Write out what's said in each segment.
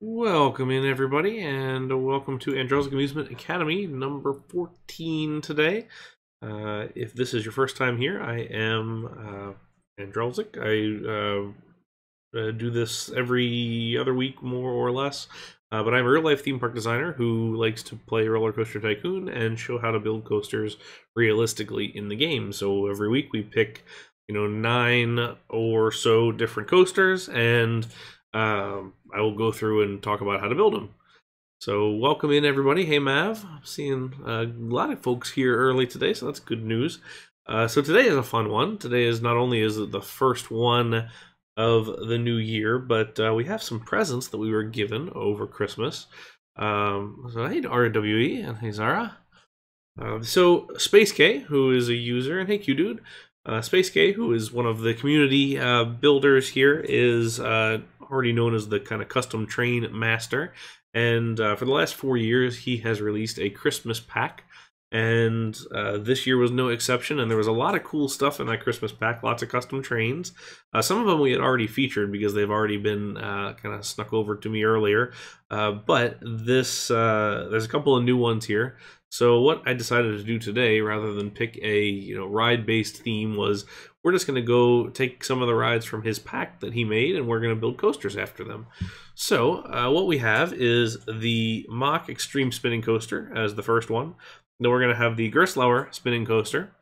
Welcome in, everybody, and welcome to Andrelczyk Amusement Academy, number 14 today. If this is your first time here, I am Andrelczyk. I do this every other week, more or less, but I'm a real-life theme park designer who likes to play Roller Coaster Tycoon and show how to build coasters realistically in the game. So every week we pick, 9 or so different coasters, and I will go through and talk about how to build them. So welcome in, everybody. Hey, Mav. I'm seeing a lot of folks here early today, so that's good news. So today is a fun one. Today is not only is it the first one of the new year, but we have some presents that we were given over Christmas. So hey, RWE, and hey, Zara. So SpaceK, who is a user, and hey, Q-Dude. SpaceK, who is one of the community builders here, is already known as the kind of custom train master. And for the last 4 years, he has released a Christmas pack. And this year was no exception, and there was a lot of cool stuff in that Christmas pack, lots of custom trains. Some of them we had already featured because they've already been kind of snuck over to me earlier. But there's a couple of new ones here. So what I decided to do today, rather than pick a ride-based theme, was we're just going to go take some of the rides from his pack that he made, and we're going to build coasters after them. So what we have is the Mack Xtreme spinning coaster as the first one. Then we're going to have the Gerstlauer spinning coaster.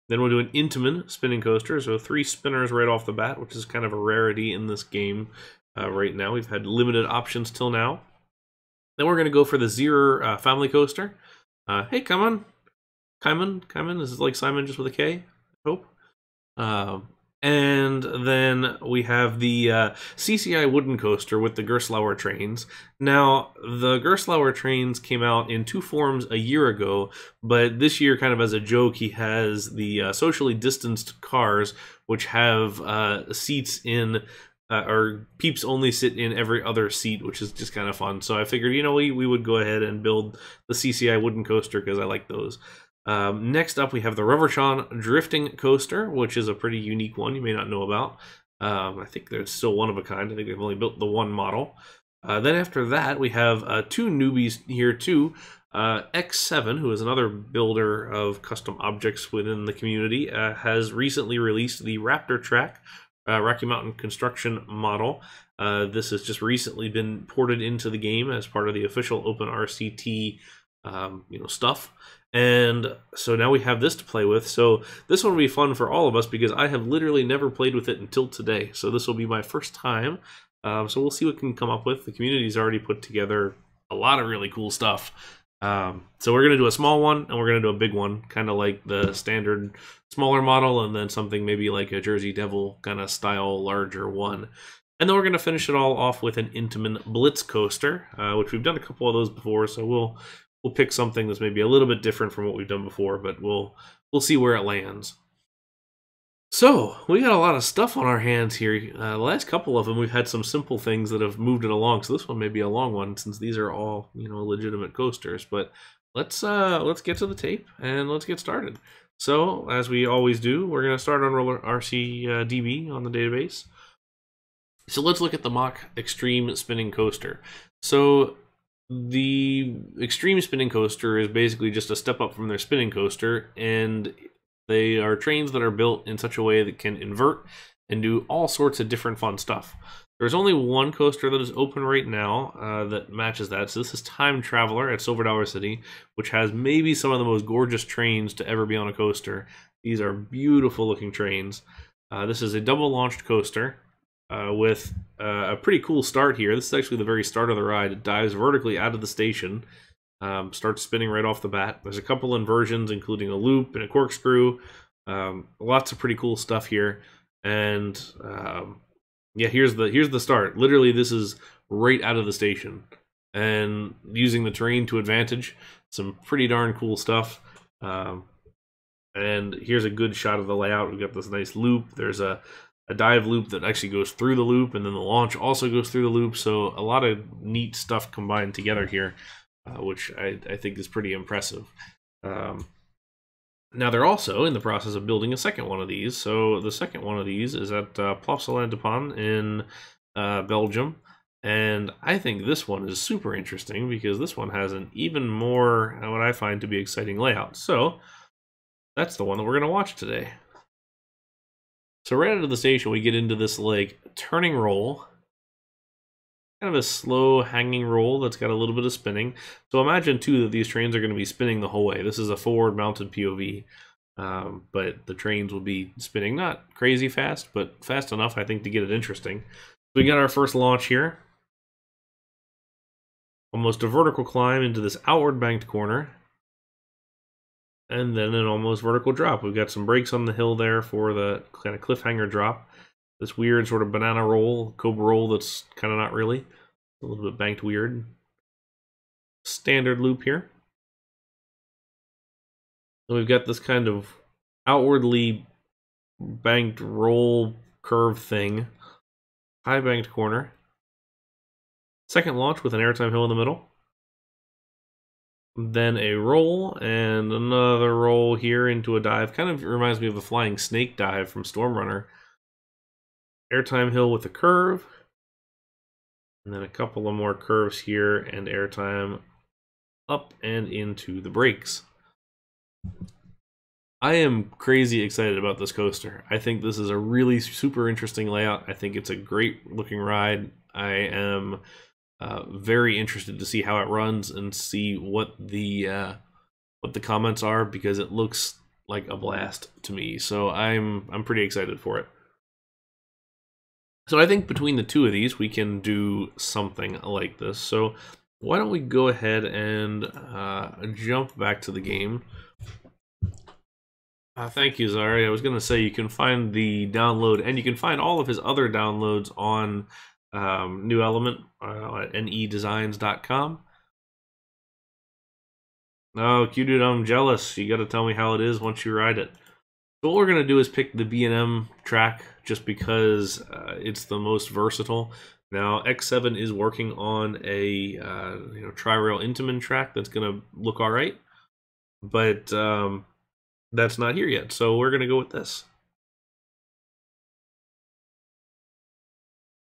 Then we'll do an Intamin spinning coaster, so 3 spinners right off the bat, which is kind of a rarity in this game right now. We've had limited options till now. Then we're going to go for the Zierer family coaster. Hey, Kaiman. Kaiman, this is like Simon just with a K, I hope. And then we have the CCI wooden coaster with the Gerstlauer trains. Now, the Gerstlauer trains came out in 2 forms a year ago, but this year, kind of as a joke, he has the socially distanced cars, which have seats in, or peeps only sit in every other seat, which is just kind of fun. So I figured, we would go ahead and build the CCI wooden coaster because I like those. Next up, we have the Raptor drifting coaster, which is a pretty unique one you may not know about. I think there's still one of a kind. I think they've only built the one model. Then after that, we have 2 newbies here too. X7, who is another builder of custom objects within the community, has recently released the Raptor track, Rocky Mountain construction model. This has just recently been ported into the game as part of the official OpenRCT stuff. And so now we have this to play with. So this one will be fun for all of us because I have literally never played with it until today. So this will be my first time. So we'll see what we can come up with. The community's already put together a lot of really cool stuff. So we're going to do a small one and we're going to do a big one, kind of like the standard smaller model, and then something maybe like a Jersey Devil kind of style larger one. And then we're going to finish it all off with an Intamin Blitz coaster, which we've done a couple of those before. So we'll pick something that's maybe a little bit different from what we've done before, but we'll see where it lands. So we got a lot of stuff on our hands here. The last couple of them, we've had some simple things that have moved it along. So this one may be a long one since these are all legitimate coasters. But let's get to the tape and let's get started. So as we always do, we're going to start on Roller RCDB on the database. So let's look at the Mack Xtreme spinning coaster. So the Xtreme spinning coaster is basically just a step up from their spinning coaster, and they are trains that are built in such a way that can invert and do all sorts of different fun stuff. There's only one coaster that is open right now that matches that. So this is Time Traveler at Silver Dollar City, which has maybe some of the most gorgeous trains to ever be on a coaster. These are beautiful looking trains. This is a double launched coaster. With a pretty cool start here. This is actually the very start of the ride. It dives vertically out of the station, starts spinning right off the bat. There's a couple inversions, including a loop and a corkscrew. Lots of pretty cool stuff here. And yeah, here's the start. Literally, this is right out of the station, and using the terrain to advantage. Some pretty darn cool stuff. And here's a good shot of the layout. We've got this nice loop. There's a dive loop that actually goes through the loop, and then the launch also goes through the loop. So a lot of neat stuff combined together here, which I think is pretty impressive. Now they're also in the process of building a second one of these. So the second one of these is at Plopsaland in Belgium. And I think this one is super interesting because this one has an even more, what I find to be exciting layout. So that's the one that we're going to watch today. So right out of the station, we get into this like turning roll, kind of a slow hanging roll that's got a little bit of spinning. So imagine too that these trains are going to be spinning the whole way. This is a forward mounted POV, but the trains will be spinning not crazy fast, but fast enough, I think, to get it interesting. We got our first launch here. Almost a vertical climb into this outward banked corner. And then an almost vertical drop. We've got some brakes on the hill there for the kind of cliffhanger drop. This weird sort of banana roll, cobra roll that's kind of not really. A little bit banked weird. Standard loop here. And we've got this kind of outwardly banked roll curve thing. High banked corner. Second launch with an airtime hill in the middle. Then a roll and another roll here into a dive. Kind of reminds me of a flying snake dive from Stormrunner. Airtime hill with a curve. And then a couple of more curves here and airtime up and into the brakes. I am crazy excited about this coaster. I think this is a really super interesting layout. I think it's a great looking ride. I am very interested to see how it runs and see what the comments are, because it looks like a blast to me. So I'm pretty excited for it. So I think between the two of these, we can do something like this. So why don't we go ahead and jump back to the game. Thank you, Zierer. I was going to say you can find the download, and you can find all of his other downloads on New Element at nedesigns.com. Oh, Q-Dude, I'm jealous. You got to tell me how it is once you ride it. So what we're going to do is pick the B&M track just because it's the most versatile. Now, X7 is working on a tri-rail Intamin track that's going to look all right, but that's not here yet, so we're going to go with this.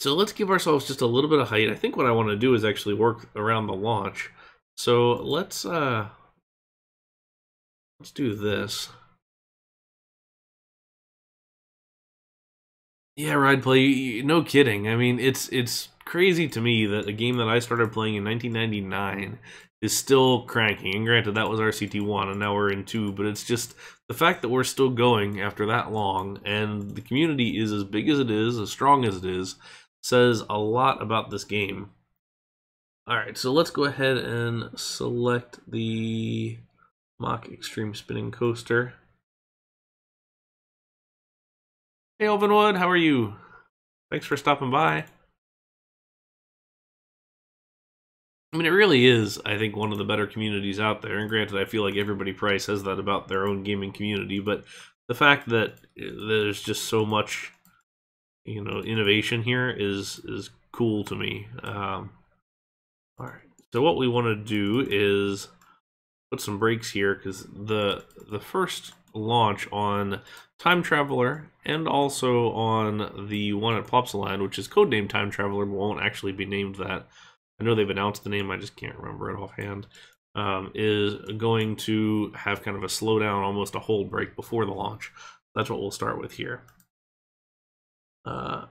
So let's give ourselves just a little bit of height. I think what I want to do is actually work around the launch. So let's do this. Yeah, ride play. No kidding. I mean, it's crazy to me that a game that I started playing in 1999 is still cranking. And granted, that was RCT1, and now we're in 2. But it's just the fact that we're still going after that long, and the community is as big as it is, as strong as it is, says a lot about this game. All right, so let's go ahead and select the Mack Xtreme Spinning Coaster. Hey, Elvinwood, how are you? Thanks for stopping by. I mean, it really is, I think, one of the better communities out there. And granted, I feel like everybody probably says that about their own gaming community, but the fact that there's just so much, innovation here is cool to me. All right, so what we want to do is put some brakes here, because the first launch on Time Traveler and also on the one at Plopsaland, which is codenamed Time Traveler, but won't actually be named that. I know they've announced the name, I just can't remember it offhand. Is going to have kind of a slowdown, almost a hold brake before the launch. That's what we'll start with here. I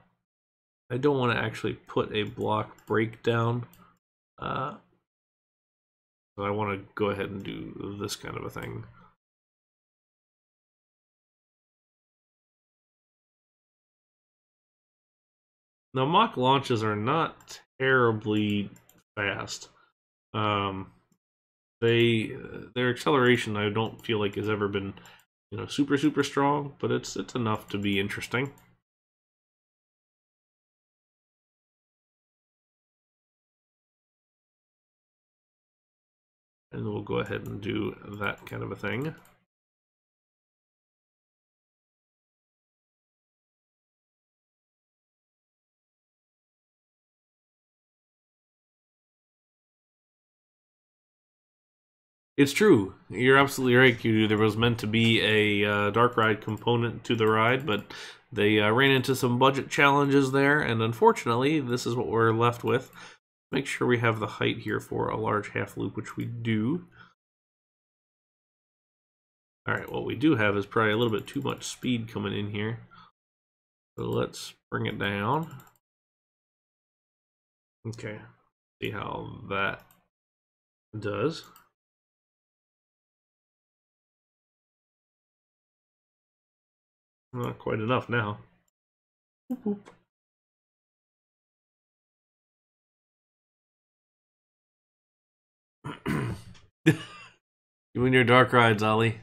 don't want to actually put a block brake down. So I want to go ahead and do this kind of a thing. Now, Mack launches are not terribly fast. Their acceleration, I don't feel like has ever been, super strong, but it's enough to be interesting. And we'll go ahead and do that kind of a thing. It's true. You're absolutely right, Q. There was meant to be a dark ride component to the ride, but they ran into some budget challenges there, and unfortunately, this is what we're left with. Make sure we have the height here for a large half loop, which we do. Alright, what we do have is probably a little bit too much speed coming in here. So let's bring it down. Okay, see how that does. Not quite enough now. You and your dark rides, Ollie.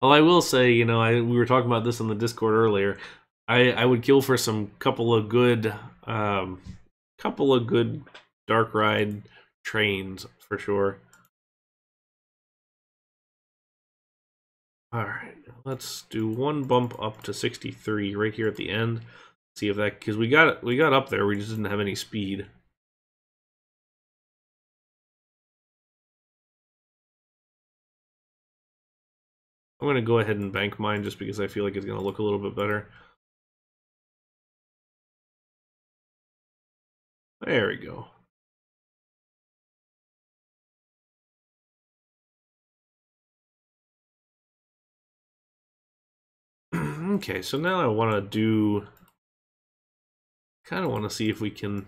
Well, I will say, you know, we were talking about this on the Discord earlier. I would kill for some couple of good dark ride trains for sure. All right, let's do one bump up to 63 right here at the end. See if that, because we got up there, we just didn't have any speed. I'm gonna go ahead and bank mine just because I feel like it's gonna look a little bit better. There we go. Okay, so now I want to do, kind of want to see if we can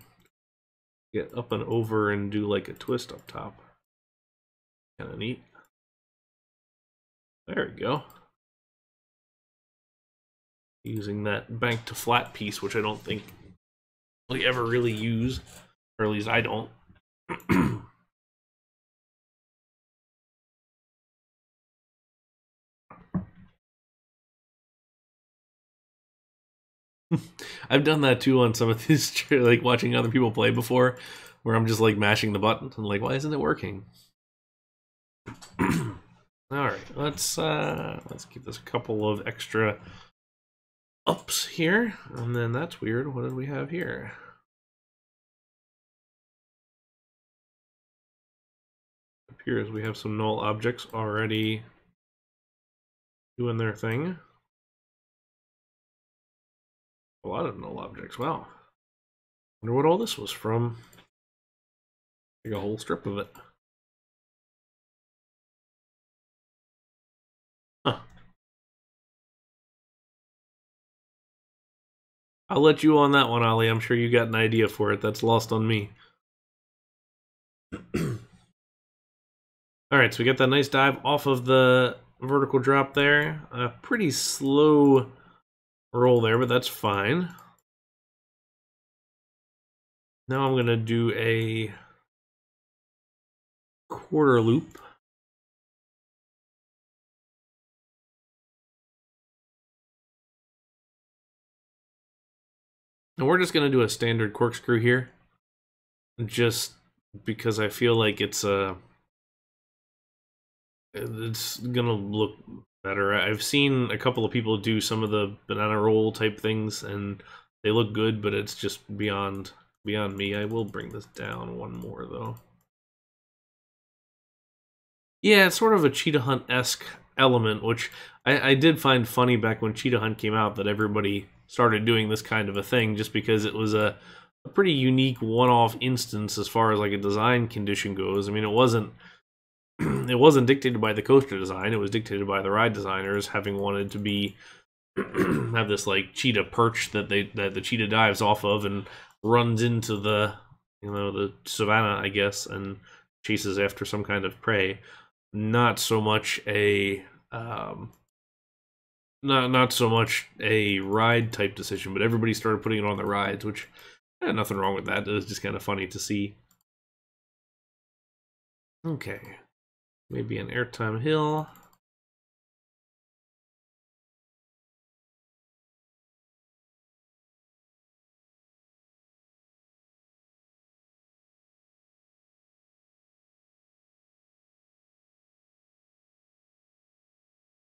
get up and over and do like a twist up top. Kind of neat. There we go. Using that bank to flat piece, which I don't think we ever really use, or at least I don't. I've done that too on some of these, like watching other people play before, where I'm just like mashing the button and like, why isn't it working? All right, let's give this a couple of extra ups here, and then that's weird. What did we have here? It appears we have some null objects already doing their thing. A lot of null objects. Wow. Wonder what all this was from. Like a whole strip of it. Huh. I'll let you on that one, Ollie. I'm sure you got an idea for it. That's lost on me. Alright, so we get that nice dive off of the vertical drop there. A pretty slow roll there, but that's fine. Now I'm going to do a quarter loop. And we're just going to do a standard corkscrew here. Just because I feel like it's gonna look better. I've seen a couple of people do some of the banana roll type things, and they look good, but it's just beyond me. I will bring this down one more though. Yeah, it's sort of a Cheetah Hunt-esque element, which I did find funny back when Cheetah Hunt came out, that everybody started doing this kind of a thing, just because it was a pretty unique one-off instance as far as like a design condition goes. I mean, it wasn't dictated by the coaster design. It was dictated by the ride designers having wanted to be have this like cheetah perch that the cheetah dives off of and runs into the the savannah, I guess, and chases after some kind of prey. Not so much a not so much a ride type decision, but everybody started putting it on the rides, which nothing wrong with that. It was just kind of funny to see. Okay, maybe an airtime hill.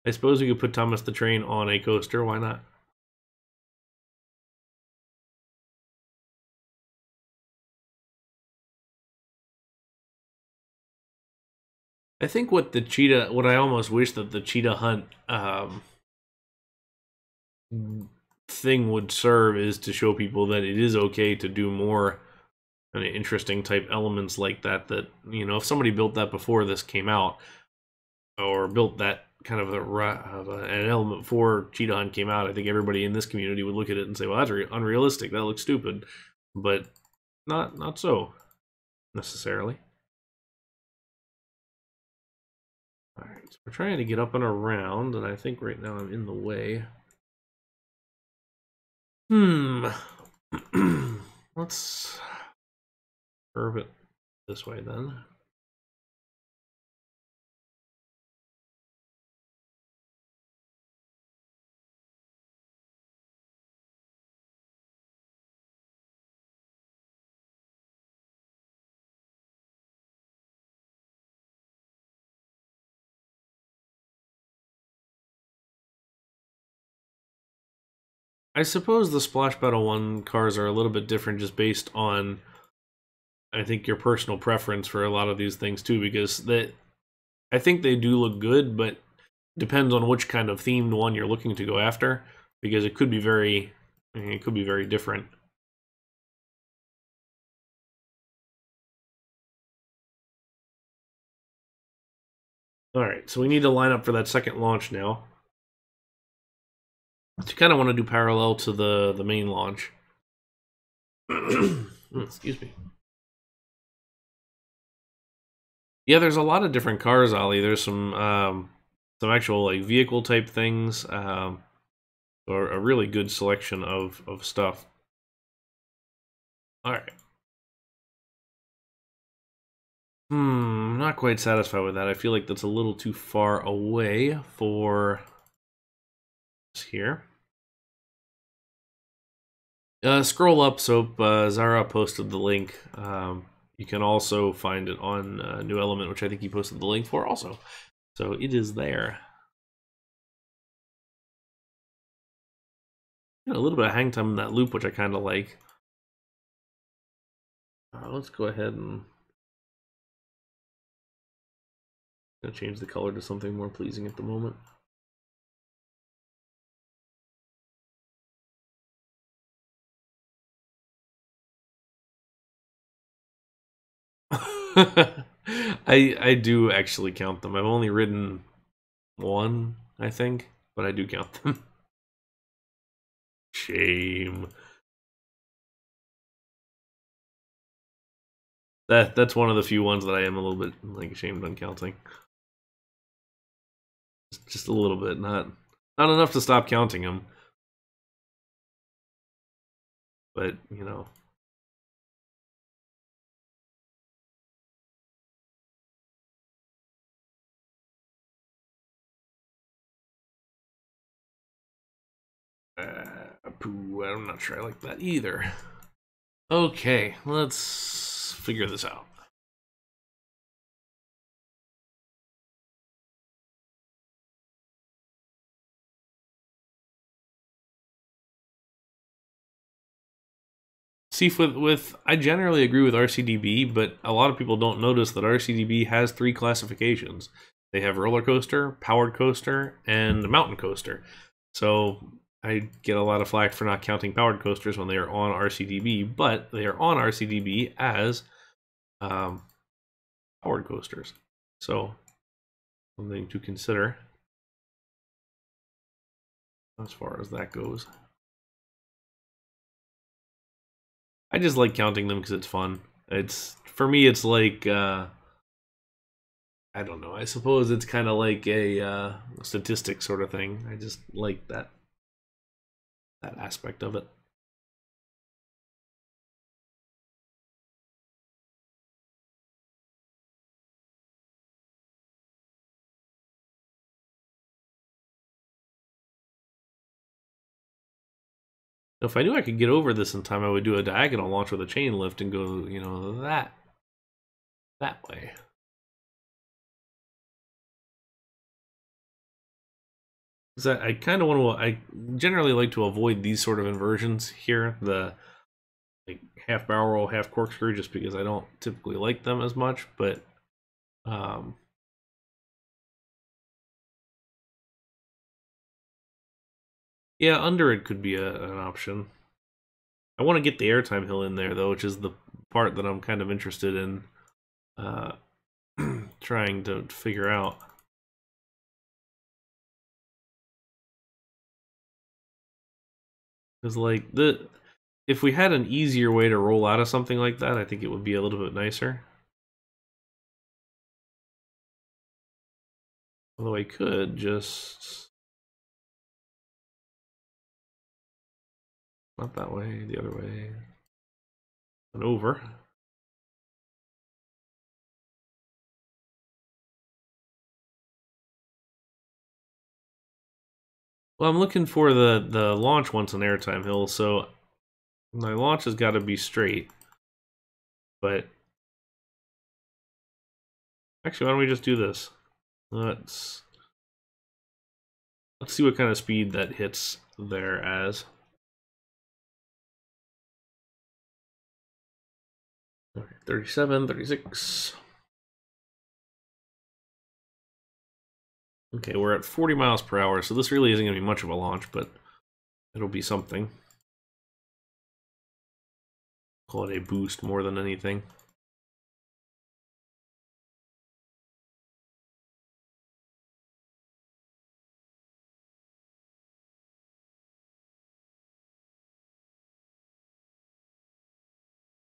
I suppose we could put Thomas the Train on a coaster. Why not? I think what I almost wish that the cheetah hunt thing would serve is to show people that it is okay to do more kind of interesting type elements like that. That, you know, if somebody built that before this came out, or built that kind of an element before cheetah hunt came out, I think everybody in this community would look at it and say, well, that's unrealistic, that looks stupid. But not so necessarily. Alright, so we're trying to get up and around, and I think right now I'm in the way. Let's curve it this way then. I suppose the Splash Battle 1 cars are a little bit different just based on, I think, your personal preference for a lot of these things too, because I think they do look good, but depends on which kind of themed one you're looking to go after, because it could be very different. Alright, so we need to line up for that second launch now. You kind of want to do parallel to the main launch. Excuse me. Yeah, there's a lot of different cars, Ollie. There's some actual like vehicle type things, or a really good selection of stuff. All right. Not quite satisfied with that. I feel like that's a little too far away for this here. Scroll up, so Zara posted the link. You can also find it on New Element, which I think he posted the link for also. So it is there. Got a little bit of hang time in that loop, which I kind of like. Let's go ahead and change the color to something more pleasing at the moment. I do actually count them. I've only ridden one, I think, but I do count them. Shame. That's one of the few ones that I am a little bit like ashamed on counting. Just a little bit, not enough to stop counting them. But, you know. Pooh, I'm not sure I like that either. Okay, let's figure this out. See, I generally agree with RCDB, but a lot of people don't notice that RCDB has 3 classifications. They have roller coaster, powered coaster, and mountain coaster. So I get a lot of flack for not counting powered coasters when they are on RCDB, but they are on RCDB as powered coasters. So something to consider as far as that goes. I just like counting them because it's fun. For me, it's like I don't know. I suppose it's kind of like a statistic sort of thing. I just like that aspect of it. If I knew I could get over this in time, I would do a diagonal launch with a chain lift and go, you know, that way. Because I kind of want to. I generally like to avoid these sort of inversions here, the like half barrel roll, half corkscrew, just because I don't typically like them as much. But Yeah, under it could be an option. I want to get the airtime hill in there, though, which is the part that I'm kind of interested in trying to figure out. Because, like, if we had an easier way to roll out of something like that, I think it would be a little bit nicer. Although I could just... Not that way, the other way. And over. Well, I'm looking for the launch once on airtime hill, so my launch has got to be straight. But actually, why don't we just do this? Let's see what kind of speed that hits there as. Okay, 37, 36. Okay, we're at 40 miles per hour, so this really isn't going to be much of a launch, but it'll be something. Call it a boost more than anything.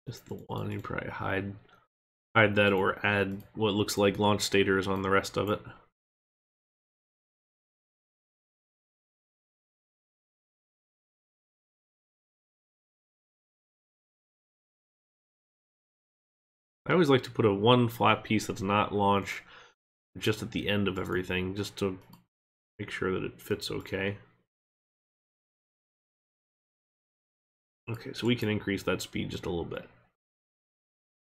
Just the one, you probably hide that or add what looks like launch stators on the rest of it. I always like to put a one flat piece that's not launch just at the end of everything, just to make sure that it fits okay. Okay, so we can increase that speed just a little bit.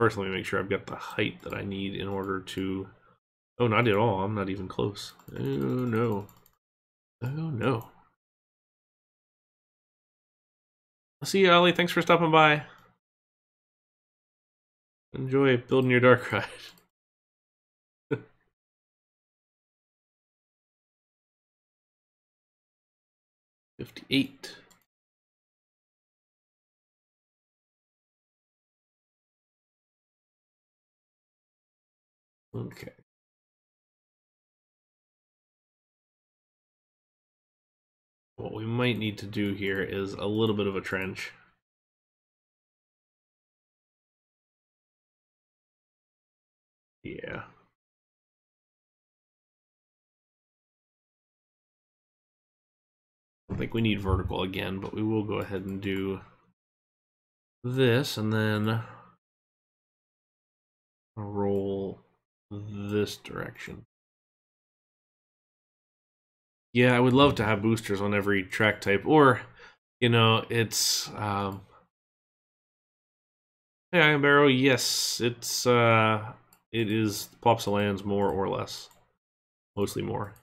First, let me make sure I've got the height that I need in order to... Oh, not at all. I'm not even close. Oh, no. Oh, no. I'll see you, Ollie. Thanks for stopping by. Enjoy building your dark ride. 58. Okay. What we might need to do here is a little bit of a trench. Yeah. I think we need vertical again, but we will go ahead and do this and then roll this direction. Yeah, I would love to have boosters on every track type, or, you know, it's, hey, Iron Barrow, yes, it is Plopsaland's more or less. Mostly more.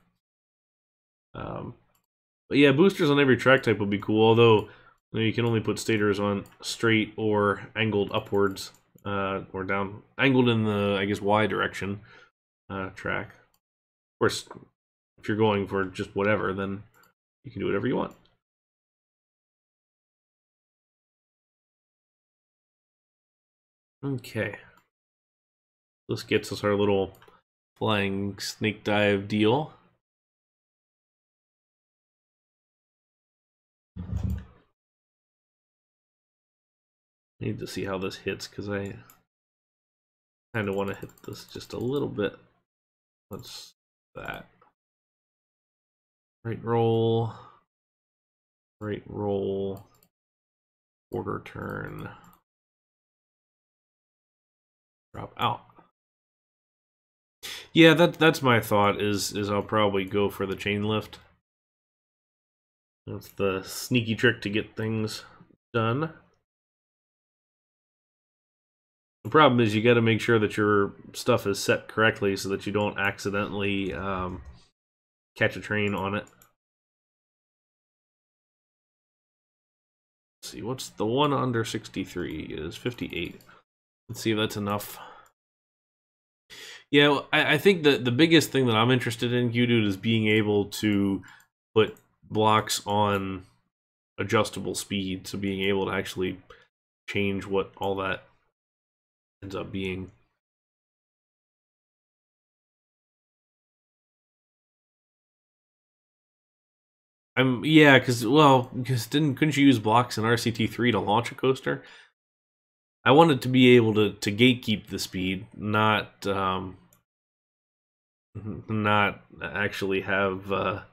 But yeah, boosters on every track type would be cool, although you can only put stators on straight or angled upwards, or down, angled in the, I guess, Y direction track. Of course, if you're going for just whatever, then you can do whatever you want. Okay. This gets us our little flying snake dive deal. Need to see how this hits, because I kind of want to hit this just a little bit. What's that? Right roll, quarter turn, drop out. Yeah, that's my thought, is I'll probably go for the chain lift. That's the sneaky trick to get things done. The problem is you got to make sure that your stuff is set correctly so that you don't accidentally catch a train on it. Let's see, what's the one under 63 is 58. Let's see if that's enough. Yeah, I think that the biggest thing that I'm interested in, Q-Dude, is being able to put blocks on adjustable speed, so being able to actually change what all that ends up being. Yeah, because couldn't you use blocks in RCT3 to launch a coaster? I wanted to be able to gatekeep the speed, not actually have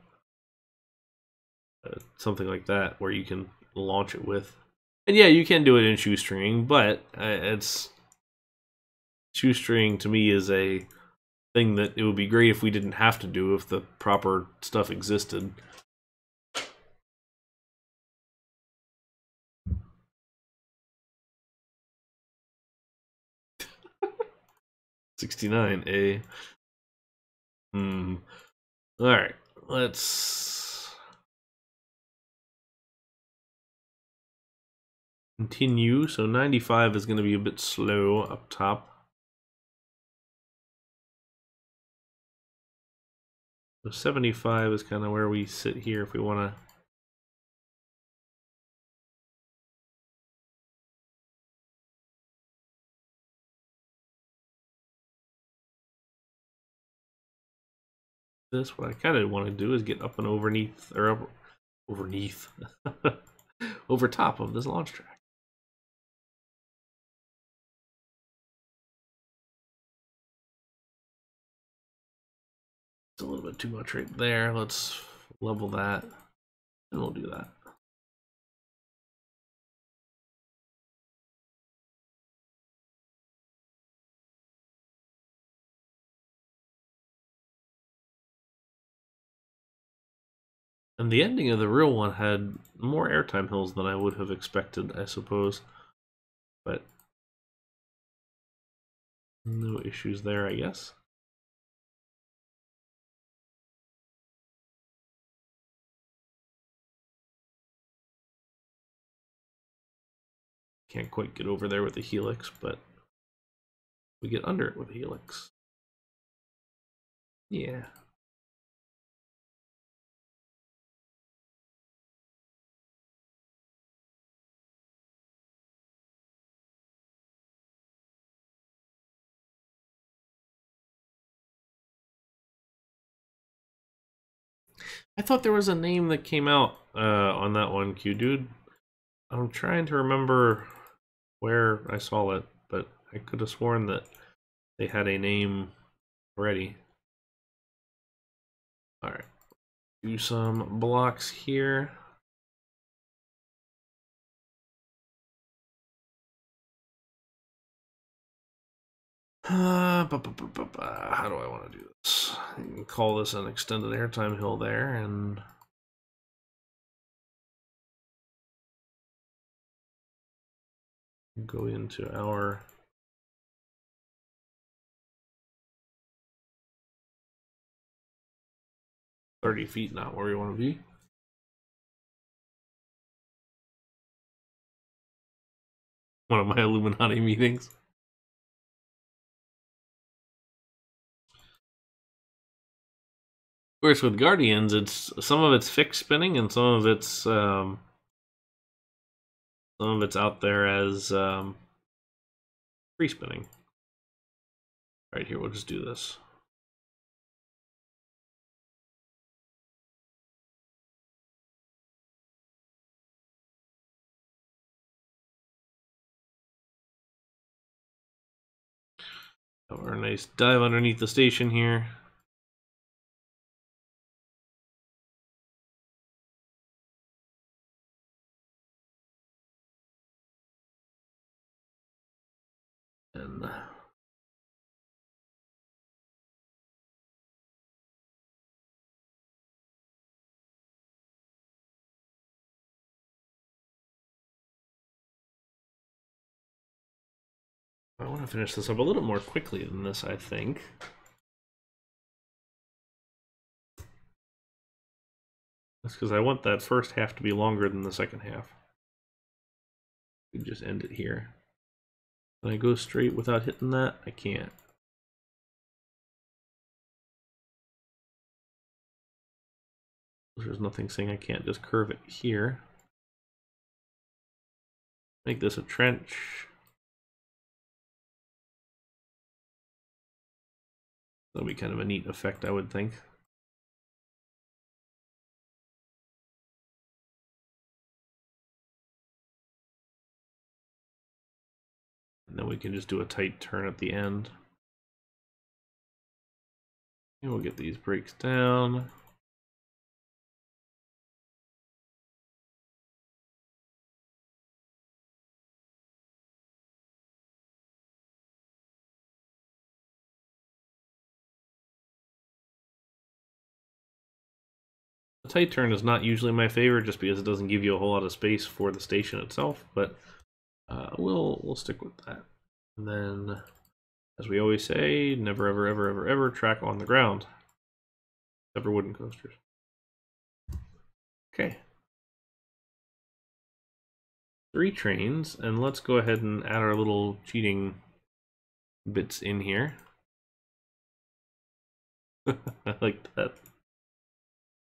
something like that where you can launch it with. And yeah, you can do it in shoestring, but it's shoestring to me is a thing that it would be great if we didn't have to do if the proper stuff existed. $69, all right, let's continue. So 95 is going to be a bit slow up top. So 75 is kind of where we sit here if we want to. What I kind of want to do is get up and overneath, or overneath, over top of this launch track. It's a little bit too much right there. Let's level that, and we'll do that. And the ending of the real one had more airtime hills than I would have expected, I suppose. But no issues there, I guess. Can't quite get over there with the helix, but we get under it with the helix. Yeah. I thought there was a name that came out on that one, Q dude. I'm trying to remember where I saw it, but I could have sworn that they had a name already. Alright. Do some blocks here. How do I want to do this? I can call this an extended airtime hill there, and go into our $30 not where we want to be. One of my Illuminati meetings. Of course, with Guardians, it's some of it's fixed spinning and some of it's out there as free spinning. Right here, we'll just do this. Have our nice dive underneath the station here. And I want to finish this up a little more quickly than this, I think. That's because I want that first half to be longer than the second half. We can just end it here. Can I go straight without hitting that? I can't. There's nothing saying I can't just curve it here. Make this a trench. That'll be kind of a neat effect, I would think. And then we can just do a tight turn at the end. And we'll get these brakes down. The tight turn is not usually my favorite just because it doesn't give you a whole lot of space for the station itself, but we'll stick with that. And then, as we always say, never ever ever ever ever track on the ground. Except for wooden coasters. Okay. 3 trains, and let's go ahead and add our little cheating bits in here. I like that.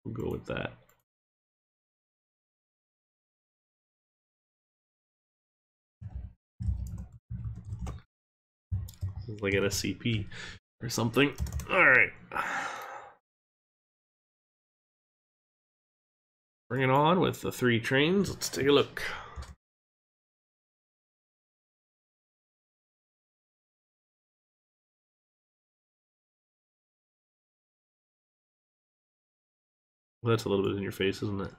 We'll go with that. It's like an SCP or something. Alright. Bring it on with the 3 trains. Let's take a look. Well, that's a little bit in your face, isn't it?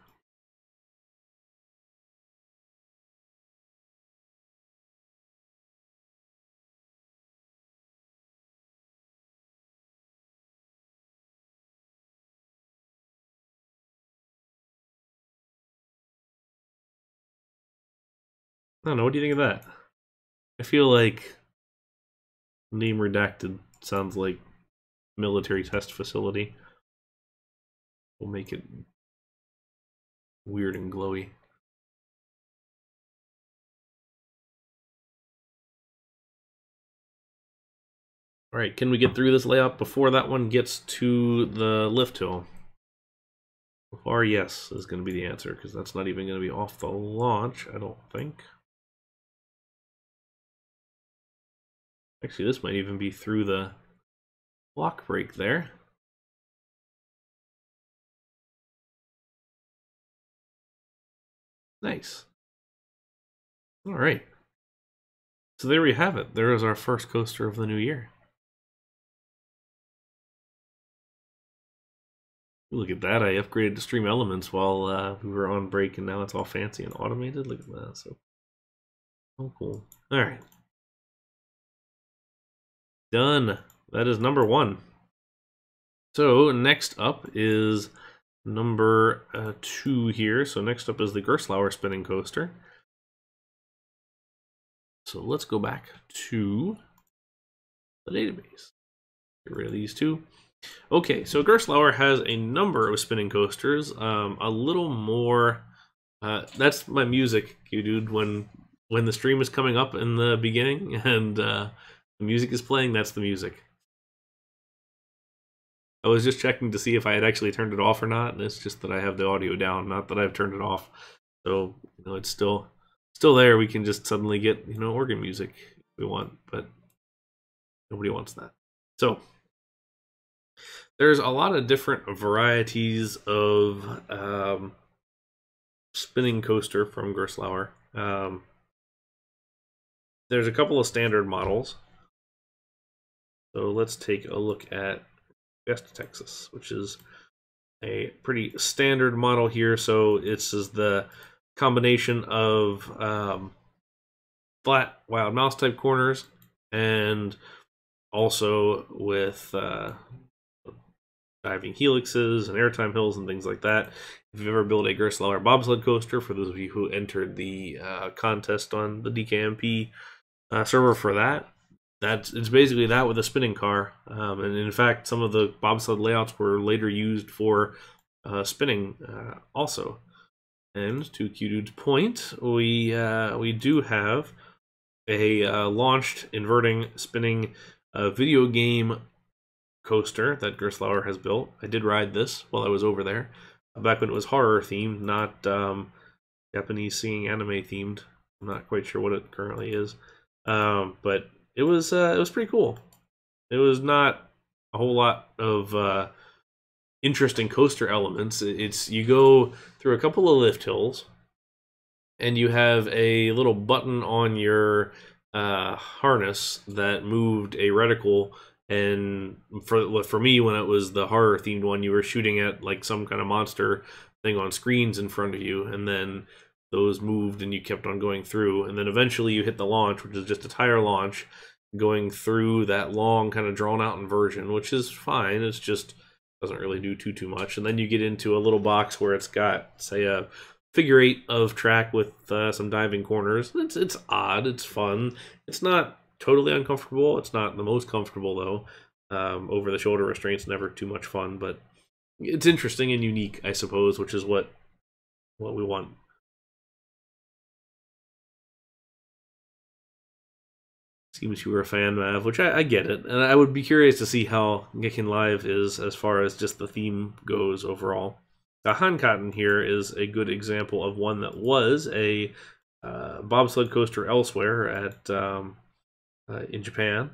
I don't know, what do you think of that? I feel like name redacted sounds like military test facility. We'll make it weird and glowy. Alright, can we get through this layout before that one gets to the lift hill? So far, yes, is going to be the answer, because that's not even going to be off the launch, I don't think. Actually, this might even be through the block break there. Nice. Alright. So there we have it. There is our first coaster of the new year. Look at that, I upgraded to Xtreme Elements while we were on break, and now it's all fancy and automated. Look at that. So cool. Alright. Done. That is number 1. So next up is number 2 here. So next up is the Gerstlauer spinning coaster. So let's go back to the database. Get rid of these 2. Okay, so Gerstlauer has a number of spinning coasters. A little more. That's my music, you dude. When the stream is coming up in the beginning and the music is playing, that's the music. I was just checking to see if I had actually turned it off or not, and it's just that I have the audio down, not that I've turned it off. So it's still there. We can just suddenly get organ music if we want, but nobody wants that. So there's a lot of different varieties of spinning coaster from Gerstlauer. There's a couple of standard models. So let's take a look at West Texas, which is a pretty standard model here. So this is the combination of flat wild mouse type corners and also with diving helixes and airtime hills and things like that. If you've ever built a Gerstlauer bobsled coaster, for those of you who entered the contest on the DKMP server for that, it's basically that with a spinning car. And in fact, some of the bobsled layouts were later used for spinning also. And to Q-Dude's point, we do have a launched inverting spinning video game coaster that Gerstlauer has built. I did ride this while I was over there. back when it was horror themed, not Japanese singing anime themed. I'm not quite sure what it currently is, but it was pretty cool. It was not a whole lot of interesting coaster elements. It's you go through a couple of lift hills, and you have a little button on your harness that moved a reticle. And for me, when it was the horror themed one, you were shooting at like some kind of monster thing on screens in front of you, and then those moved and you kept on going through, and then eventually you hit the launch, which is just a tire launch going through that long kind of drawn out inversion, which is fine. It's just doesn't really do too much. And then you get into a little box where it's got, say, a figure eight of track with some diving corners. It's odd. It's fun. It's not totally uncomfortable. It's not the most comfortable though. Over the shoulder restraints never too much fun, but it's interesting and unique, I suppose, which is what we want. Seems you were a fan, Mav, which I get it, and I would be curious to see how Gekken Live is as far as just the theme goes overall. The Hankatten here is a good example of one that was a bobsled coaster elsewhere at in Japan,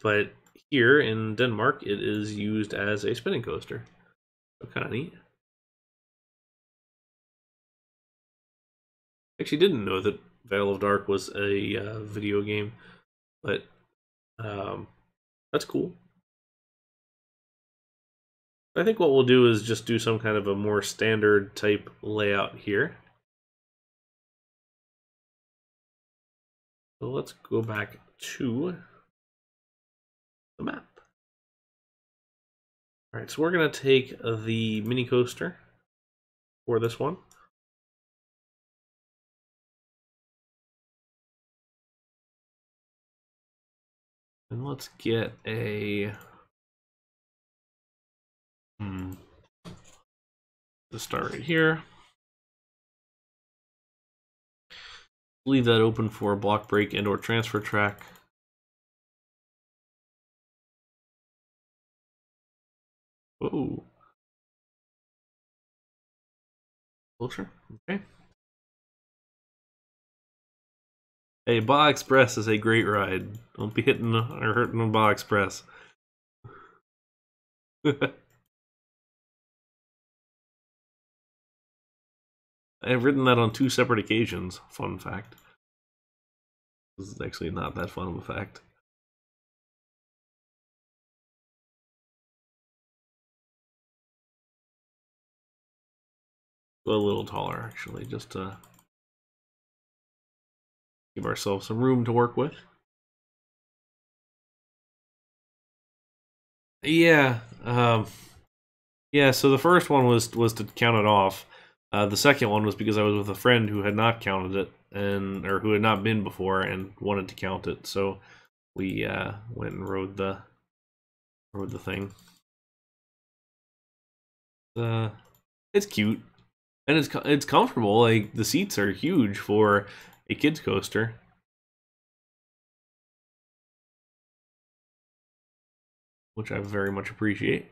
but here in Denmark it is used as a spinning coaster. So kind of neat. Actually, didn't know that Veil of Dark was a video game, but that's cool. I think what we'll do is just do some kind of a more standard type layout here. So let's go back to the map. All right, so we're going to take the mini coaster for this one. And let's get a let's start right here. Leave that open for a block break and or transfer track. Whoa. Closer. Okay. Hey, Ba Express is a great ride. Don't be hitting or hurting on Ba Express. I've ridden that on 2 separate occasions. Fun fact. This is actually not that fun of a fact. Go a little taller, actually, just to give ourselves some room to work with. Yeah, yeah. So the first one was to count it off. The second one was because I was with a friend who had not counted it or who had not been before and wanted to count it. So we went and rode the thing. It's cute and it's comfortable. Like the seats are huge for a kids coaster. Which I very much appreciate.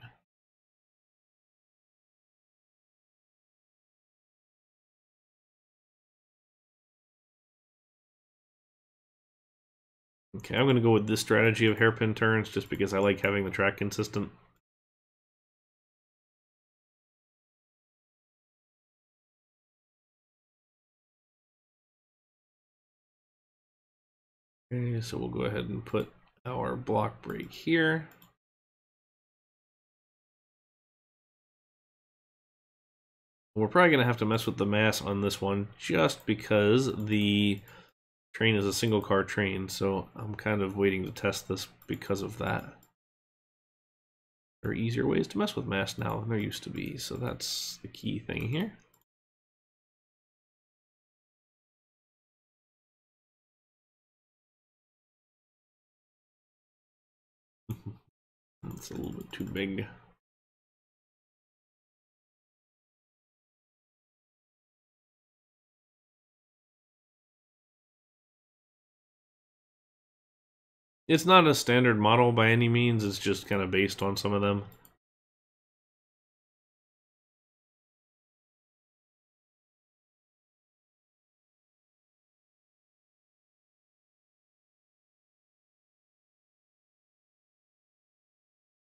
Okay, I'm going to go with this strategy of hairpin turns just because I like having the track consistent. Okay, so we'll go ahead and put our block brake here. We're probably going to have to mess with the mass on this one just because the train is a single car train, so I'm kind of waiting to test this because of that. There are easier ways to mess with mass now than there used to be, so that's the key thing here. That's a little bit too big. It's not a standard model by any means, it's just kind of based on some of them.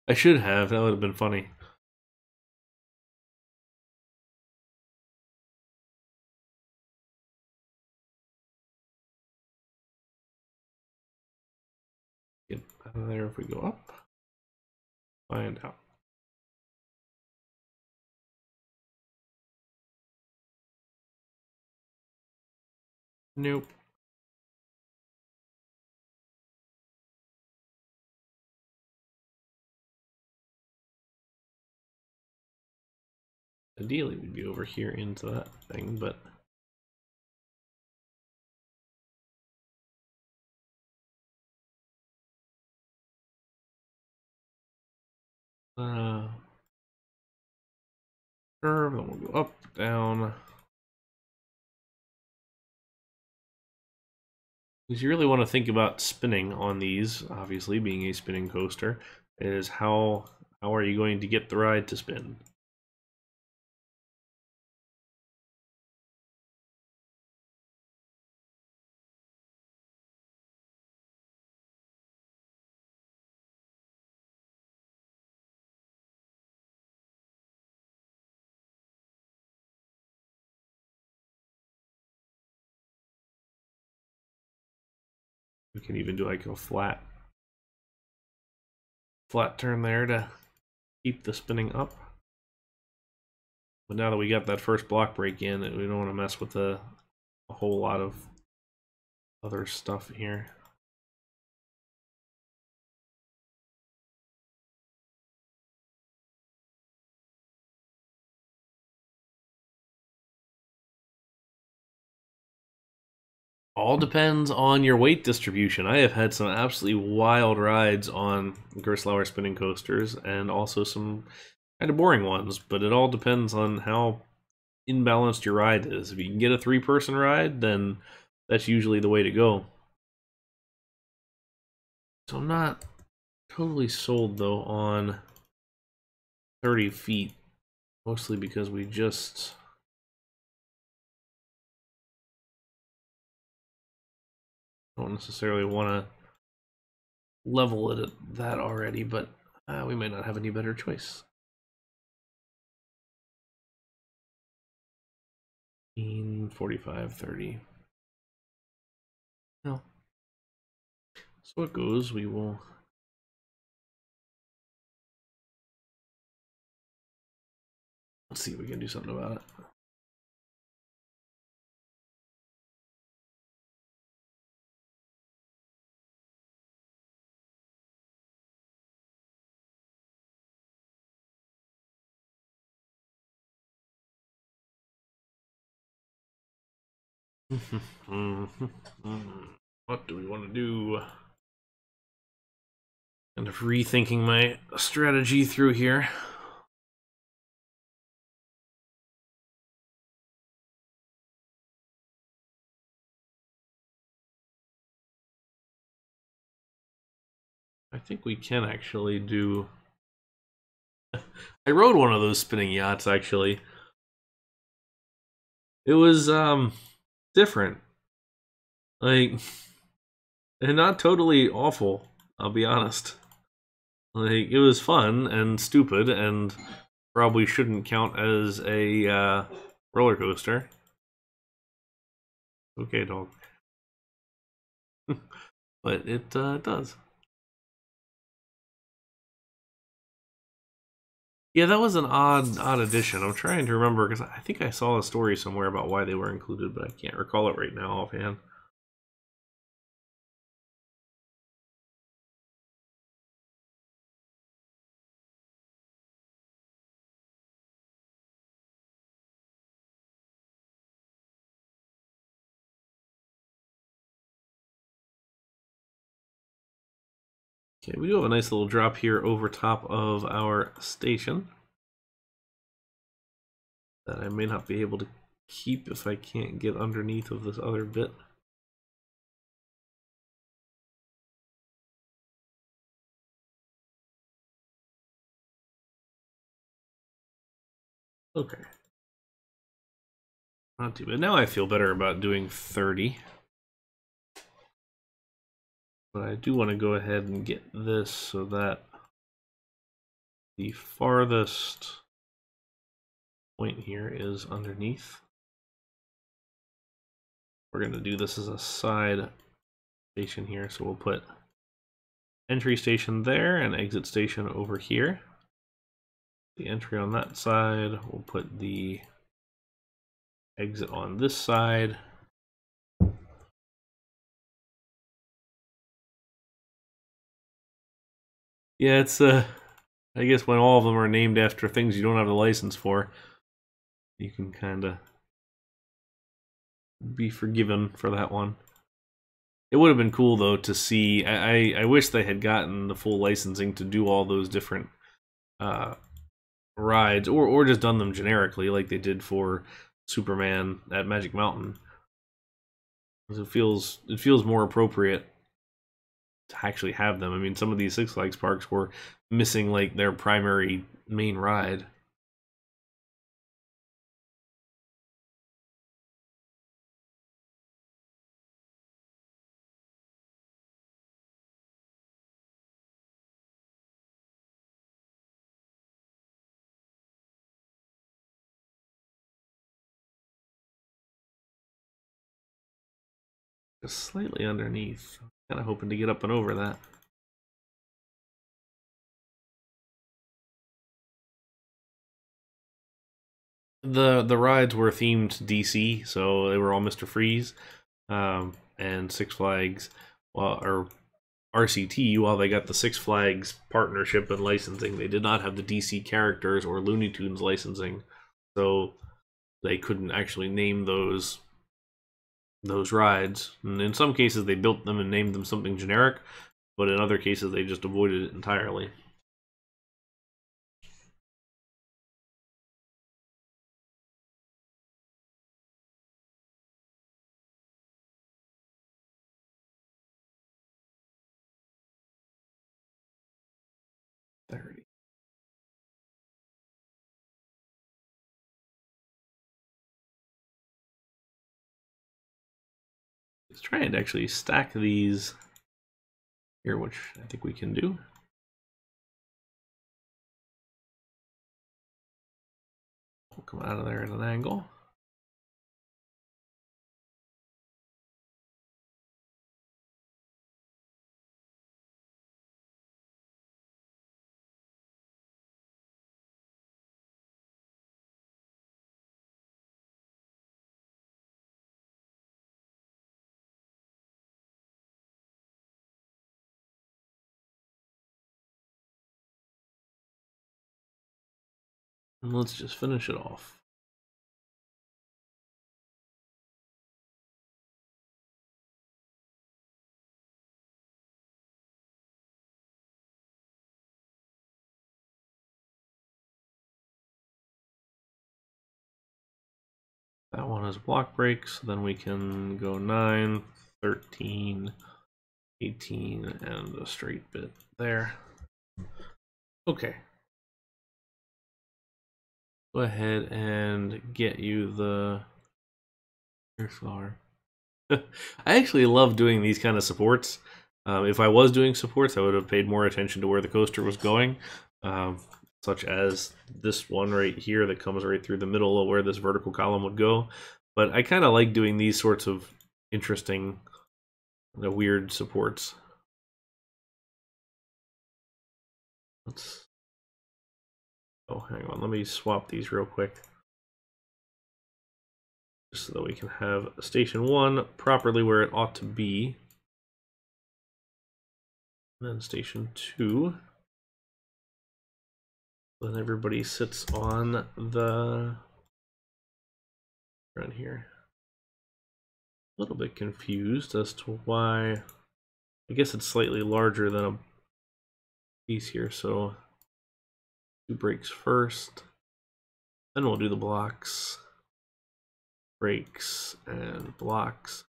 I should have. That would have been funny. Get out of there if we go up. Find out. Nope. Ideally, we'd be over here into that thing, but... curve, then we'll go up, down. Because you really want to think about spinning on these, obviously, being a spinning coaster, is how are you going to get the ride to spin? We can even do like a flat turn there to keep the spinning up. But now that we got that first block break in, we don't want to mess with a whole lot of other stuff here. All depends on your weight distribution. I have had some absolutely wild rides on Gerstlauer spinning coasters and also some kind of boring ones, but it all depends on how imbalanced your ride is. If you can get a 3-person ride, then that's usually the way to go. So I'm not totally sold though on 30 feet, mostly because we just don't necessarily want to level it at that already, but we might not have any better choice. 45, 30. No. So it goes, we will... Let's see if we can do something about it. What do we want to do? Kind of rethinking my strategy through here. I think we can actually do... I rode one of those spinning yachts, actually. It was, different. Like, and not totally awful, I'll be honest. Like, it was fun and stupid and probably shouldn't count as a, roller coaster. Okay, dog. But it, does. Yeah, that was an odd addition. I'm trying to remember, because I think I saw a story somewhere about why they were included, but I can't recall it right now offhand. Okay, we do have a nice little drop here over top of our station that I may not be able to keep if I can't get underneath of this other bit. Okay. Not too bad. Now I feel better about doing 30. But I do want to go ahead and get this so that The farthest point here is underneath. We're going to do this as a side station here, so we'll put entry station there and exit station over here. The entry on that side, we'll put the exit on this side. Yeah, it's I guess when all of them are named after things you don't have the license for, you can kind of be forgiven for that one. It would have been cool though to see. I wish they had gotten the full licensing to do all those different rides, or just done them generically like they did for Superman at Magic Mountain. It feels more appropriate to actually have them. I mean, some of these Six Flags parks were missing like their primary main ride. Just slightly underneath. Kind of hoping to get up and over that. The rides were themed DC, so they were all Mr. Freeze, and Six Flags, well, or RCT. While they got the Six Flags partnership and licensing, they did not have the DC characters or Looney Tunes licensing, so they couldn't actually name those rides. And in some cases, they built them and named them something generic, but in other cases, they just avoided it entirely. Let's try and actually stack these here, which I think we can do. We'll come out of there at an angle. And let's just finish it off. That one has block breaks, so then we can go 9, 13, 18, and a straight bit there. Okay. Go ahead and get you the Gerstlauer. I actually love doing these kind of supports. If I was doing supports, I would have paid more attention to where the coaster was going, such as this one right here that comes right through the middle of where this vertical column would go. But I kind of like doing these sorts of interesting, weird supports. Oh, hang on. Let me swap these real quick, just so that we can have Station 1 properly where it ought to be. And then Station 2. Then everybody sits on the front here. A little bit confused as to why. I guess it's slightly larger than a piece here, so 2 breaks first. Then we'll do the blocks. Breaks and blocks.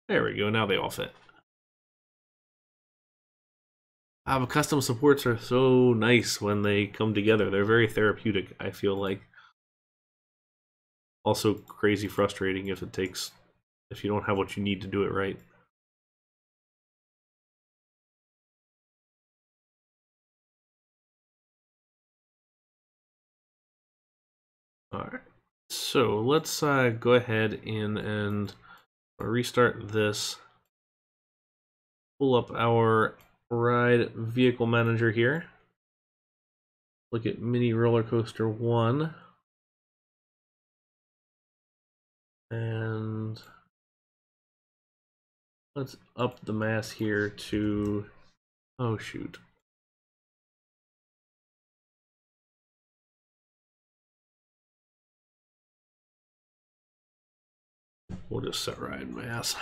There we go, now they all fit. Custom supports are so nice when they come together. They're very therapeutic, I feel like. Also crazy frustrating if you don't have what you need to do it right. Alright, so let's go ahead and restart this. Pull up our ride vehicle manager here. Look at Mini Roller Coaster 1. And let's up the mass here to, oh shoot. We'll just set ride mass.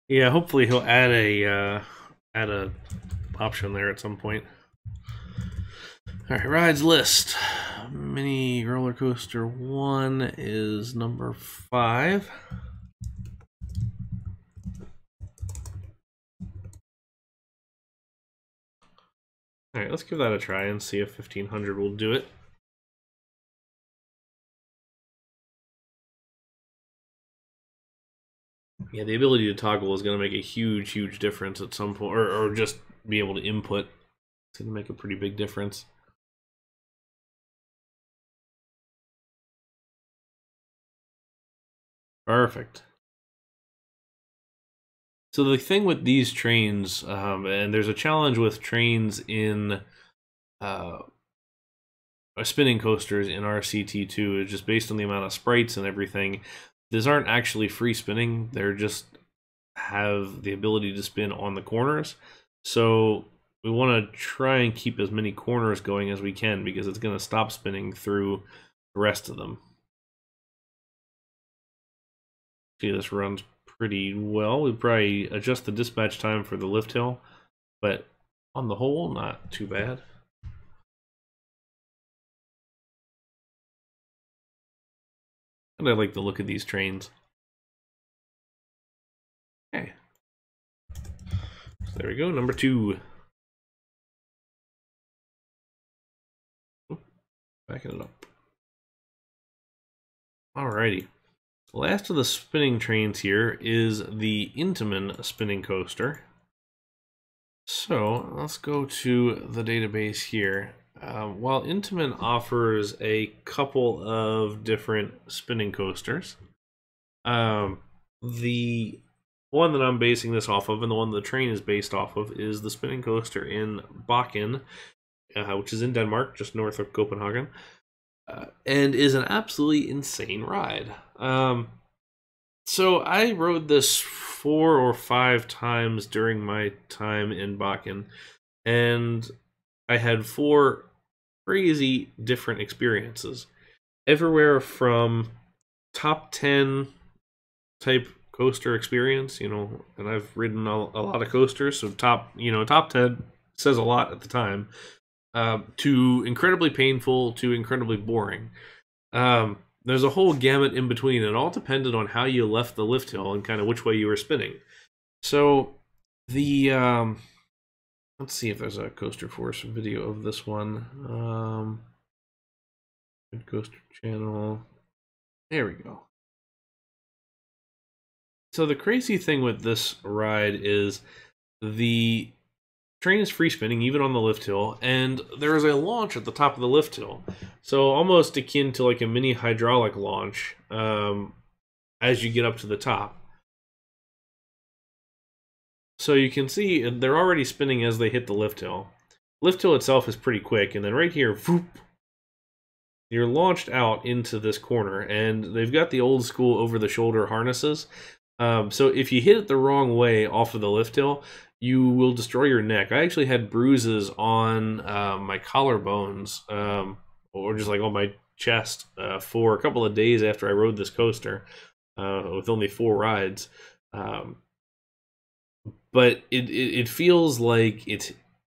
Yeah, hopefully he'll add a option there at some point. All right, rides list. Mini Roller Coaster 1 is number 5. All right, let's give that a try and see if 1500 will do it. Yeah, the ability to toggle is going to make a huge difference at some point, or just be able to input. It's going to make a pretty big difference. Perfect. So the thing with these trains, and there's a challenge with trains in spinning coasters in RCT2, is just based on the amount of sprites and everything. These aren't actually free spinning, they're just have the ability to spin on the corners. So we want to try and keep as many corners going as we can, because it's going to stop spinning through the rest of them. See, this runs pretty well. We'd probably adjust the dispatch time for the lift hill, but on the whole, not too bad. And I like the look of these trains. Okay. So there we go, number 2. Backing it up. Alrighty. The last of the spinning trains here is the Intamin spinning coaster. So let's go to the database here. While Intamin offers a couple of different spinning coasters, the one that I'm basing this off of, and the one the train is based off of, is the spinning coaster in Bakken, which is in Denmark, just north of Copenhagen, and is an absolutely insane ride. So I rode this 4 or 5 times during my time in Bakken, and I had 4 crazy different experiences. Everywhere from top 10 type coaster experience, you know, and I've ridden a lot of coasters, so top 10 says a lot at the time, to incredibly painful to incredibly boring. There's a whole gamut in between. It all depended on how you left the lift hill and kind of which way you were spinning. So the let's see if there's a Coaster Force video of this one. Good Coaster Channel. There we go. So the crazy thing with this ride is the train is free spinning even on the lift hill, and there is a launch at the top of the lift hill, so almost akin to like a mini hydraulic launch as you get up to the top. So you can see they're already spinning as they hit the lift hill. Lift hill itself is pretty quick, and then right here, whoop, you're launched out into this corner, and they've got the old school over-the-shoulder harnesses. So if you hit it the wrong way off of the lift hill, you will destroy your neck. I actually had bruises on my collarbones, or just like on my chest, for a couple of days after I rode this coaster, with only 4 rides. But it feels like it's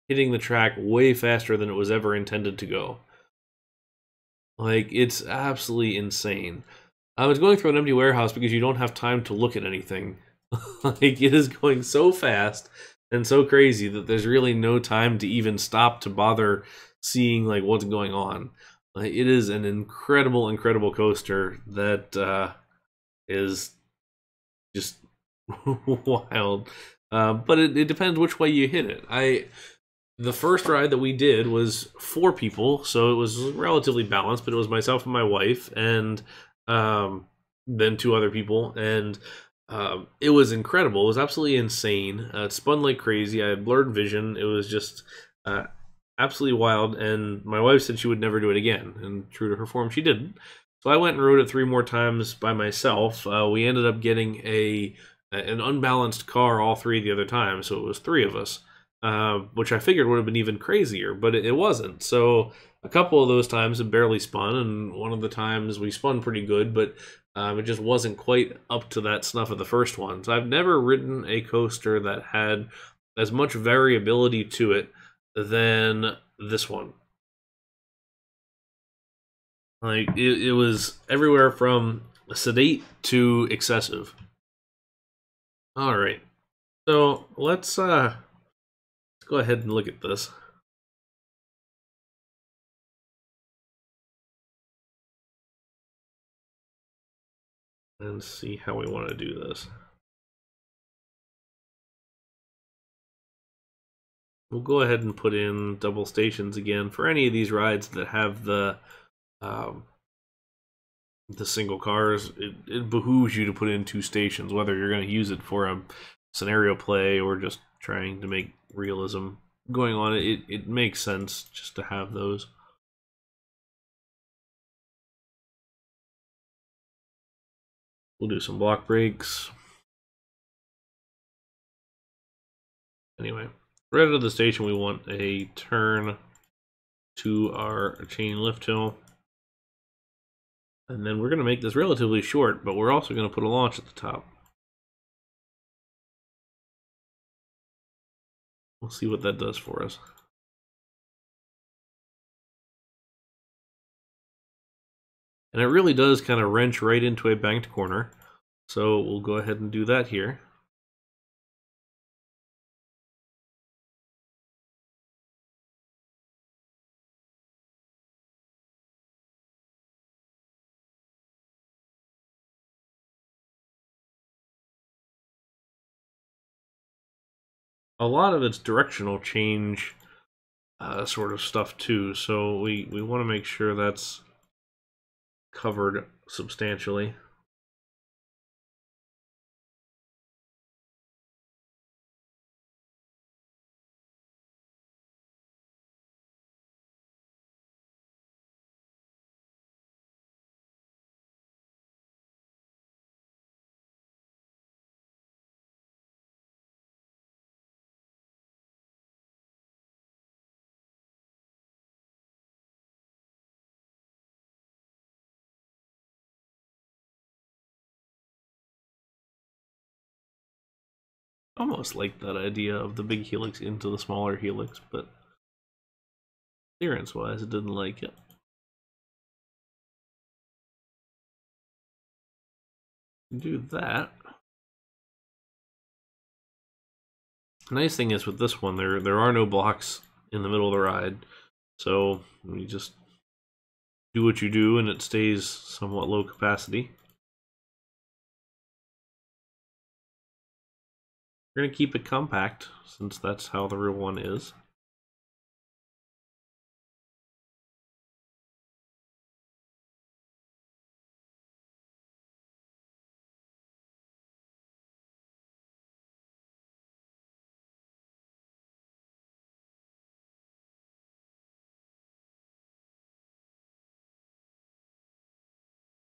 hitting the track way faster than it was ever intended to go. Like, it's absolutely insane. It's going through an empty warehouse because you don't have time to look at anything. Like, it is going so fast and so crazy that there's really no time to even stop to bother seeing like what's going on. Like, it is an incredible coaster that is just wild. But it depends which way you hit it. The first ride that we did was 4 people, so it was relatively balanced, but it was myself and my wife, and then 2 other people, and it was incredible. It was absolutely insane. It spun like crazy. I had blurred vision. It was just uh, absolutely wild, and my wife said she would never do it again, and true to her form, she didn't. So I went and rode it 3 more times by myself. We ended up getting an unbalanced car all 3 of the other times, so it was 3 of us, which I figured would have been even crazier, but it wasn't. So a couple of those times it barely spun, and one of the times we spun pretty good, but it just wasn't quite up to that snuff of the first one. So I've never ridden a coaster that had as much variability to it than this one. Like it was everywhere from sedate to excessive. All right, so let's go ahead and look at this and see how we want to do this. We'll go ahead and put in double stations again for any of these rides that have um, the single cars. It behooves you to put in 2 stations, whether you're going to use it for a scenario play or just trying to make realism going on. It makes sense just to have those. We'll do some block breaks. Anyway, right out of the station, we want a turn to our chain lift hill. And then we're going to make this relatively short, but we're also going to put a launch at the top. We'll see what that does for us. And it really does kind of wrench right into a banked corner. So we'll go ahead and do that here. A lot of it's directional change sort of stuff too, so we want to make sure that's covered substantially. Almost like that idea of the big helix into the smaller helix, but clearance-wise, it didn't like it. Do that. The nice thing is with this one, there are no blocks in the middle of the ride, so you just do what you do and it stays somewhat low capacity. We're going to keep it compact, since that's how the real one is.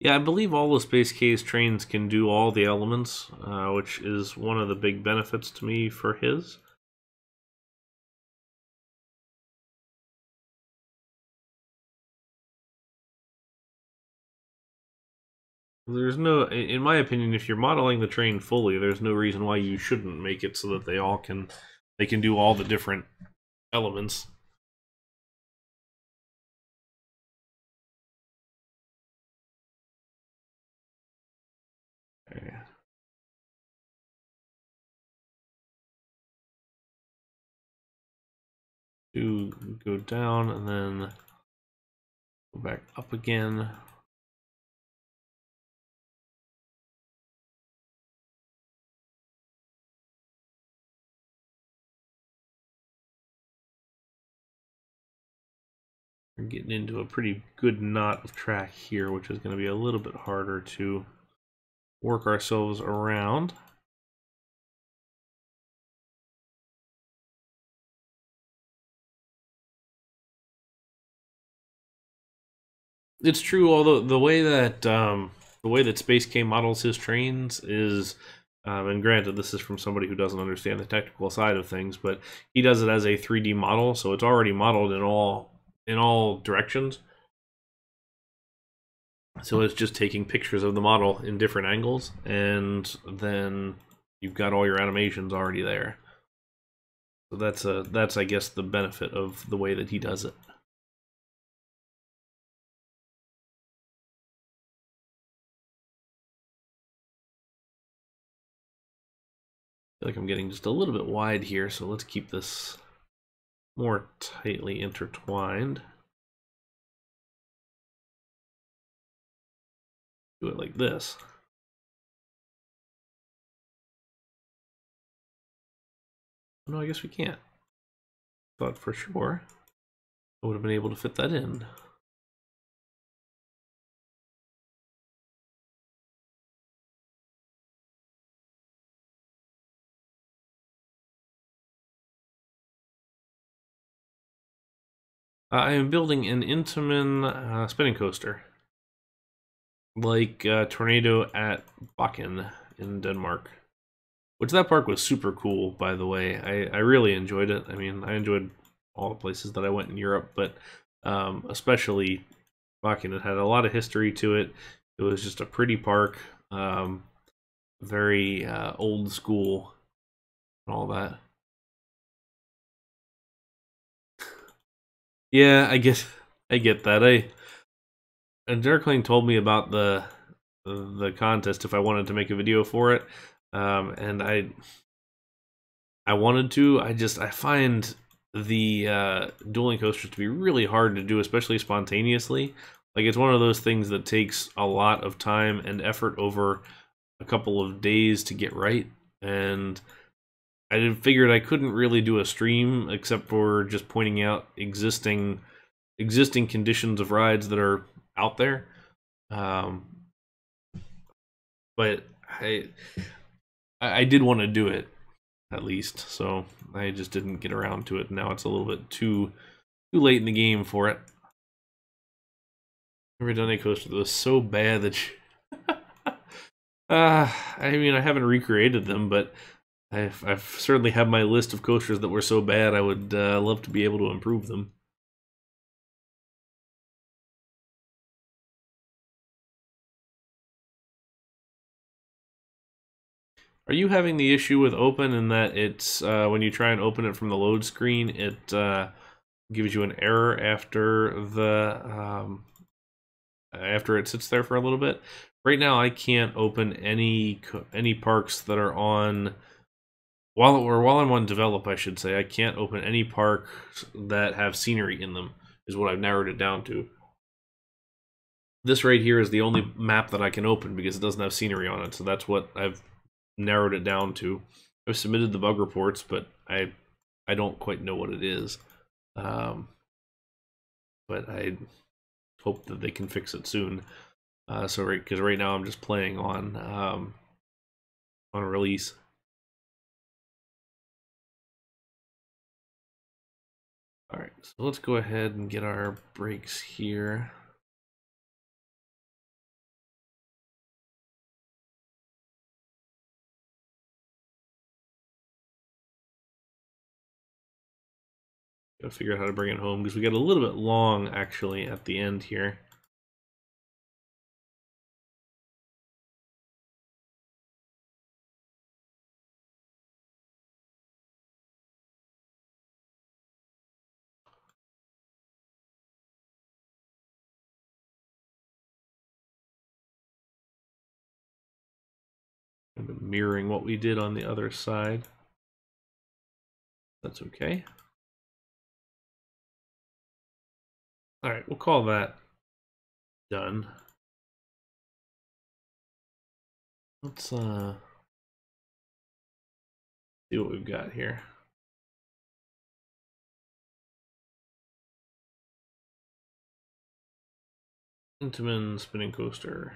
Yeah, I believe all the SpaceK trains can do all the elements, which is one of the big benefits to me for his. There's no, in my opinion, if you're modeling the train fully, there's no reason why you shouldn't make it so that they can do all the different elements. Okay. To go down and then go back up again. We're getting into a pretty good knot of track here, which is going to be a little bit harder to work ourselves around. It's true, although the way that SpaceK models his trains is, and granted, this is from somebody who doesn't understand the technical side of things, but he does it as a 3D model, so it's already modeled in all directions. So it's just taking pictures of the model in different angles, and then you've got all your animations already there. So that's I guess the benefit of the way that he does it. I feel like I'm getting just a little bit wide here, so let's keep this more tightly intertwined. Do it like this. No, I guess we can't. Thought for sure I would have been able to fit that in. I am building an Intamin spinning coaster, like Tornado at Bakken in Denmark. Which that park was super cool, by the way. I really enjoyed it. I mean, I enjoyed all the places that I went in Europe, but especially Bakken. It had a lot of history to it. It was just a pretty park, very old school and all that. Yeah, I get that. And Darkling told me about the contest if I wanted to make a video for it, and I wanted to. I find the dueling coasters to be really hard to do, especially spontaneously. Like, it's one of those things that takes a lot of time and effort over a couple of days to get right, and I figured I couldn't really do a stream except for just pointing out existing conditions of rides that are out there. Um, but I did want to do it at least, so I just didn't get around to it. Now it's a little bit too late in the game for it. Never done a coaster that was so bad that I mean, I haven't recreated them, but I've certainly have my list of coasters that were so bad I would love to be able to improve them. Are you having the issue with open in that it's when you try and open it from the load screen, it gives you an error after it sits there for a little bit? Right now, I can't open any parks that are on while I'm on develop. I should say I can't open any parks that have scenery in them. Is what I've narrowed it down to. This right here is the only map that I can open because it doesn't have scenery on it. So that's what I've narrowed it down to. I've submitted the bug reports, but I don't quite know what it is. But I hope that they can fix it soon. Because right now I'm just playing on release. All right, so let's go ahead and get our brakes here. Gotta figure out how to bring it home because we got a little bit long actually at the end here. Kind of mirroring what we did on the other side. That's okay. All right, we'll call that done. Let's see what we've got here. Intamin spinning coaster.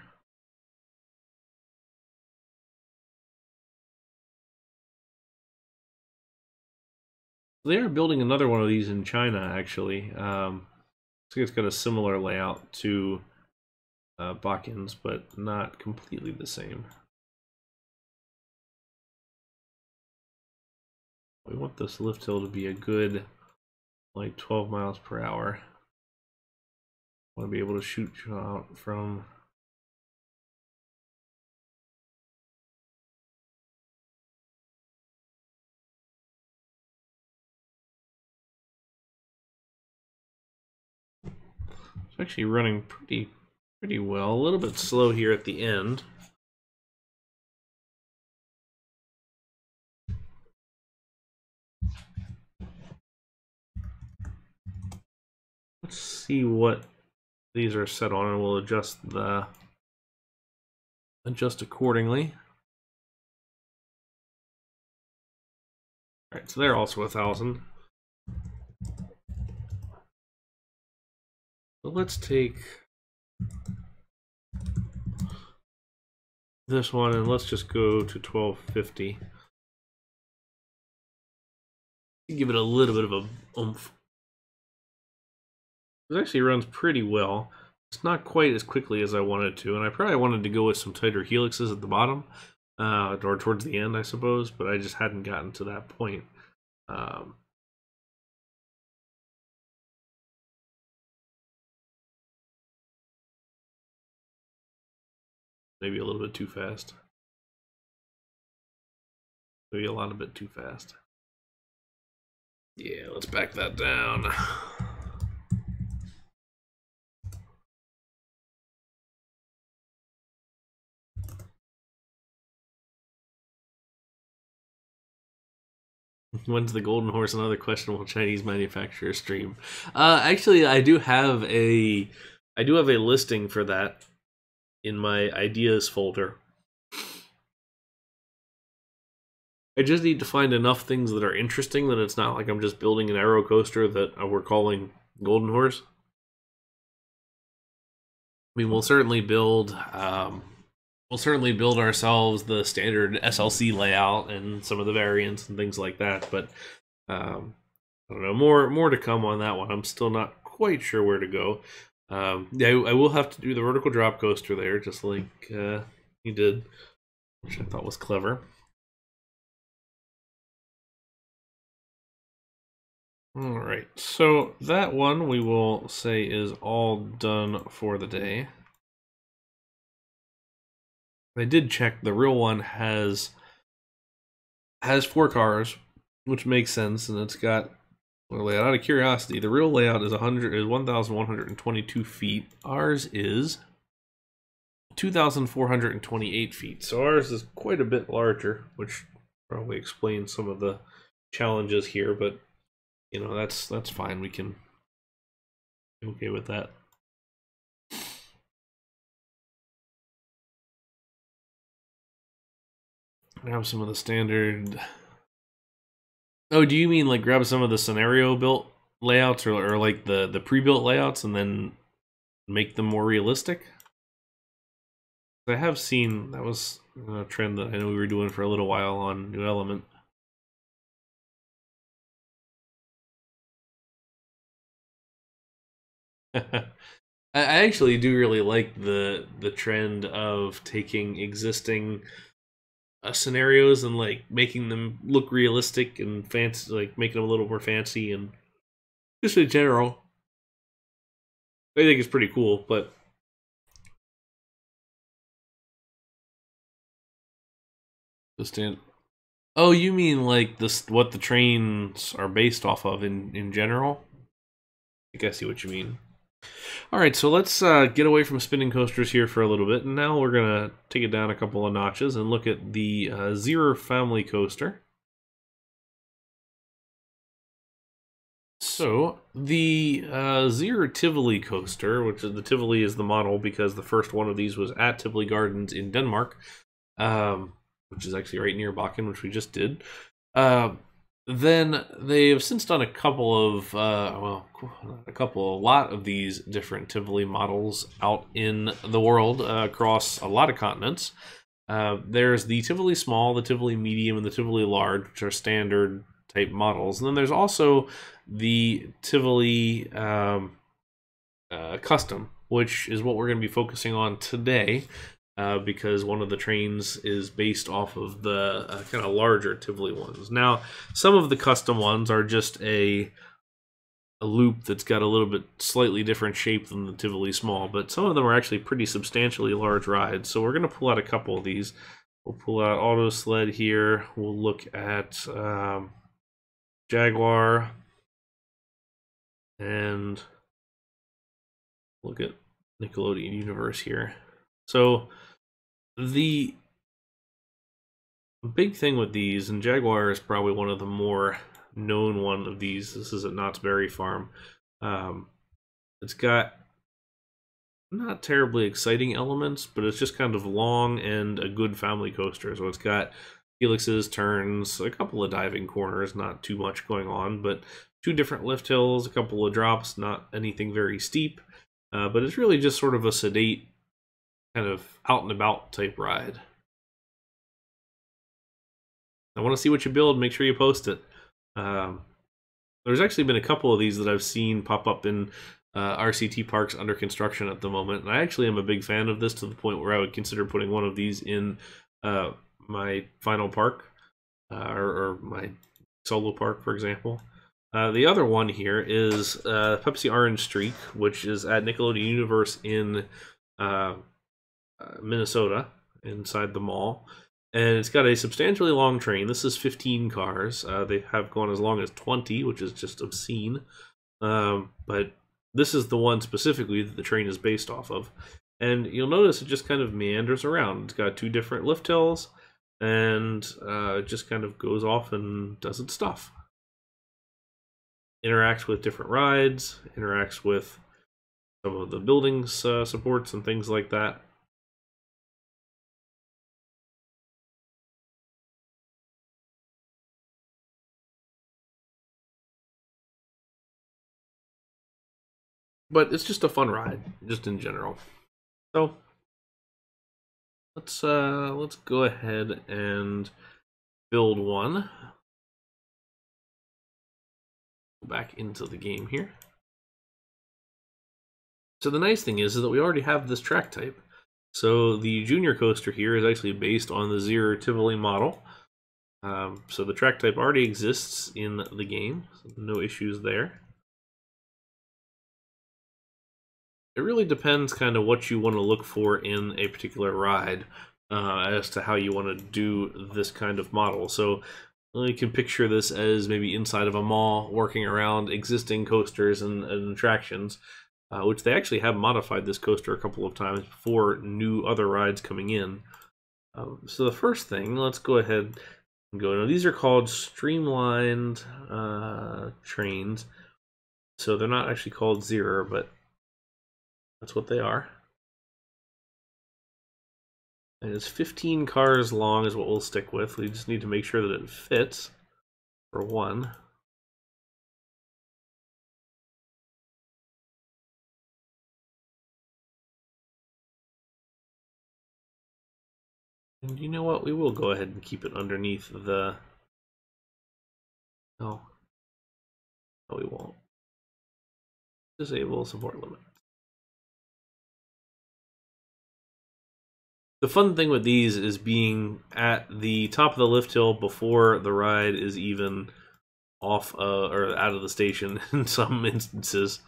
They are building another one of these in China, actually. I think it's got a similar layout to Bakken's, but not completely the same. We want this lift hill to be a good, like 12 miles per hour. Want to be able to shoot out from. It's actually running pretty well. A little bit slow here at the end. Let's see what these are set on, and we'll adjust accordingly. All right, so they're also 1,000. So let's take this one and let's just go to 1250. Give it a little bit of a oomph. It actually runs pretty well. It's not quite as quickly as I wanted to, and I probably wanted to go with some tighter helixes at the bottom, or towards the end, I suppose, but I just hadn't gotten to that point. Maybe a little bit too fast. Maybe a lot of bit too fast. Yeah, let's back that down. When's the Golden Horse another questionable Chinese manufacturer stream? Actually, I do have a listing for that in my ideas folder. I just need to find enough things that are interesting that it's not like I'm just building an aero coaster that we're calling Golden Horse. I mean, we'll certainly build ourselves the standard SLC layout and some of the variants and things like that, but I don't know, more to come on that one. I'm still not quite sure where to go. Yeah, I will have to do the vertical drop coaster there, just like he did, which I thought was clever. Alright, so that one we will say is all done for the day. I did check, the real one has 4 cars, which makes sense, and it's got a layout. Out of curiosity, the real layout is 1,122 feet. Ours is 2,428 feet. So ours is quite a bit larger, which probably explains some of the challenges here, but you know, that's fine. We can be okay with that. Grab some of the standard. Oh, do you mean like grab some of the scenario built layouts, or like the pre-built layouts and then make them more realistic? I have seen that was a trend that I know we were doing for a little while on New Element. I actually do really like the trend of taking existing scenarios and like making them look realistic and fancy, like making them a little more fancy, and just in general, I think it's pretty cool. But the stand. Oh, you mean like this? What the trains are based off of in general? I think I see what you mean. All right, so let's get away from spinning coasters here for a little bit, and now we're gonna take it down a couple of notches and look at the Zierer family coaster. So the Zierer Tivoli coaster, which is the Tivoli is the model because the first one of these was at Tivoli Gardens in Denmark, which is actually right near Bakken, which we just did. Then they have since done a couple of, a lot of these different Tivoli models out in the world across a lot of continents. There's the Tivoli Small, the Tivoli Medium, and the Tivoli Large, which are standard type models. And then there's also the Tivoli Custom, which is what we're going to be focusing on today. Because one of the trains is based off of the kind of larger Tivoli ones. Now, some of the custom ones are just a loop that's got a little bit slightly different shape than the Tivoli Small, but some of them are actually pretty substantially large rides. So we're going to pull out a couple of these. We'll pull out Auto Sled here. We'll look at Jaguar and look at Nickelodeon Universe here. So the big thing with these, and Jaguar is probably one of the more known one of these. This is at Knott's Berry Farm. It's got not terribly exciting elements, but it's just kind of long and a good family coaster. So it's got helixes, turns, a couple of diving corners, not too much going on, but 2 different lift hills, a couple of drops, not anything very steep. But it's really just sort of a sedate, kind of out and about type ride. I want to see what you build. Make sure you post it. There's actually been a couple of these that I've seen pop up in RCT parks under construction at the moment, and I actually am a big fan of this to the point where I would consider putting one of these in my final park or my solo park, for example. The other one here is Pepsi Orange Streak, which is at Nickelodeon Universe in Minnesota, inside the mall. And it's got a substantially long train. This is 15 cars. They have gone as long as 20, which is just obscene. But this is the one specifically that the train is based off of. And you'll notice it just kind of meanders around. It's got 2 different lift hills, and it just kind of goes off and does its stuff. Interacts with different rides, interacts with some of the buildings supports and things like that. But it's just a fun ride, just in general. So let's go ahead and build one. Go back into the game here. So the nice thing is that we already have this track type. So the junior coaster here is actually based on the Zierer Tivoli model. So the track type already exists in the game, so no issues there. It really depends kind of what you want to look for in a particular ride as to how you want to do this kind of model. So you can picture this as maybe inside of a mall, working around existing coasters and attractions, which they actually have modified this coaster a couple of times for new other rides coming in. So the first thing, let's go ahead and go. Now these are called streamlined trains. So they're not actually called Zierer, but that's what they are. And it's 15 cars long is what we'll stick with. We just need to make sure that it fits, for one. And you know what? We will go ahead and keep it underneath the... No. No, we won't. Disable support limit. The fun thing with these is being at the top of the lift hill before the ride is even off or out of the station in some instances.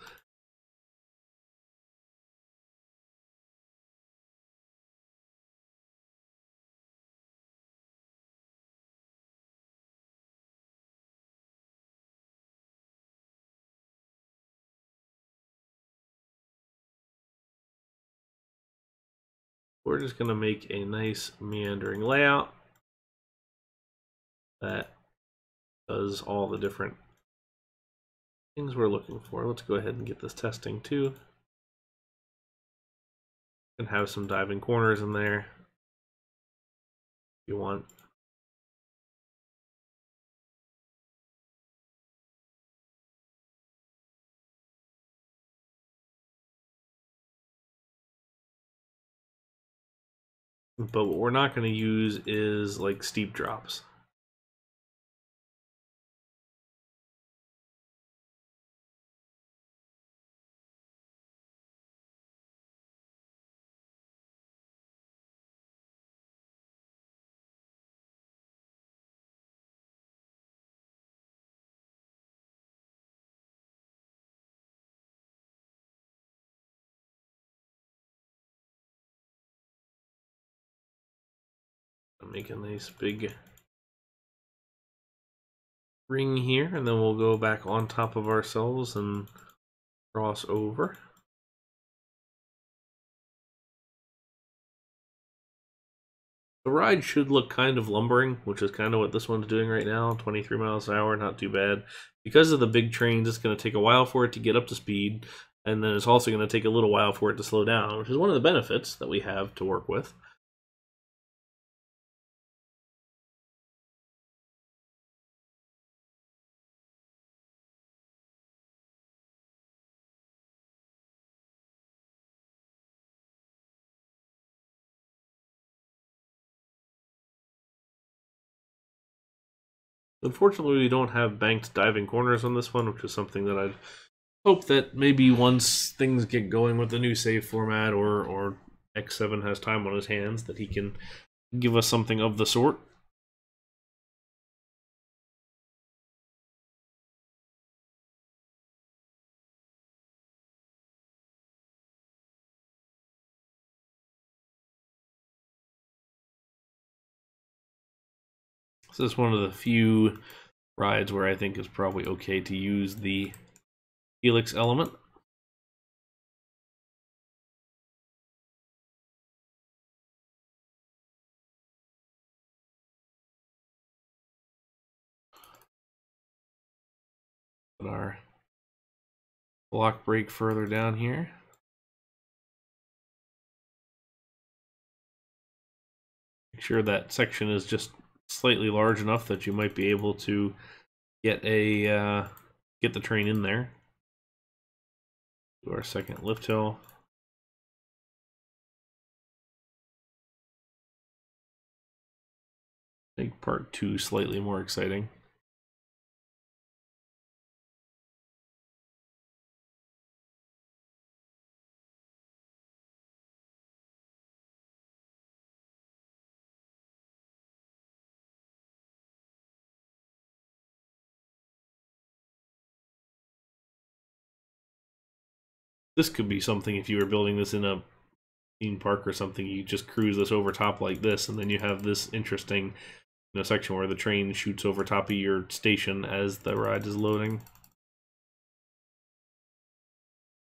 We're just going to make a nice meandering layout that does all the different things we're looking for. Let's go ahead and get this testing too. And have some diving corners in there if you want. but what we're not going to use is like steep drops. Make a nice big ring here, and then we'll go back on top of ourselves and cross over. The ride should look kind of lumbering, which is kind of what this one's doing right now. 23 miles an hour, not too bad. Because of the big trains, it's going to take a while for it to get up to speed, and then it's also going to take a little while for it to slow down, which is one of the benefits that we have to work with. Unfortunately, we don't have banked diving corners on this one, which is something that I'd hope that maybe once things get going with the new save format, or X7 has time on his hands, that he can give us something of the sort. This is one of the few rides where I think it's probably okay to use the helix element. Put our block brake further down here. Make sure that section is just slightly large enough that you might be able to get the train in there. Do our second lift hill. Make part 2 slightly more exciting. This could be something if you were building this in a theme park or something. You just cruise this over top like this, and then you have this interesting section where the train shoots over top of your station as the ride is loading.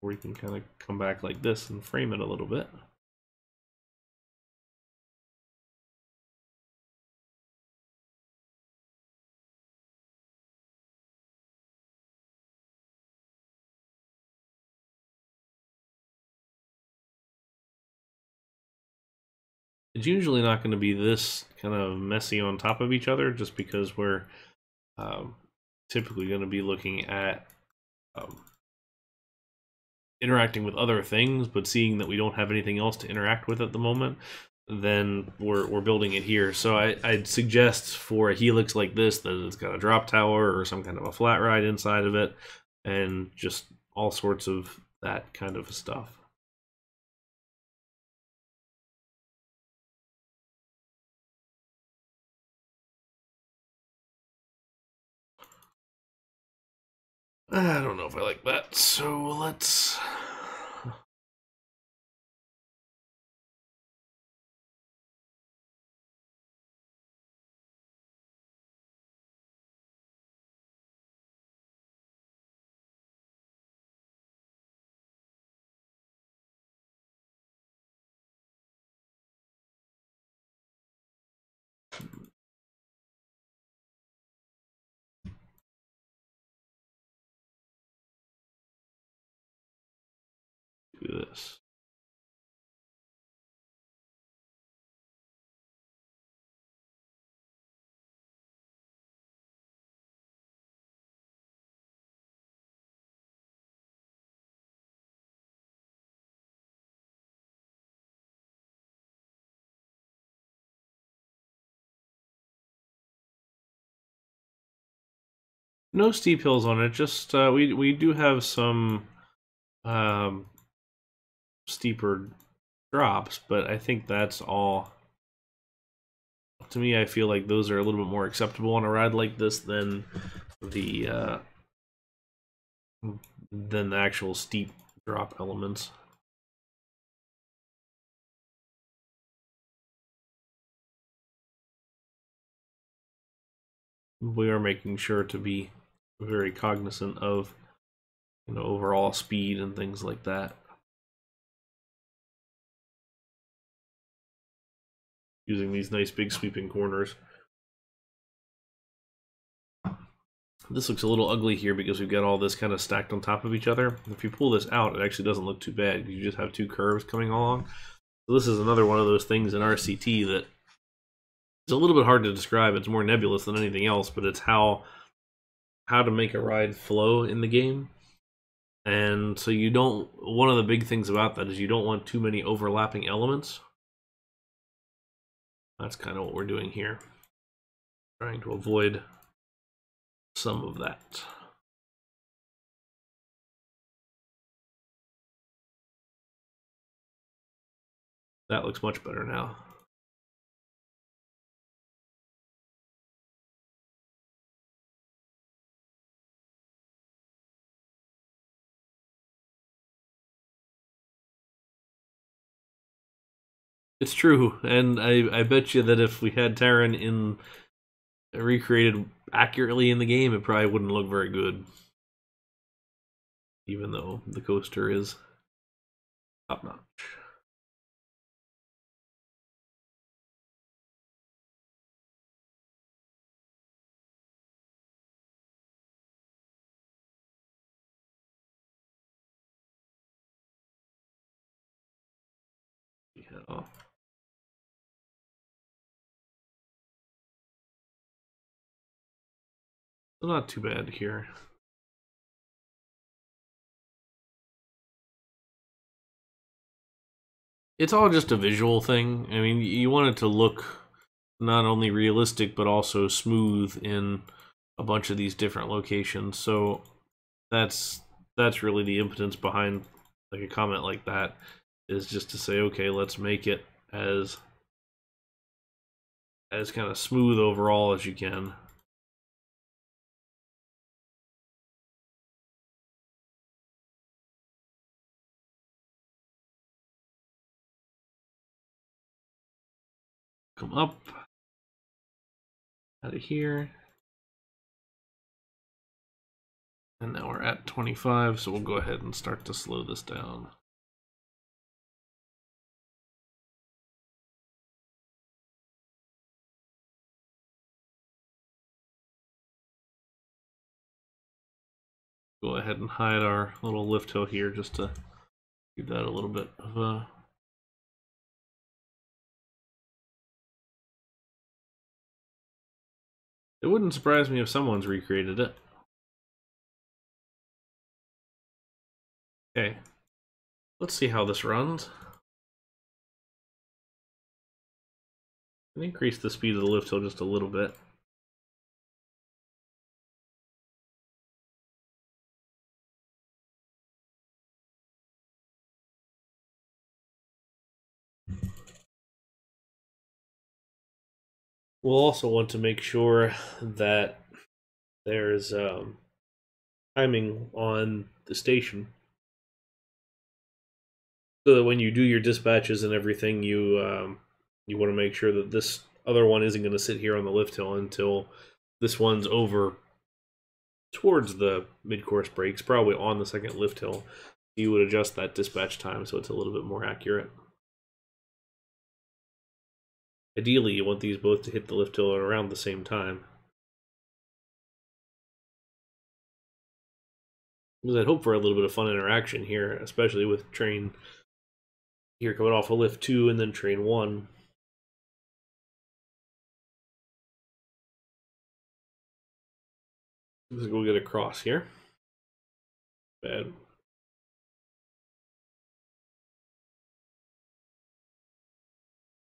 Or you can kind of come back like this and frame it a little bit. It's usually not going to be this kind of messy on top of each other, just because we're typically going to be looking at interacting with other things, but seeing that we don't have anything else to interact with at the moment, then we're building it here. So I'd suggest for a helix like this that it's got a drop tower or some kind of a flat ride inside of it, and just all sorts of that kind of stuff. I don't know if I like that, so let's... do this. No steep hills on it. Just we do have some um, steeper drops, but I think that's all. To me, I feel like those are a little bit more acceptable on a ride like this than the actual steep drop elements. We are making sure to be very cognizant of, you know, overall speed and things like that. Using these nice big sweeping corners. This looks a little ugly here because we've got all this kind of stacked on top of each other. If you pull this out, it actually doesn't look too bad. You just have two curves coming along. So this is another one of those things in RCT that is a little bit hard to describe. It's more nebulous than anything else, but it's how to make a ride flow in the game. And so you don't, one of the big things about that is you don't want too many overlapping elements. That's kind of what we're doing here. Trying to avoid some of that. That looks much better now. It's true, and I bet you that if we had Terran in recreated accurately in the game, it probably wouldn't look very good. Even though the coaster is top notch. Yeah. Not too bad here. It's all just a visual thing. I mean, you want it to look not only realistic but also smooth in a bunch of these different locations. So that's really the impotence behind like a comment like that, is just to say, okay, let's make it as kind of smooth overall as you can. Come up out of here. And now we're at 25, so we'll go ahead and start to slow this down. Go ahead and hide our little lift hill here just to give that a little bit of a... It wouldn't surprise me if someone's recreated it. Okay. Let's see how this runs. And increase the speed of the lift hill just a little bit. We'll also want to make sure that there's timing on the station, so that when you do your dispatches and everything, you want to make sure that this other one isn't going to sit here on the lift hill until this one's over towards the mid-course brakes, probably on the second lift hill. You would adjust that dispatch time so it's a little bit more accurate. Ideally, you want these both to hit the lift hill around the same time. Because I'd hope for a little bit of fun interaction here, especially with train here coming off of lift 2 and then train 1. Let's go get across here. Bad.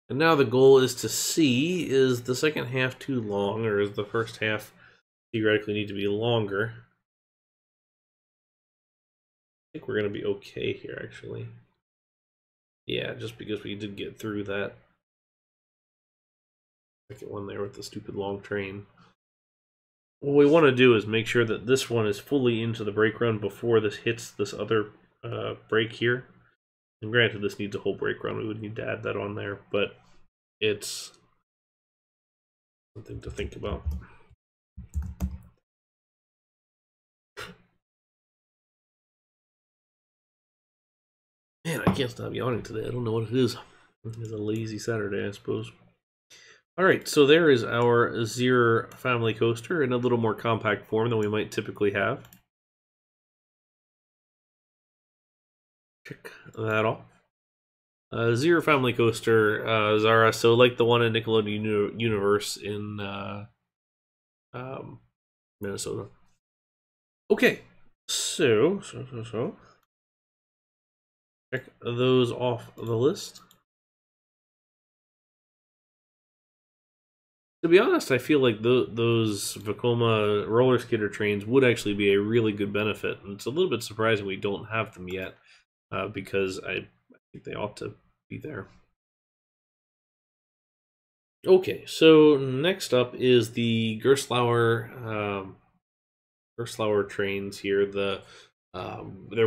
And now the goal is to see, is the second half too long, or is the first half theoretically need to be longer. I think we're going to be okay here, actually. Yeah, just because we did get through that second one there with the stupid long train. What we want to do is make sure that this one is fully into the brake run before this hits this other brake here. And granted, this needs a whole brake run. We would need to add that on there, but it's something to think about. Man, I can't stop yawning today. I don't know what it is. It's a lazy Saturday, I suppose. Alright, so there is our Zierer family coaster in a little more compact form than we might typically have. Check that off. Zierer family coaster, Zara, so like the one in Nickelodeon Universe in Minnesota. Okay, so. Check those off the list. To be honest, I feel like those Vekoma roller skater trains would actually be a really good benefit, and it's a little bit surprising we don't have them yet, because I think they ought to be there. Okay, so next up is the Gerstlauer trains here. They're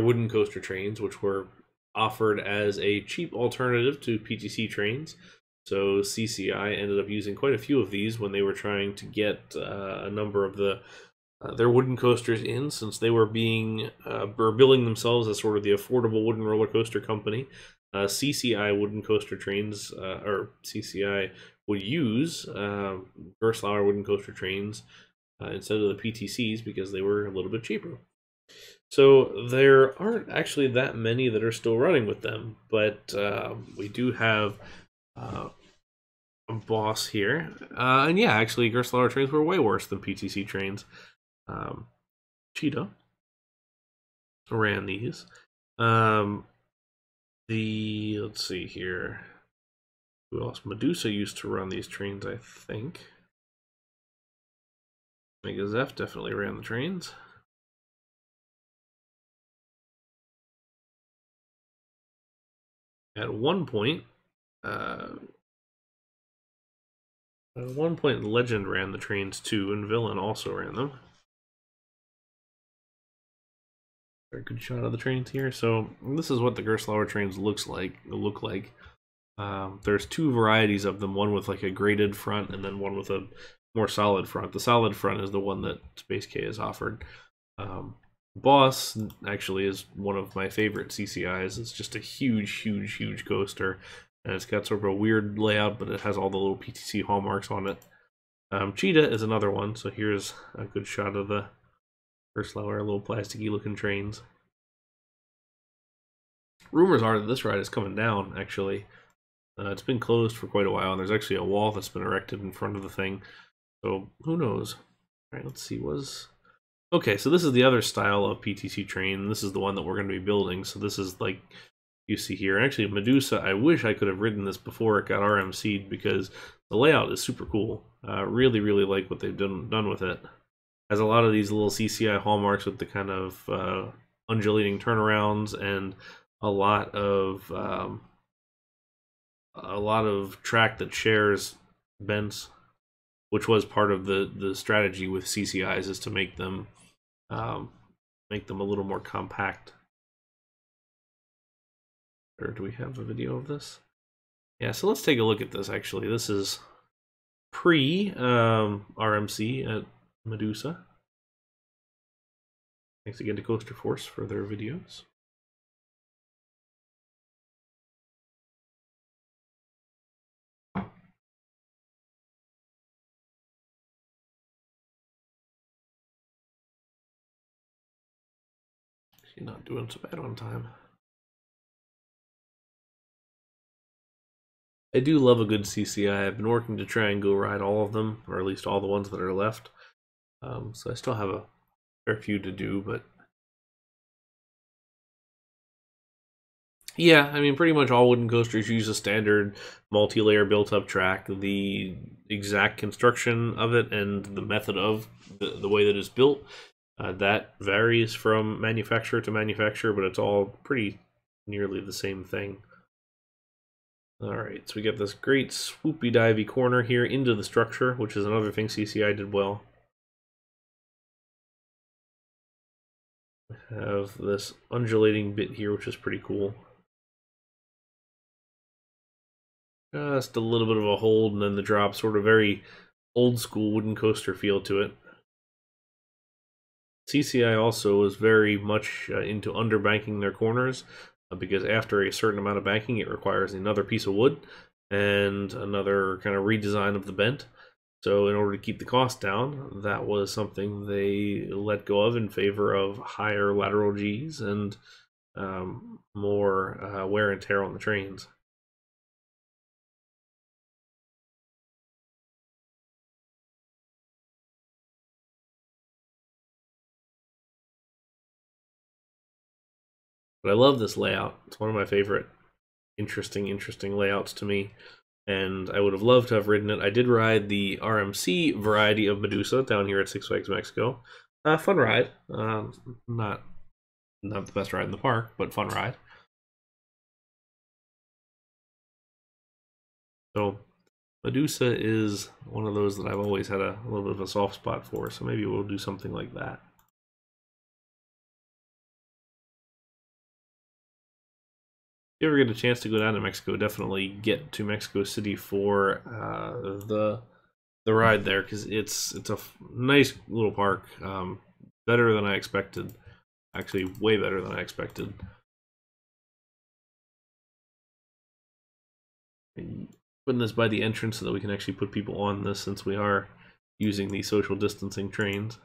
wooden coaster trains, which were offered as a cheap alternative to PTC trains. So CCI ended up using quite a few of these when they were trying to get a number of their wooden coasters in, since they were billing themselves as sort of the affordable wooden roller coaster company. CCI wooden coaster trains, or CCI would use Gerstlauer wooden coaster trains instead of the PTCs because they were a little bit cheaper. So there aren't actually that many that are still running with them, but we do have a boss here. And yeah, actually, Gerstlauer trains were way worse than PTC trains. Cheetah ran these. Let's see here. Who else? Medusa used to run these trains, I think. Mega Zeph definitely ran the trains. At one point, Legend ran the trains too, and Villain also ran them. Very good shot of the trains here. So this is what the Gerstlauer trains look like. There's two varieties of them, one with like a graded front and then one with a more solid front. The solid front is the one that SpaceK has offered. Boss actually is one of my favorite CCIs. It's just a huge coaster, and it's got sort of a weird layout, but it has all the little PTC hallmarks on it. Cheetah is another one, so here's a good shot of the Gerstlauer little plasticky looking trains. Rumors are that this ride is coming down, actually. It's been closed for quite a while, and there's actually a wall that's been erected in front of the thing, so who knows. Alright, let's see, okay, so this is the other style of PTC train. This is the one that we're going to be building. So this is like you see here. And actually, Medusa, I wish I could have ridden this before it got RMC'd because the layout is super cool. Really like what they've done with it. Has a lot of these little CCI hallmarks with the kind of undulating turnarounds and a lot of track that shares bends, which was part of the strategy with CCIs, is to make them a little more compact. Or do we have a video of this? Yeah, so let's take a look at this. Actually, this is pre RMC at Medusa. Thanks again to Coaster Force for their videos. She's not doing so bad on time. I do love a good CCI. I've been working to try and go ride all of them, or at least all the ones that are left. So I still have a fair few to do, but Yeah, I mean, pretty much all wooden coasters use a standard multi-layer built-up track. The exact construction of it and the method of the way that it's built, that varies from manufacturer to manufacturer, but it's all pretty nearly the same thing. Alright, so we get this great swoopy divey corner here into the structure, which is another thing CCI did well. We have this undulating bit here, which is pretty cool. Just a little bit of a hold, and then the drop, sort of very old school wooden coaster feel to it. CCI also is very much into underbanking their corners, because after a certain amount of banking, it requires another piece of wood and another kind of redesign of the bent. So in order to keep the cost down, that was something they let go of in favor of higher lateral Gs and more wear and tear on the trains. But I love this layout. It's one of my favorite interesting layouts to me. And I would have loved to have ridden it. I did ride the RMC variety of Medusa down here at Six Flags Mexico. Fun ride. Not the best ride in the park, but fun ride. So Medusa is one of those that I've always had a little bit of a soft spot for, so maybe we'll do something like that. If you ever get a chance to go down to Mexico, definitely get to Mexico City for the ride there, because it's a nice little park. Better than I expected. Actually, way better than I expected. Putting this by the entrance so that we can actually put people on this, since we are using the social distancing trains.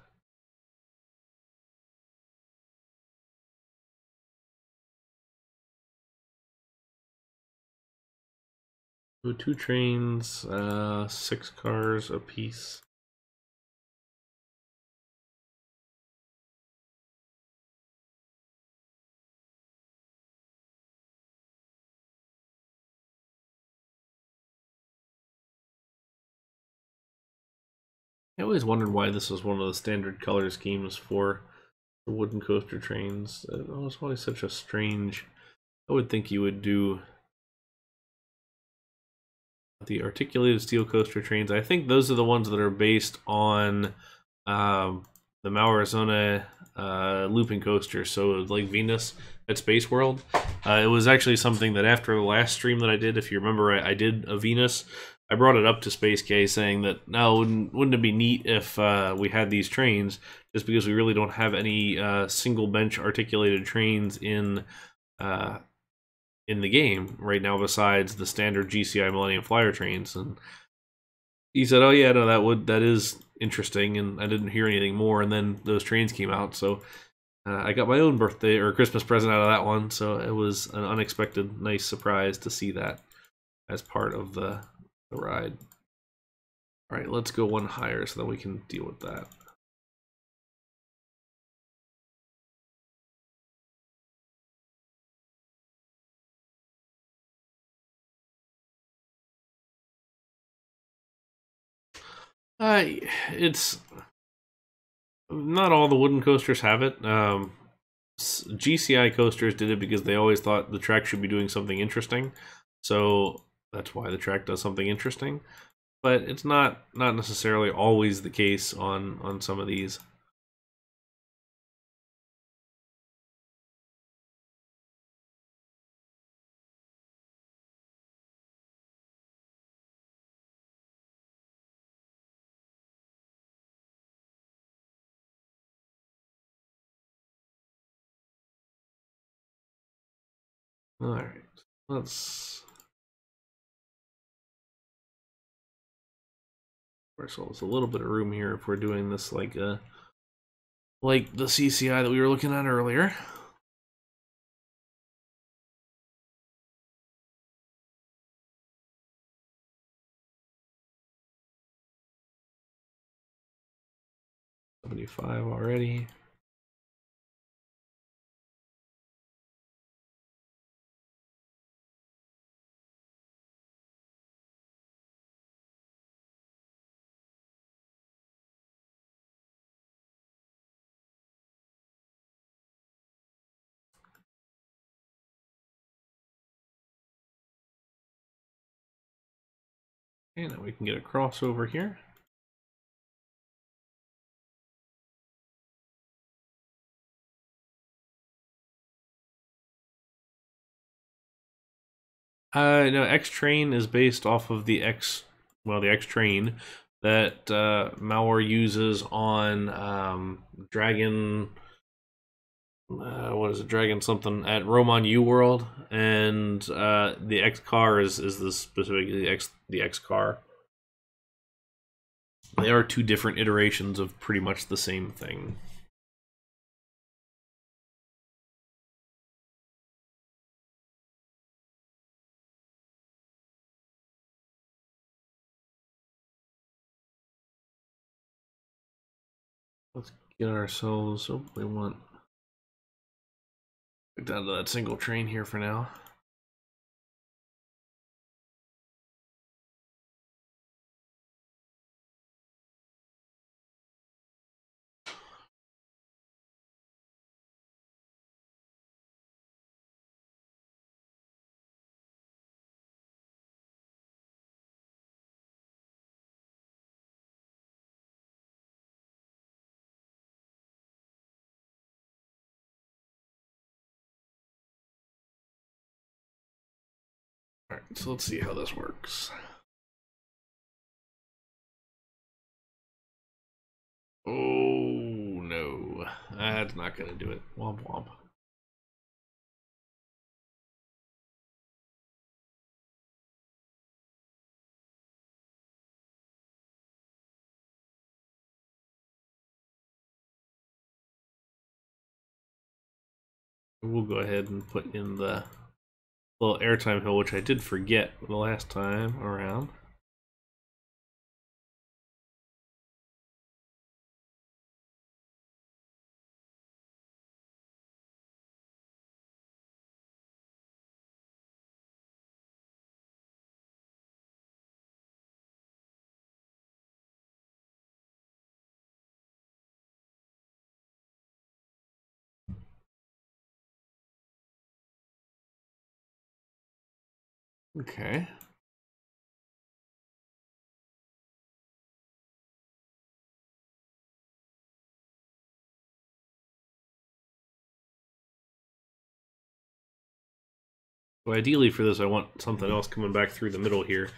So 2 trains, 6 cars a piece. I always wondered why this was one of the standard color schemes for the wooden coaster trains. It was always such a strange. I would think you would do the articulated steel coaster trains. I think those are the ones that are based on the Maurizone looping coaster. So like Venus at Space World. It was actually something that after the last stream that I did, if you remember, I did a Venus. I brought it up to SpaceK saying that, no, wouldn't it be neat if we had these trains, just because we really don't have any single bench articulated trains in the game right now besides the standard GCI Millennium Flyer trains. And he said, oh yeah, no, that is interesting, and I didn't hear anything more, and then those trains came out, so I got my own birthday or Christmas present out of that one, so it was an unexpected nice surprise to see that as part of the ride. Alright, let's go one higher so that we can deal with that. It's not all the wooden coasters have it. GCI coasters did it because they always thought the track should be doing something interesting, so that's why the track does something interesting. But it's not necessarily always the case on some of these. All right, let's give ourselves a little bit of room here if we're doing this like the CCI that we were looking at earlier. $75 already. Okay, now we can get a crossover here. No, Xtreme is based off of the the Xtreme that malware uses on Dragon. What is it? Dragon something at Roman U World, and the X car is the specifically the X car. They are two different iterations of pretty much the same thing. Let's get ourselves. Oh, we want down to that single train here for now. Alright, so let's see how this works. Oh no, that's not gonna do it. Womp womp. We'll go ahead and put in the little airtime hill, which I did forget the last time around. Okay. So ideally for this, I want something else coming back through the middle here.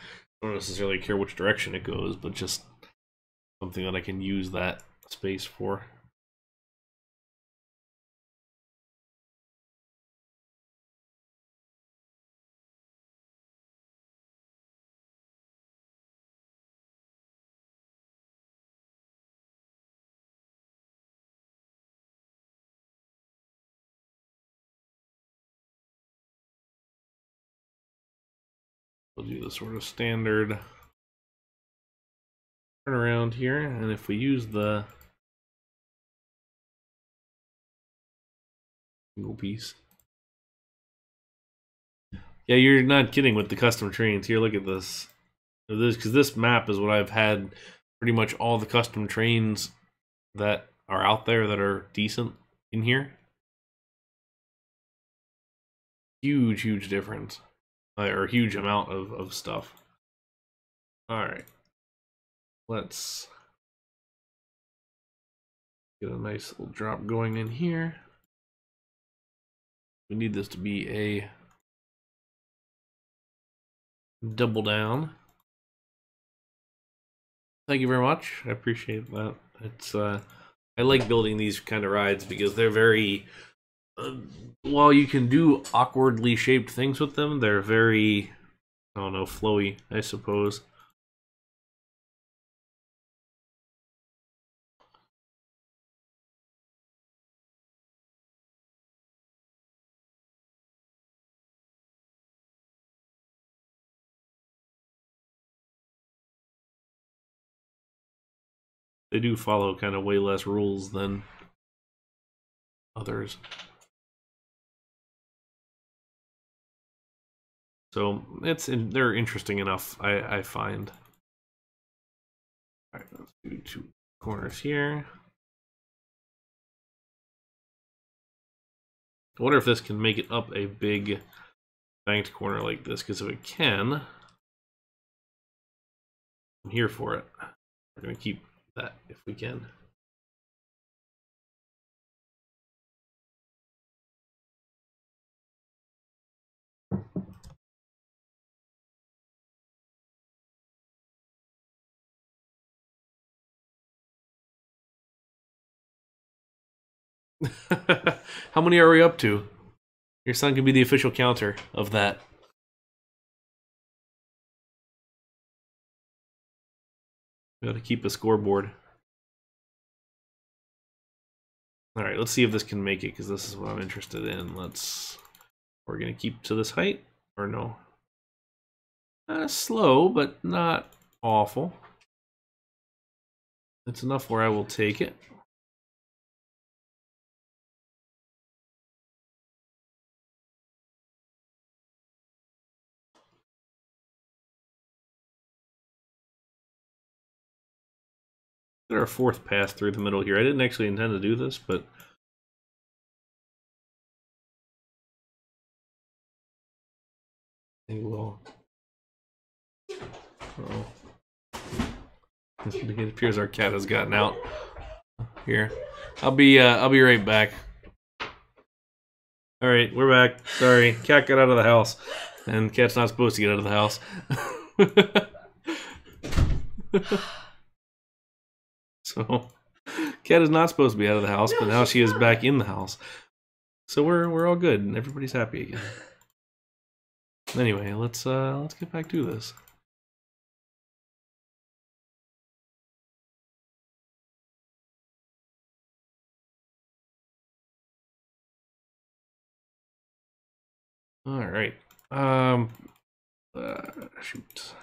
I don't necessarily care which direction it goes, but just something that I can use that space for. We'll do the sort of standard turnaround here, and if we use the single piece. Yeah, you're not kidding with the custom trains. Here, look at this. Because this map is what I've had pretty much all the custom trains that are out there that are decent in here. Huge difference. Or huge amount of stuff. Alright. Let's get a nice little drop going in here. We need this to be a double down. Thank you very much. I appreciate that. It's I like building these kind of rides because they're very while you can do awkwardly shaped things with them, they're very, I don't know, flowy, I suppose. They do follow kind of way less rules than others. So they're interesting enough, I find. All right, let's do two corners here. I wonder if this can make it up a big banked corner like this, because if it can, I'm here for it. We're going to keep that if we can. How many are we up to? Your son can be the official counter of that. We got to keep a scoreboard. All right, let's see if this can make it, because this is what I'm interested in. We're gonna keep to this height, or no? Slow, but not awful. It's enough where I will take it. There are a fourth pass through the middle here. I didn't actually intend to do this, but I will. Oh. It appears our cat has gotten out. Here, I'll be right back. All right, we're back. Sorry, cat got out of the house, and cat's not supposed to get out of the house. So, cat is not supposed to be out of the house, but now she is back in the house. So we're all good, and everybody's happy again. Anyway, let's get back to this. All right. Shoot.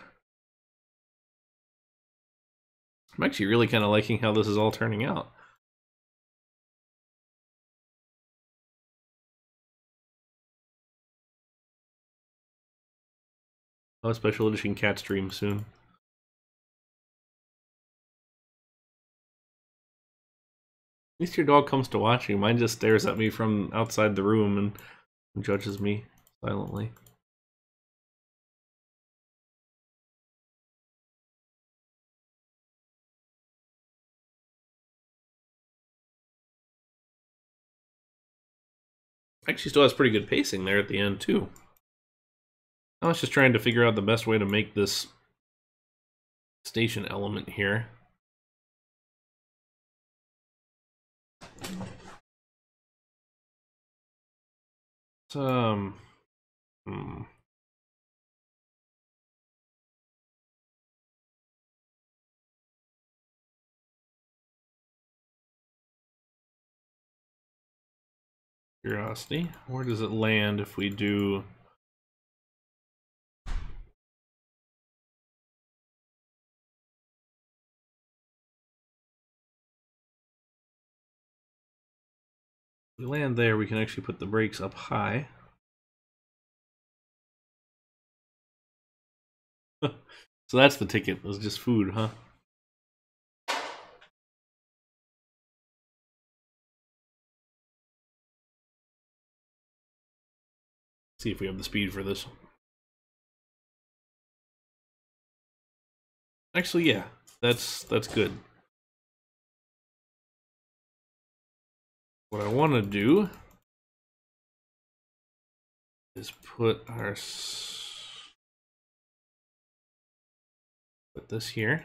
I'm actually really kind of liking how this is all turning out. Oh, special edition cat stream soon. At least your dog comes to watch you. Mine just stares at me from outside the room and judges me silently. Actually still has pretty good pacing there at the end too. I was just trying to figure out the best way to make this station element here. Curiosity. Where does it land if we do... If we land there, we can actually put the brakes up high. So that's the ticket. It was just food, huh? See if we have the speed for this. Actually, yeah, that's good. What I want to do is put this here.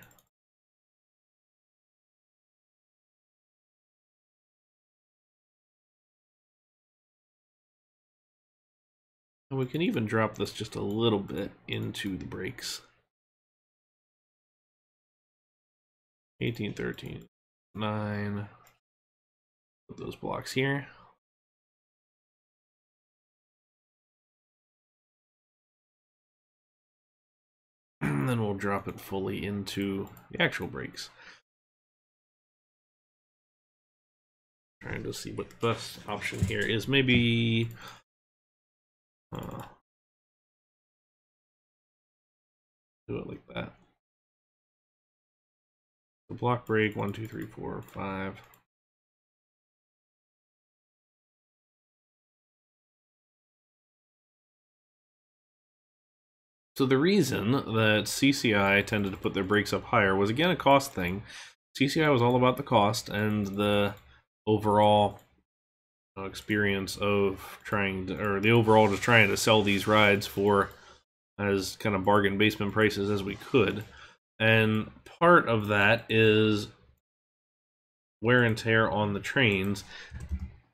And we can even drop this just a little bit into the brakes. 18, 13, 9. Put those blocks here. And then we'll drop it fully into the actual brakes. Trying to see what the best option here is. Maybe do it like that. The block brake 1, 2, 3, 4, 5. So the reason that CCI tended to put their brakes up higher was, again, a cost thing. CCI was all about the cost and the overall experience of trying to, or the overall just trying to sell these rides for as kind of bargain basement prices as we could. And part of that is wear and tear on the trains.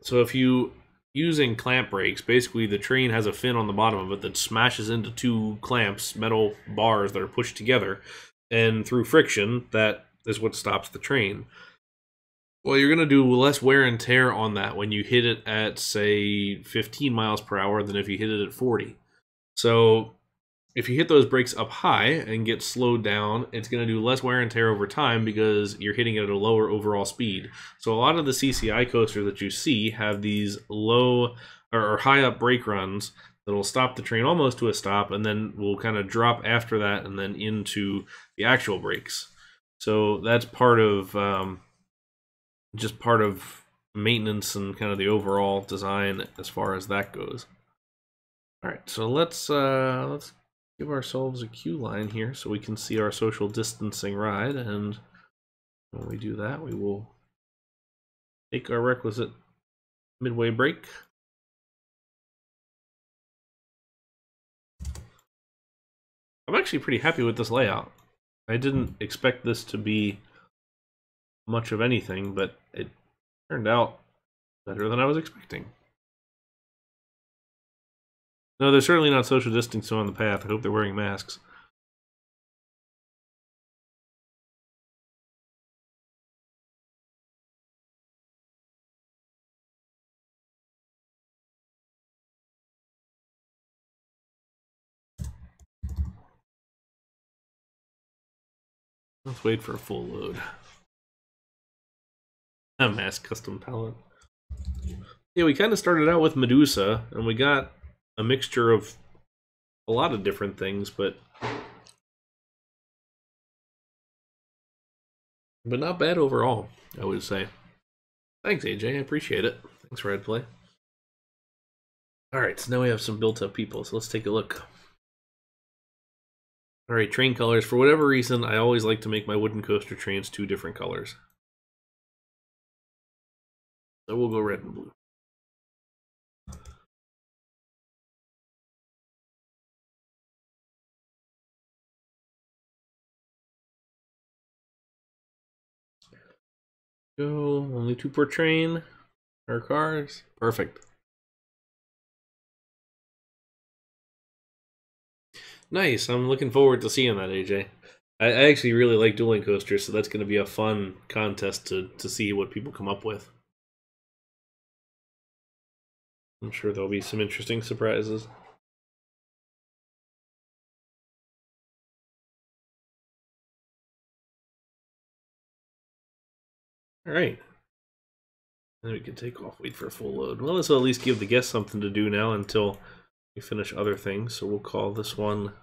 So if you using clamp brakes, basically the train has a fin on the bottom of it that smashes into two clamps, metal bars that are pushed together, and through friction, that is what stops the train. Well, you're going to do less wear and tear on that when you hit it at, say, 15 miles per hour than if you hit it at 40. So if you hit those brakes up high and get slowed down, it's going to do less wear and tear over time because you're hitting it at a lower overall speed. So a lot of the CCI coasters that you see have these low or high up brake runs that will stop the train almost to a stop and then will kind of drop after that and then into the actual brakes. So that's part of just part of maintenance and kind of the overall design as far as that goes. All right, so let's give ourselves a queue line here so we can see our social distancing ride, and when we do that, we will take our requisite midway break. I'm actually pretty happy with this layout. I didn't expect this to be much of anything, but it turned out better than I was expecting. No, they're certainly not social distancing on the path. I hope they're wearing masks. Let's wait for a full load. A mask custom palette. Yeah, we kind of started out with Medusa, and we got a mixture of a lot of different things, but not bad overall, I would say. Thanks, AJ. I appreciate it. Thanks, Red Play. Alright, so now we have some built-up people, so let's take a look. Alright, train colors. For whatever reason, I always like to make my wooden coaster trains 2 different colors. So we'll go red and blue. Go, only 2 per train. Our cars. Perfect. Nice. I'm looking forward to seeing that, AJ. I actually really like dueling coasters, so that's going to be a fun contest to see what people come up with. I'm sure there'll be some interesting surprises. Alright. Then we can take off, wait for a full load. Well, this will at least give the guests something to do now until we finish other things. So we'll call this one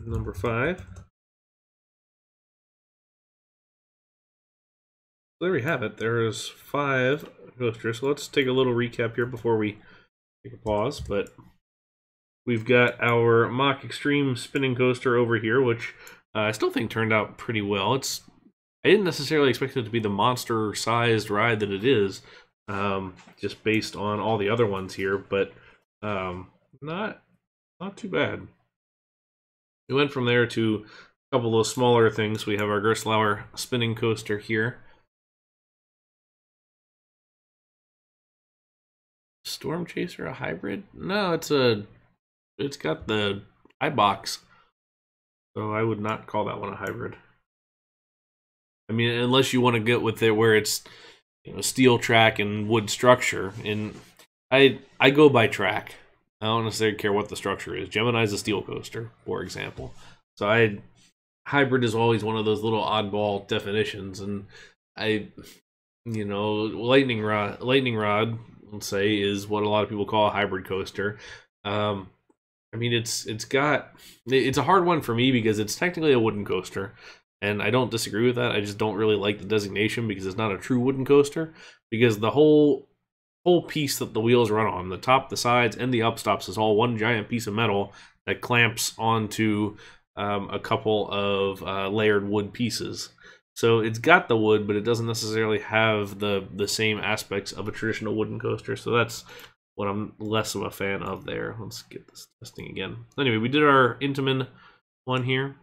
number 5. There we have it. There's 5 coasters. So let's take a little recap here before we take a pause. But we've got our Mack Xtreme spinning coaster over here, which I still think turned out pretty well. I didn't necessarily expect it to be the monster-sized ride that it is, just based on all the other ones here, but not too bad. We went from there to a couple of smaller things. We have our Gerstlauer spinning coaster here. Storm Chaser, a hybrid? No, it's got the iBox, so I would not call that one a hybrid. I mean, unless you want to get with it where it's, you know, steel track and wood structure. And I go by track. I don't necessarily care what the structure is. Gemini's a steel coaster, for example. So hybrid is always one of those little oddball definitions. And lightning rod, let's say, is what a lot of people call a hybrid coaster. I mean, it's a hard one for me because it's technically a wooden coaster. And I don't disagree with that. I just don't really like the designation because it's not a true wooden coaster. Because the whole whole piece that the wheels run on, the top, the sides, and the upstops, is all one giant piece of metal that clamps onto a couple of layered wood pieces. So it's got the wood, but it doesn't necessarily have the same aspects of a traditional wooden coaster. So that's what I'm less of a fan of there. Let's get this testing again. Anyway, we did our Intamin one here.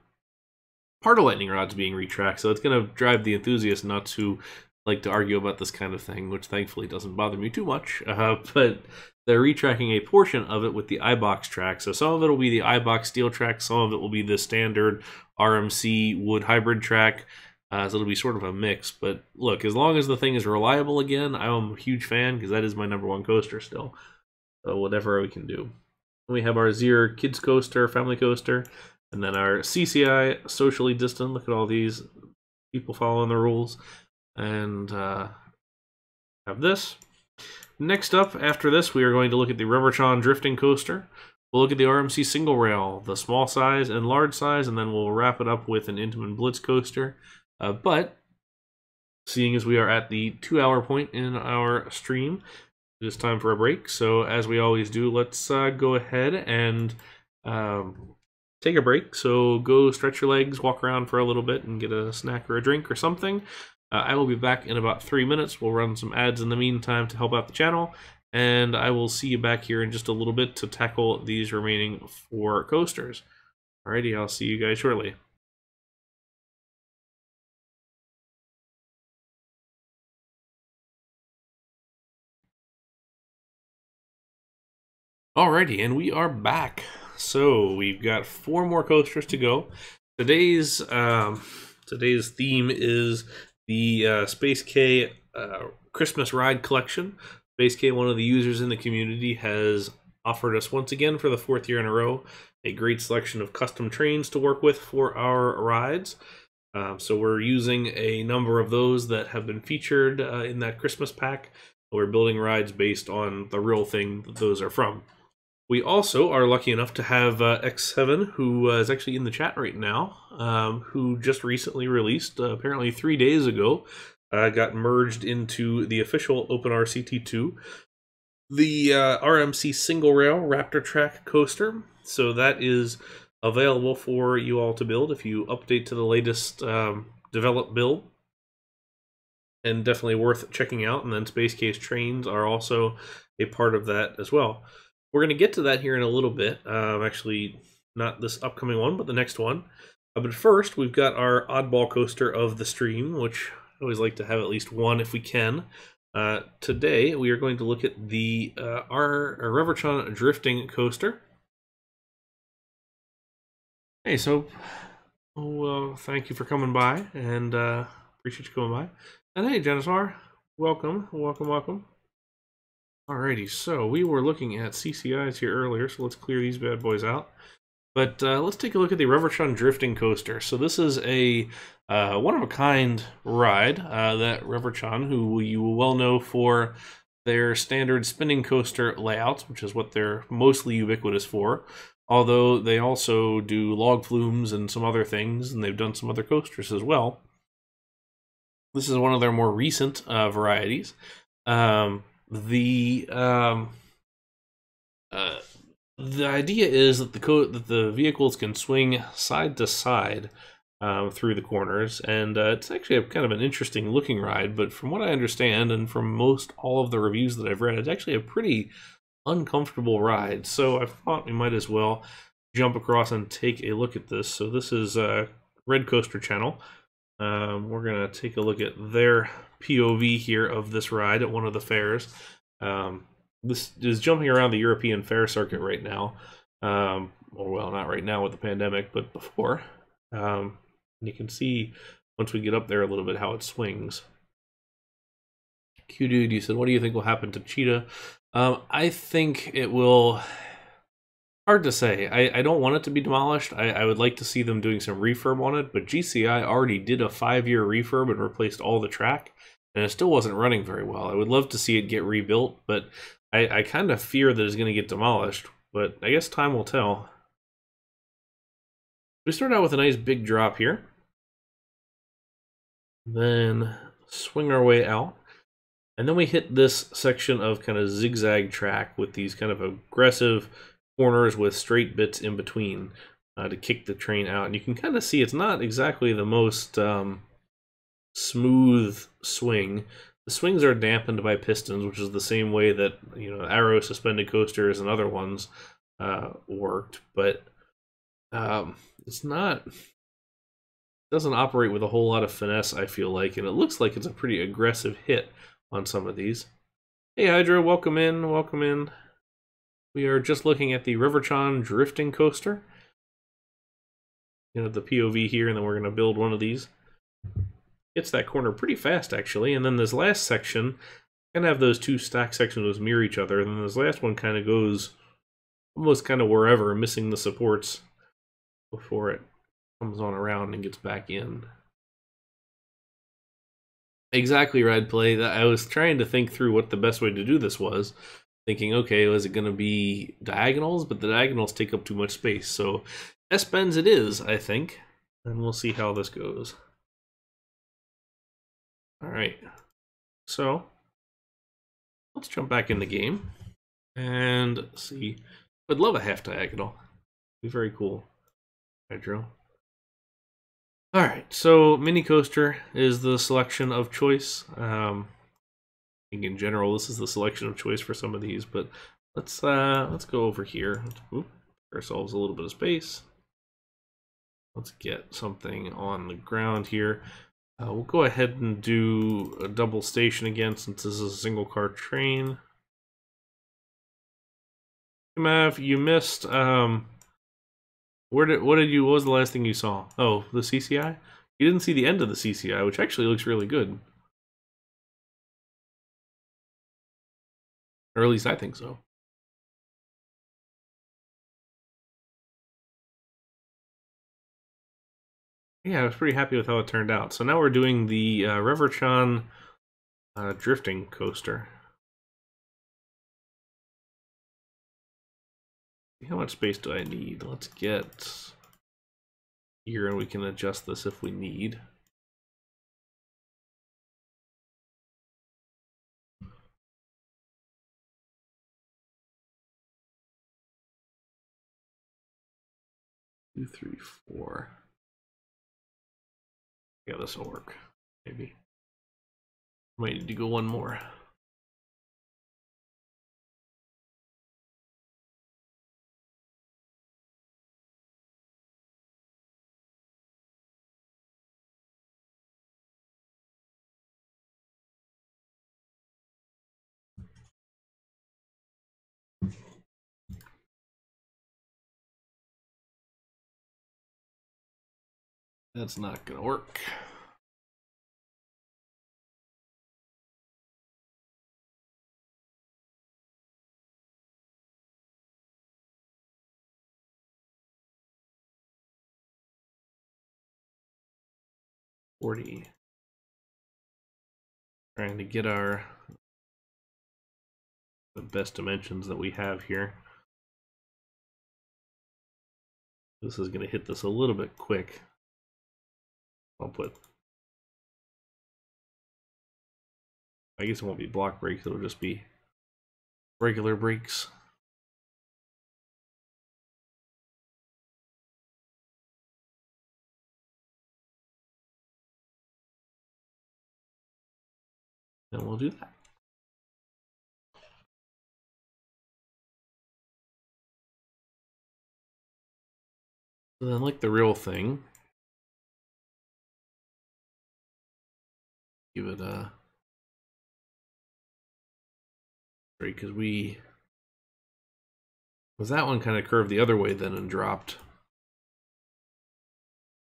Part of lightning rod's being retracked, so it's going to drive the enthusiast nuts who like to argue about this kind of thing, which thankfully doesn't bother me too much. But they're retracking a portion of it with the iBox track. So some of it will be the iBox steel track, some of it will be the standard RMC wood hybrid track. So it'll be sort of a mix. But look, as long as the thing is reliable again, I'm a huge fan because that is my #1 coaster still. So whatever we can do. We have our Zierer kids coaster, family coaster, and then our CCI socially distant. Look at all these people following the rules. And have this. Next up, after this, we are going to look at the Raptor drifting coaster. We'll look at the RMC single rail, the small size and large size, and then we'll wrap it up with an Intamin Blitz coaster. But seeing as we are at the 2-hour point in our stream, it is time for a break. So as we always do, let's go ahead and take a break. So go stretch your legs, walk around for a little bit, and get a snack or a drink or something. I will be back in about 3 minutes. We'll run some ads in the meantime to help out the channel, and I will see you back here in just a little bit to tackle these remaining 4 coasters. Alrighty, I'll see you guys shortly. Alrighty, and we are back. So we've got 4 more coasters to go. Today's theme is the SpaceK Christmas Ride Collection. SpaceK, one of the users in the community, has offered us once again for the 4th year in a row a great selection of custom trains to work with for our rides. So we're using a number of those that have been featured in that Christmas pack. We're building rides based on the real thing that those are from. We also are lucky enough to have X7, who is actually in the chat right now, who just recently released, apparently 3 days ago, got merged into the official OpenRCT2, the RMC single rail Raptor track coaster. So that is available for you all to build if you update to the latest developed build, and definitely worth checking out. And then SpaceK's trains are also a part of that as well. We're going to get to that here in a little bit. Actually, not this upcoming one, but the next one. But first, we've got our oddball coaster of the stream, which I always like to have at least one if we can. Today, we are going to look at the our Raptor drifting coaster. Hey, so thank you for coming by, and appreciate you coming by. And hey, Gerstlauer, welcome, welcome, welcome. Alrighty, so we were looking at CCIs here earlier, so let's clear these bad boys out. But let's take a look at the Raptor drifting coaster. So this is a one-of-a-kind ride that Raptor, who you will well know for their standard spinning coaster layouts, which is what they're mostly ubiquitous for, although they also do log flumes and some other things, and they've done some other coasters as well. This is one of their more recent varieties. The idea is that the vehicles can swing side to side through the corners, and it's actually kind of an interesting looking ride. But from what I understand, and from most all of the reviews that I've read, it's actually a pretty uncomfortable ride. So I thought we might as well jump across and take a look at this. So this is Red Coaster Channel. We're gonna take a look at their POV here of this ride at one of the fairs. This is jumping around the European fair circuit right now. Well, not right now with the pandemic, but before. You can see once we get up there a little bit how it swings. Q-Dude, you said, what do you think will happen to Cheetah? I think it will... Hard to say. I don't want it to be demolished. I would like to see them doing some refurb on it, but GCI already did a 5-year refurb and replaced all the track, and it still wasn't running very well. I would love to see it get rebuilt, but I kind of fear that it's going to get demolished, but I guess time will tell. We start out with a nice big drop here, then swing our way out, And then we hit this section of kind of zigzag track with these kind of aggressive corners with straight bits in between to kick the train out. And you can kind of see it's not exactly the most smooth swing. The swings are dampened by pistons, which is the same way that, you know, Arrow suspended coasters and other ones worked, but it's not, doesn't operate with a whole lot of finesse, I feel like, and it looks like it's a pretty aggressive hit on some of these. Hey Hydra, welcome in, welcome in. We are just looking at the Riverchon drifting coaster. You know, the POV here, and then we're going to build one of these. Hits that corner pretty fast, actually, and then this last section, kind of have those two stack sections mirror each other, and then this last one kind of goes almost kind of wherever, missing the supports before it comes on around and gets back in. Exactly, Red Play. I was trying to think through what the best way to do this was, thinking, okay, was it going to be diagonals? But the diagonals take up too much space, so S-bends it is, I think, and we'll see how this goes. All right, so let's jump back in the game and see. I'd love a half diagonal. Be very cool. Hydro. All right, so mini coaster is the selection of choice. I think in general this is the selection of choice for some of these, but let's go over here. Oop, ourselves a little bit of space. Let's get something on the ground here. We'll go ahead and do a double station again since this is a single car train. Mav, you missed. What was the last thing you saw? Oh, the CCI? You didn't see the end of the CCI, which actually looks really good. Or at least I think so. Yeah, I was pretty happy with how it turned out. So now we're doing the Riverchon drifting coaster. How much space do I need? Let's get here and we can adjust this if we need. Two, three, four. Yeah, this will work. Maybe. Might need to go one more. That's not gonna work. $40. Trying to get the best dimensions that we have here. This is going to hit this a little bit quick. I guess it won't be block brakes, it'll just be regular brakes. And we'll do that. So then, like the real thing, give it a break, because that one kind of curved the other way then and dropped.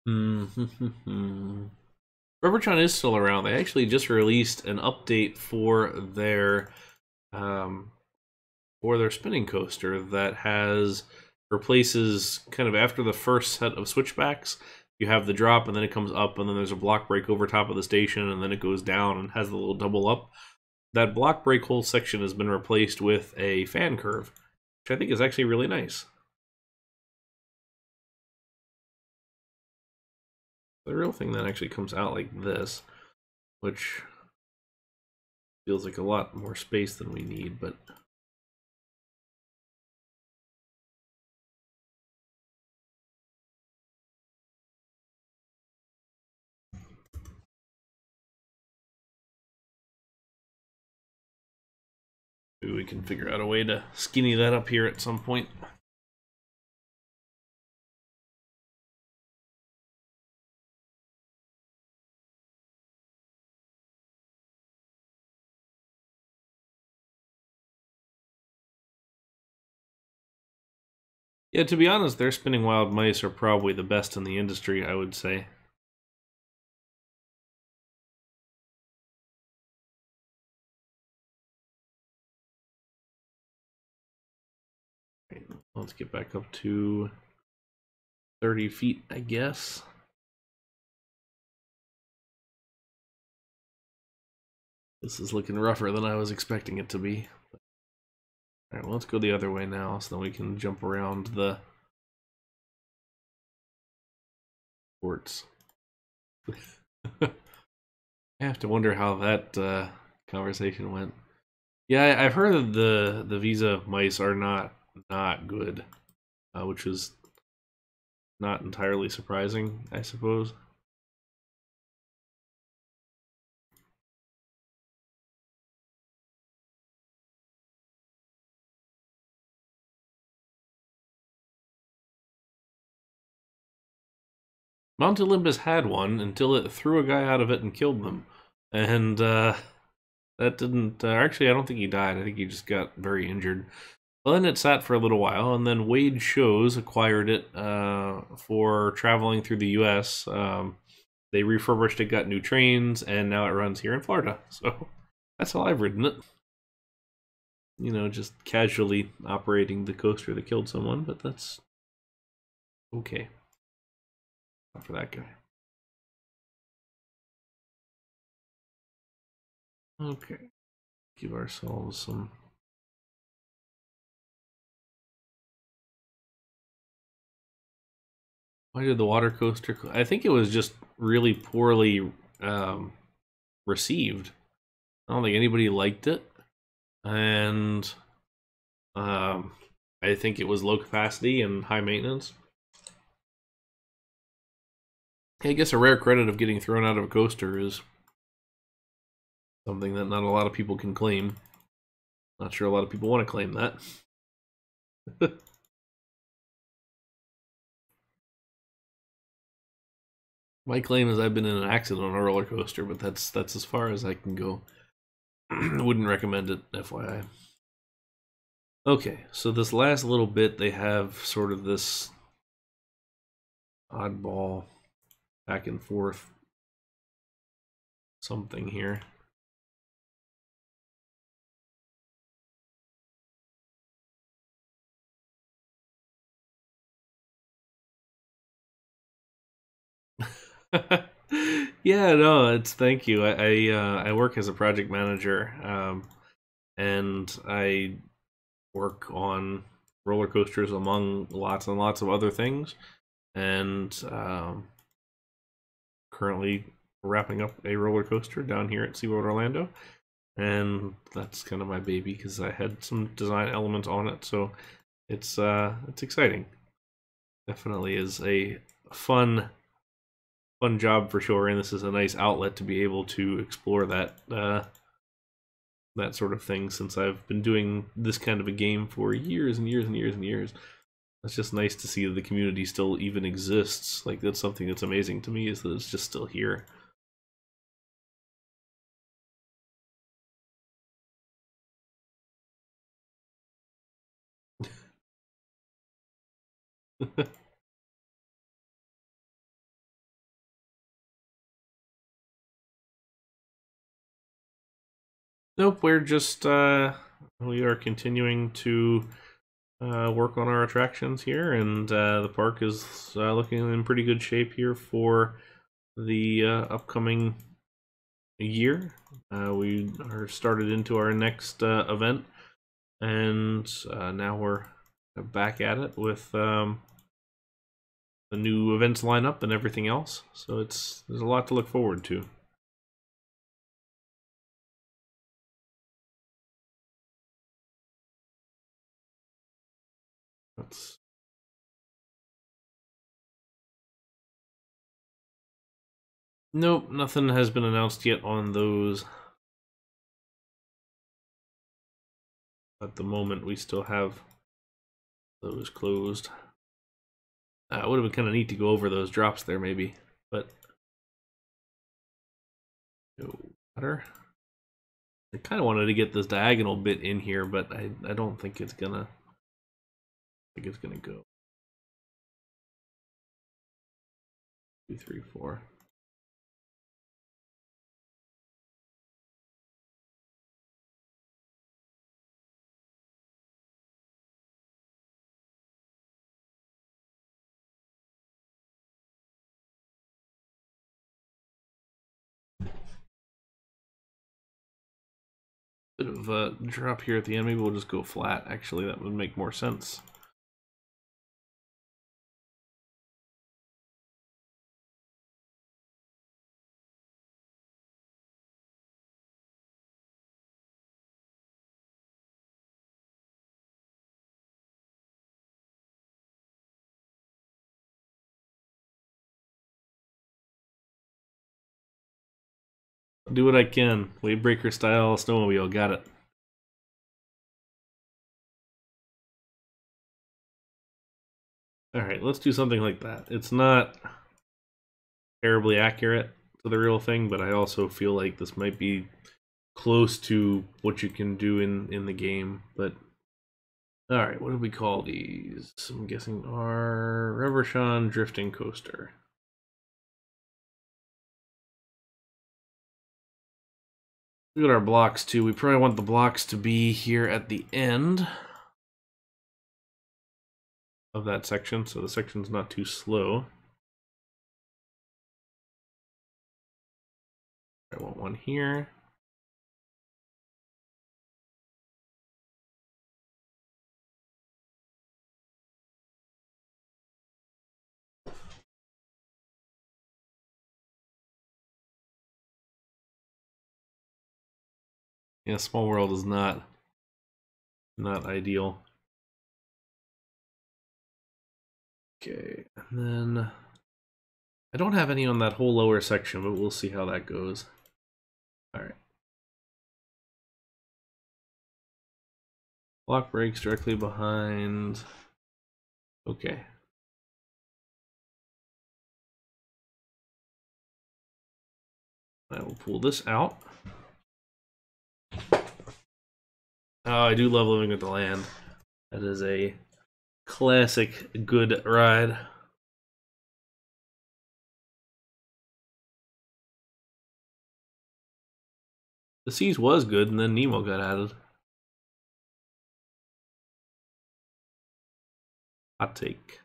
Riverchon is still around. They actually just released an update for their spinning coaster that replaces kind of after the first set of switchbacks. You have the drop, and then it comes up, and then there's a block brake over top of the station, and then it goes down and has the little double up. That block brake whole section has been replaced with a fan curve, which I think is actually really nice. The real thing that actually comes out like this, which Feels like a lot more space than we need, but maybe we can figure out a way to skinny that up here at some point. Yeah, to be honest, their spinning wild mice are probably the best in the industry, I would say. Right, let's get back up to 30 feet, I guess. This is looking rougher than I was expecting it to be. Alright, well, let's go the other way now, so then we can jump around the ports. I have to wonder how that conversation went. Yeah, I've heard that the Visa mice are not good, which is not entirely surprising, I suppose. Mount Olympus had one until it threw a guy out of it and killed them, and that didn't. Actually, I don't think he died. I think he just got very injured. Well, then it sat for a little while, and then Wade Shows acquired it for traveling through the U.S. They refurbished it, got new trains, and now it runs here in Florida. So that's how I've ridden it. You know, just casually operating the coaster that killed someone, but that's okay. Not for that guy. Okay. Give ourselves some. Why did the water coaster? I think it was just really poorly received. I don't think anybody liked it, and I think it was low capacity and high maintenance. I guess a rare credit of getting thrown out of a coaster is something that not a lot of people can claim. Not sure a lot of people want to claim that. My claim is I've been in an accident on a roller coaster, but that's as far as I can go. Wouldn't recommend it, FYI. Okay, so this last little bit, they have sort of this oddball back and forth something here. Yeah, no, it's thank you. I work as a project manager, and I work on roller coasters among lots and lots of other things, and currently wrapping up a roller coaster down here at SeaWorld Orlando, and that's kind of my baby because I had some design elements on it, so it's exciting. Definitely is a fun job for sure, and this is a nice outlet to be able to explore that that sort of thing, since I've been doing this kind of a game for years and years and years and years. It's just nice to see that the community still even exists. Like, that's something that's amazing to me, is that it's just still here. Nope, we're just we are continuing to work on our attractions here, and the park is looking in pretty good shape here for the upcoming year. We are started into our next event, and now we're back at it with the new events lineup and everything else. So there's a lot to look forward to. else? Nope, nothing has been announced yet on those. At the moment, we still have those closed. It would have been kind of neat to go over those drops there, maybe, but no water. I kind of wanted to get this diagonal bit in here, but I don't think it's gonna. I think it's gonna go 2, 3, 4. Bit of a drop here at the end. Maybe we'll just go flat. Actually, that would make more sense. I'll do what I can. Wave breaker style snowmobile. Got it. Alright, let's do something like that. It's not terribly accurate to the real thing, but I also feel like this might be close to what you can do in the game. But alright, what do we call these? I'm guessing our Reverchon drifting coaster. Look at our blocks too. We probably want the blocks to be here at the end of that section, so the section's not too slow. I want one here. Yeah, small world is not ideal. Okay, and then I don't have any on that whole lower section, but we'll see how that goes. All right. Block breaks directly behind. Okay. I will pull this out. Oh, I do love living with the land. That is a classic good ride. The Seas was good, and then Nemo got added. Hot take.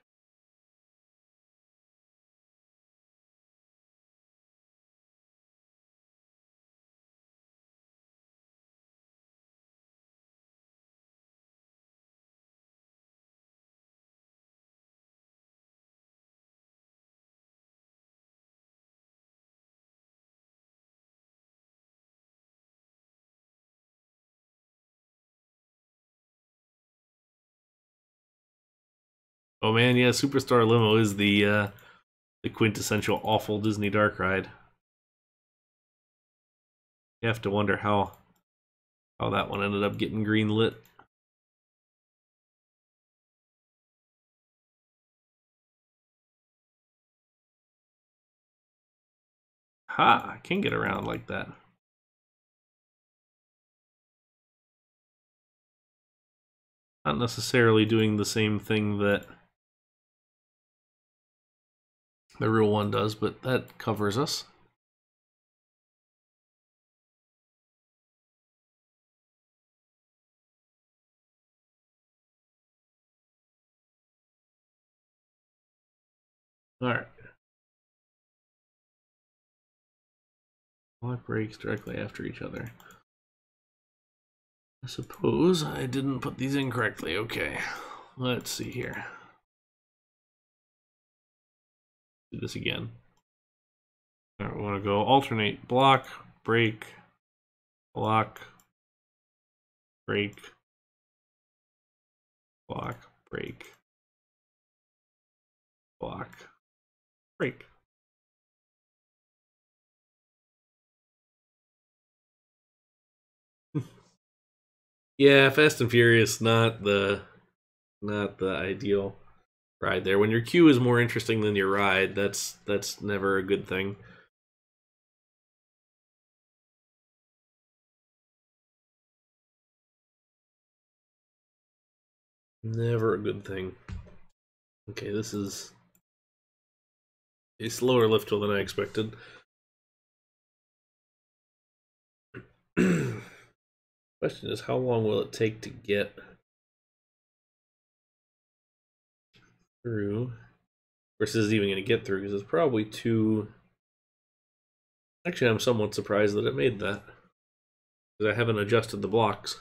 Oh man, yeah, Superstar Limo is the quintessential awful Disney dark ride. You have to wonder how that one ended up getting green lit. Ha! I can get around like that. Not necessarily doing the same thing that the real one does, but that covers us. Alright. Block breaks directly after each other. I suppose I didn't put these in correctly. Okay. Let's see here. Do this again. Alright, we want to go alternate block, break, block, break, block, break. Block. Break. Yeah, Fast and Furious, not the ideal ride there. When your queue is more interesting than your ride, that's never a good thing. Never a good thing. Okay, this is a slower lift than I expected. Question is, how long will it take to get through? Versus even going to get through, because it's probably too... Actually, I'm somewhat surprised that it made that, because I haven't adjusted the blocks.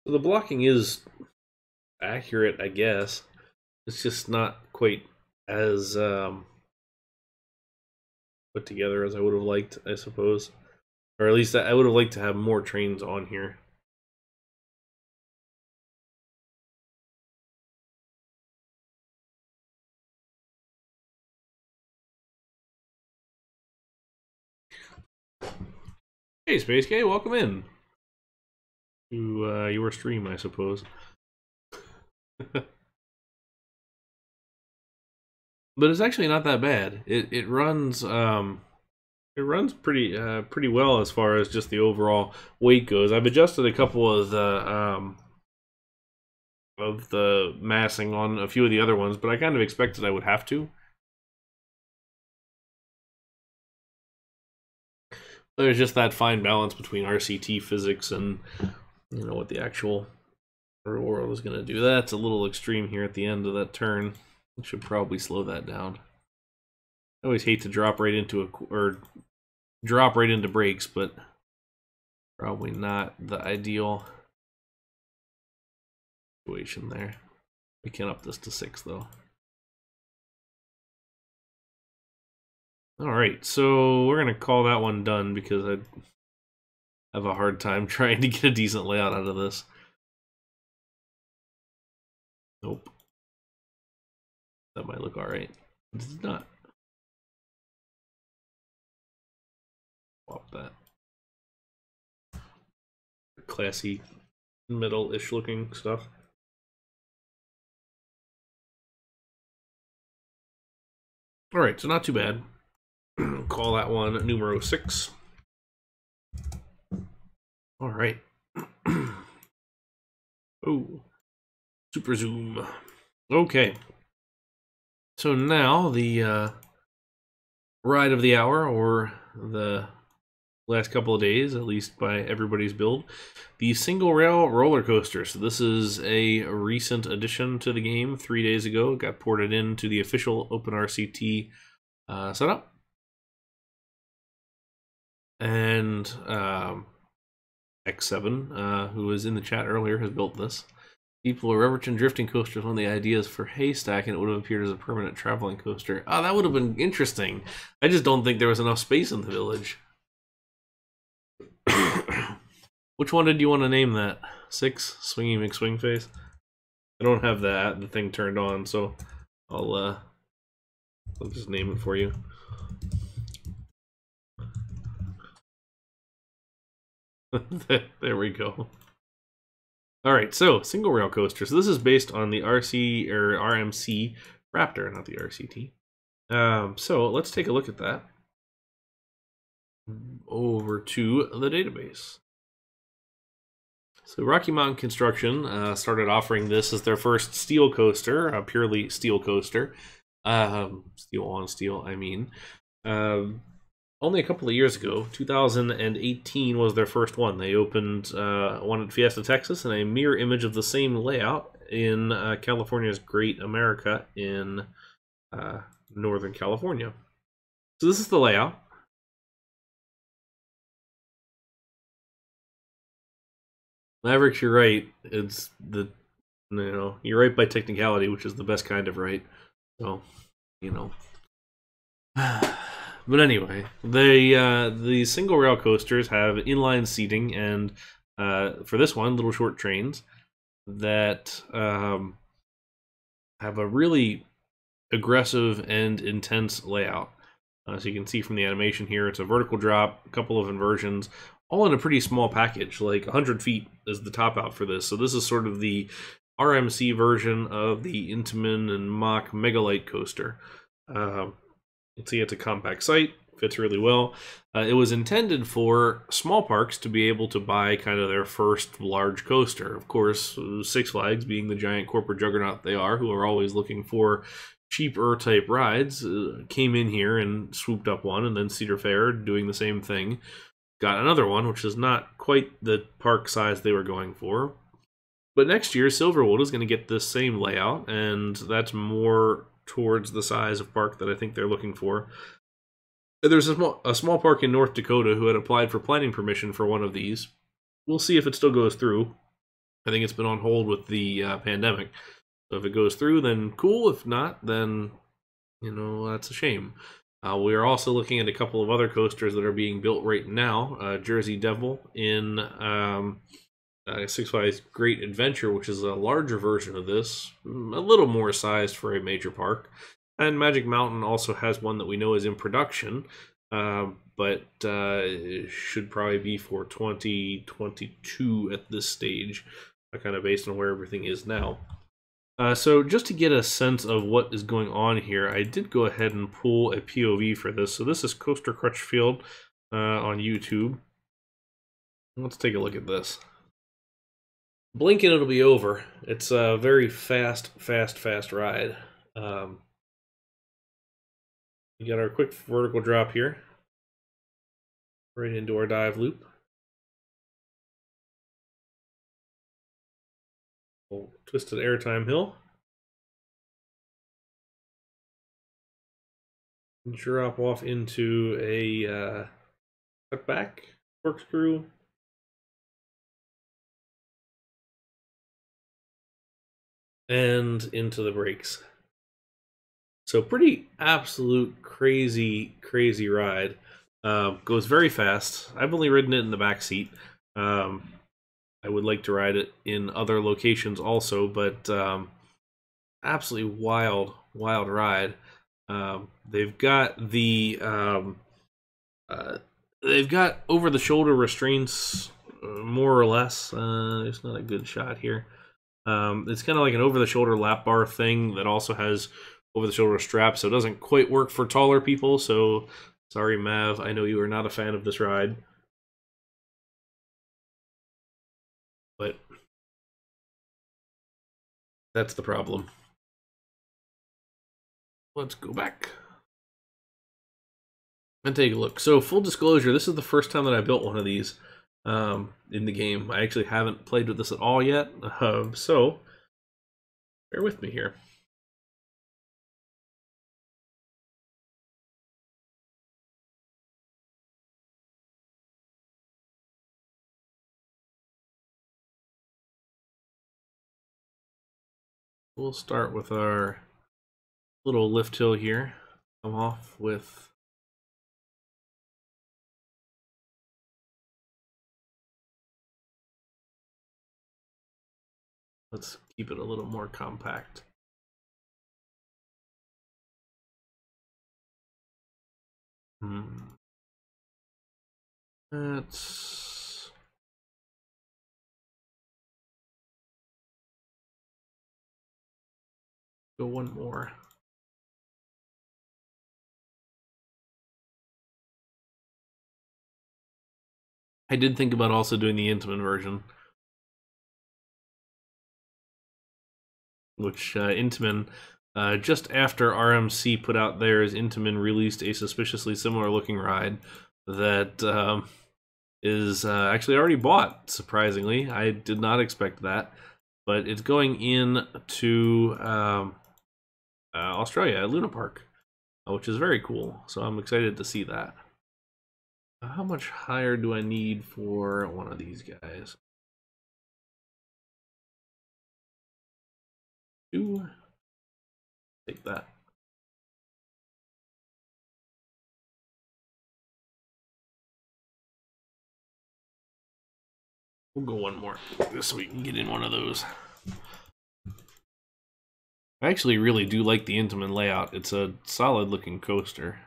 So the blocking is accurate, I guess. It's just not quite as put together as I would have liked, I suppose. Or at least I would have liked to have more trains on here. Hey, SpaceK, welcome in to your stream, I suppose. But it's actually not that bad. It runs pretty well as far as just the overall weight goes. I've adjusted a couple of the massing on a few of the other ones, but I kind of expected I would have to. There's just that fine balance between RCT physics and what the actual real world is going to do. That's a little extreme here at the end of that turn. I should probably slow that down. I always hate to drop right into brakes, but probably not the ideal situation there. We can up this to 6 though. Alright, so we're going to call that one done because I have a hard time trying to get a decent layout out of this. Nope. That might look alright. It's not. Swap that. Classy, middle-ish looking stuff. Alright, so not too bad. Call that one numero 6. Alright. Oh. Super zoom. Okay. So now the ride of the hour, or the last couple of days, at least by everybody's build, the single rail roller coaster. So this is a recent addition to the game. 3 days ago, it got ported into the official OpenRCT setup. And X7, who was in the chat earlier, has built this. People are Reverton drifting coasters. One of the ideas for Haystack, and it would have appeared as a permanent traveling coaster. Oh, that would have been interesting. I just don't think there was enough space in the village. Which one did you want to name that? 6? Swingy McSwingface? I don't have the thing turned on, so I'll just name it for you. There we go. Alright, so single rail coaster. So this is based on the RMC Raptor, not the RCT. So let's take a look at that. Over to the database. So Rocky Mountain Construction started offering this as their first steel coaster, a purely steel coaster. Steel on steel, I mean. Only a couple of years ago, 2018 was their first one. They opened one at Fiesta, Texas, and a mirror image of the same layout in California's Great America in Northern California. So this is the layout. Mavericks, you're right. It's the, you're right by technicality, which is the best kind of right. So, But anyway, the single rail coasters have inline seating, and for this one, little short trains that have a really aggressive and intense layout. So you can see from the animation here, it's a vertical drop, a couple of inversions, all in a pretty small package. Like 100 feet is the top out for this. So this is sort of the RMC version of the Intamin and Mack Megalite coaster. You'll see it's a compact site, fits really well. It was intended for small parks to be able to buy kind of their first large coaster. Of course, Six Flags, being the giant corporate juggernaut they are, who are always looking for cheaper type rides, came in here and swooped up one, and then Cedar Fair, doing the same thing, got another one, which is not quite the park size they were going for. But next year, Silverwood is going to get this same layout, and that's more towards the size of park that I think they're looking for. There's a small park in North Dakota who had applied for planning permission for one of these. We'll see if it still goes through. I think it's been on hold with the pandemic. So if it goes through, then cool. If not, then, that's a shame. We are also looking at a couple of other coasters that are being built right now. Jersey Devil in Six Flags Great Adventure, which is a larger version of this, a little more sized for a major park. And Magic Mountain also has one that we know is in production, but should probably be for 2022 at this stage, kind of based on where everything is now. So just to get a sense of what is going on here, I did go ahead and pull a POV for this. So this is Coaster Crutchfield on YouTube. Let's take a look at this. Blink and it'll be over. It's a very fast ride. We got our quick vertical drop here, right into our dive loop. Twisted airtime hill. Drop off into a cutback, corkscrew. And into the brakes. So pretty absolute crazy ride. Goes very fast. I've only ridden it in the back seat. I would like to ride it in other locations also, but absolutely wild ride. They've got the over-the-shoulder restraints, more or less. It's not a good shot here. It's kind of like an over-the-shoulder lap bar thing that also has over-the-shoulder straps, so it doesn't quite work for taller people. So sorry, Mav, I know you are not a fan of this ride, but that's the problem. Let's go back and take a look. So full disclosure, this is the first time that I built one of these in the game. I actually haven't played with this at all yet, so bear with me here. We'll start with our little lift hill here. Come off with let's keep it a little more compact. Let's go one more. I did think about also doing the Intamin version, which Intamin, just after RMC put out theirs, Intamin released a suspiciously similar looking ride that is actually already bought, surprisingly. I did not expect that, but it's going in to Australia at Luna Park. which is very cool. So I'm excited to see that. How much higher do I need for one of these guys? 2. Take that. We'll go one more, just so we can get in one of those. I actually really do like the Intamin layout. It's a solid looking coaster.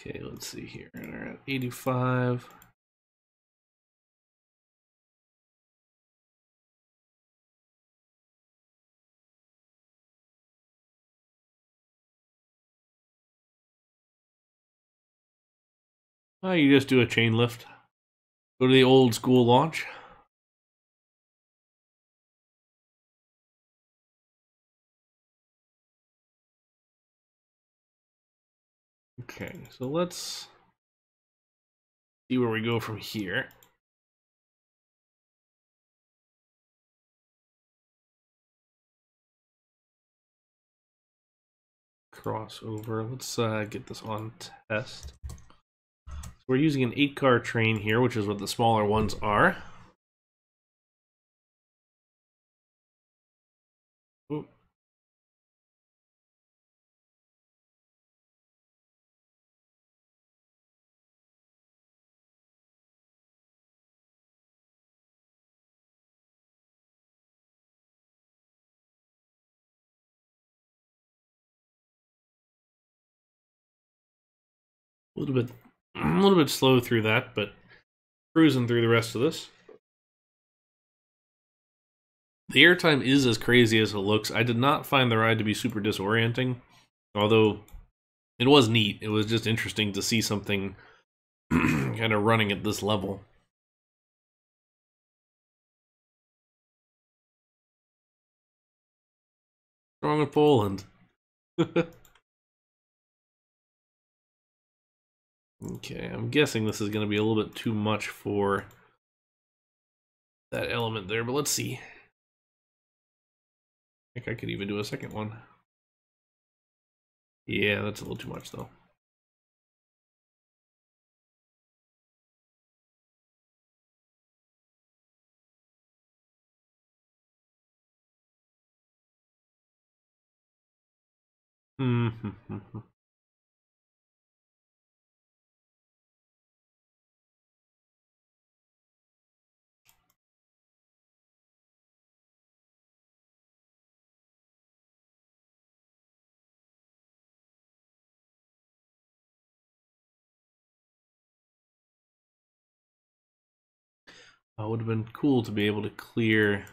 Okay, let's see here. We're at 85. Oh, you just do a chain lift. Go to the old school launch. Okay, so let's see where we go from here. Crossover. Let's get this on test. So we're using an 8-car train here, which is what the smaller ones are. Ooh. A little bit slow through that, but cruising through the rest of this. The airtime is as crazy as it looks. I did not find the ride to be super disorienting, although it was neat. It was just interesting to see something kind of running at this level. Strong in Poland. Okay, I'm guessing this is going to be a little bit too much for that element there, but let's see. I think I could even do a second one. Yeah, that's a little too much though. Would have been cool to be able to clear.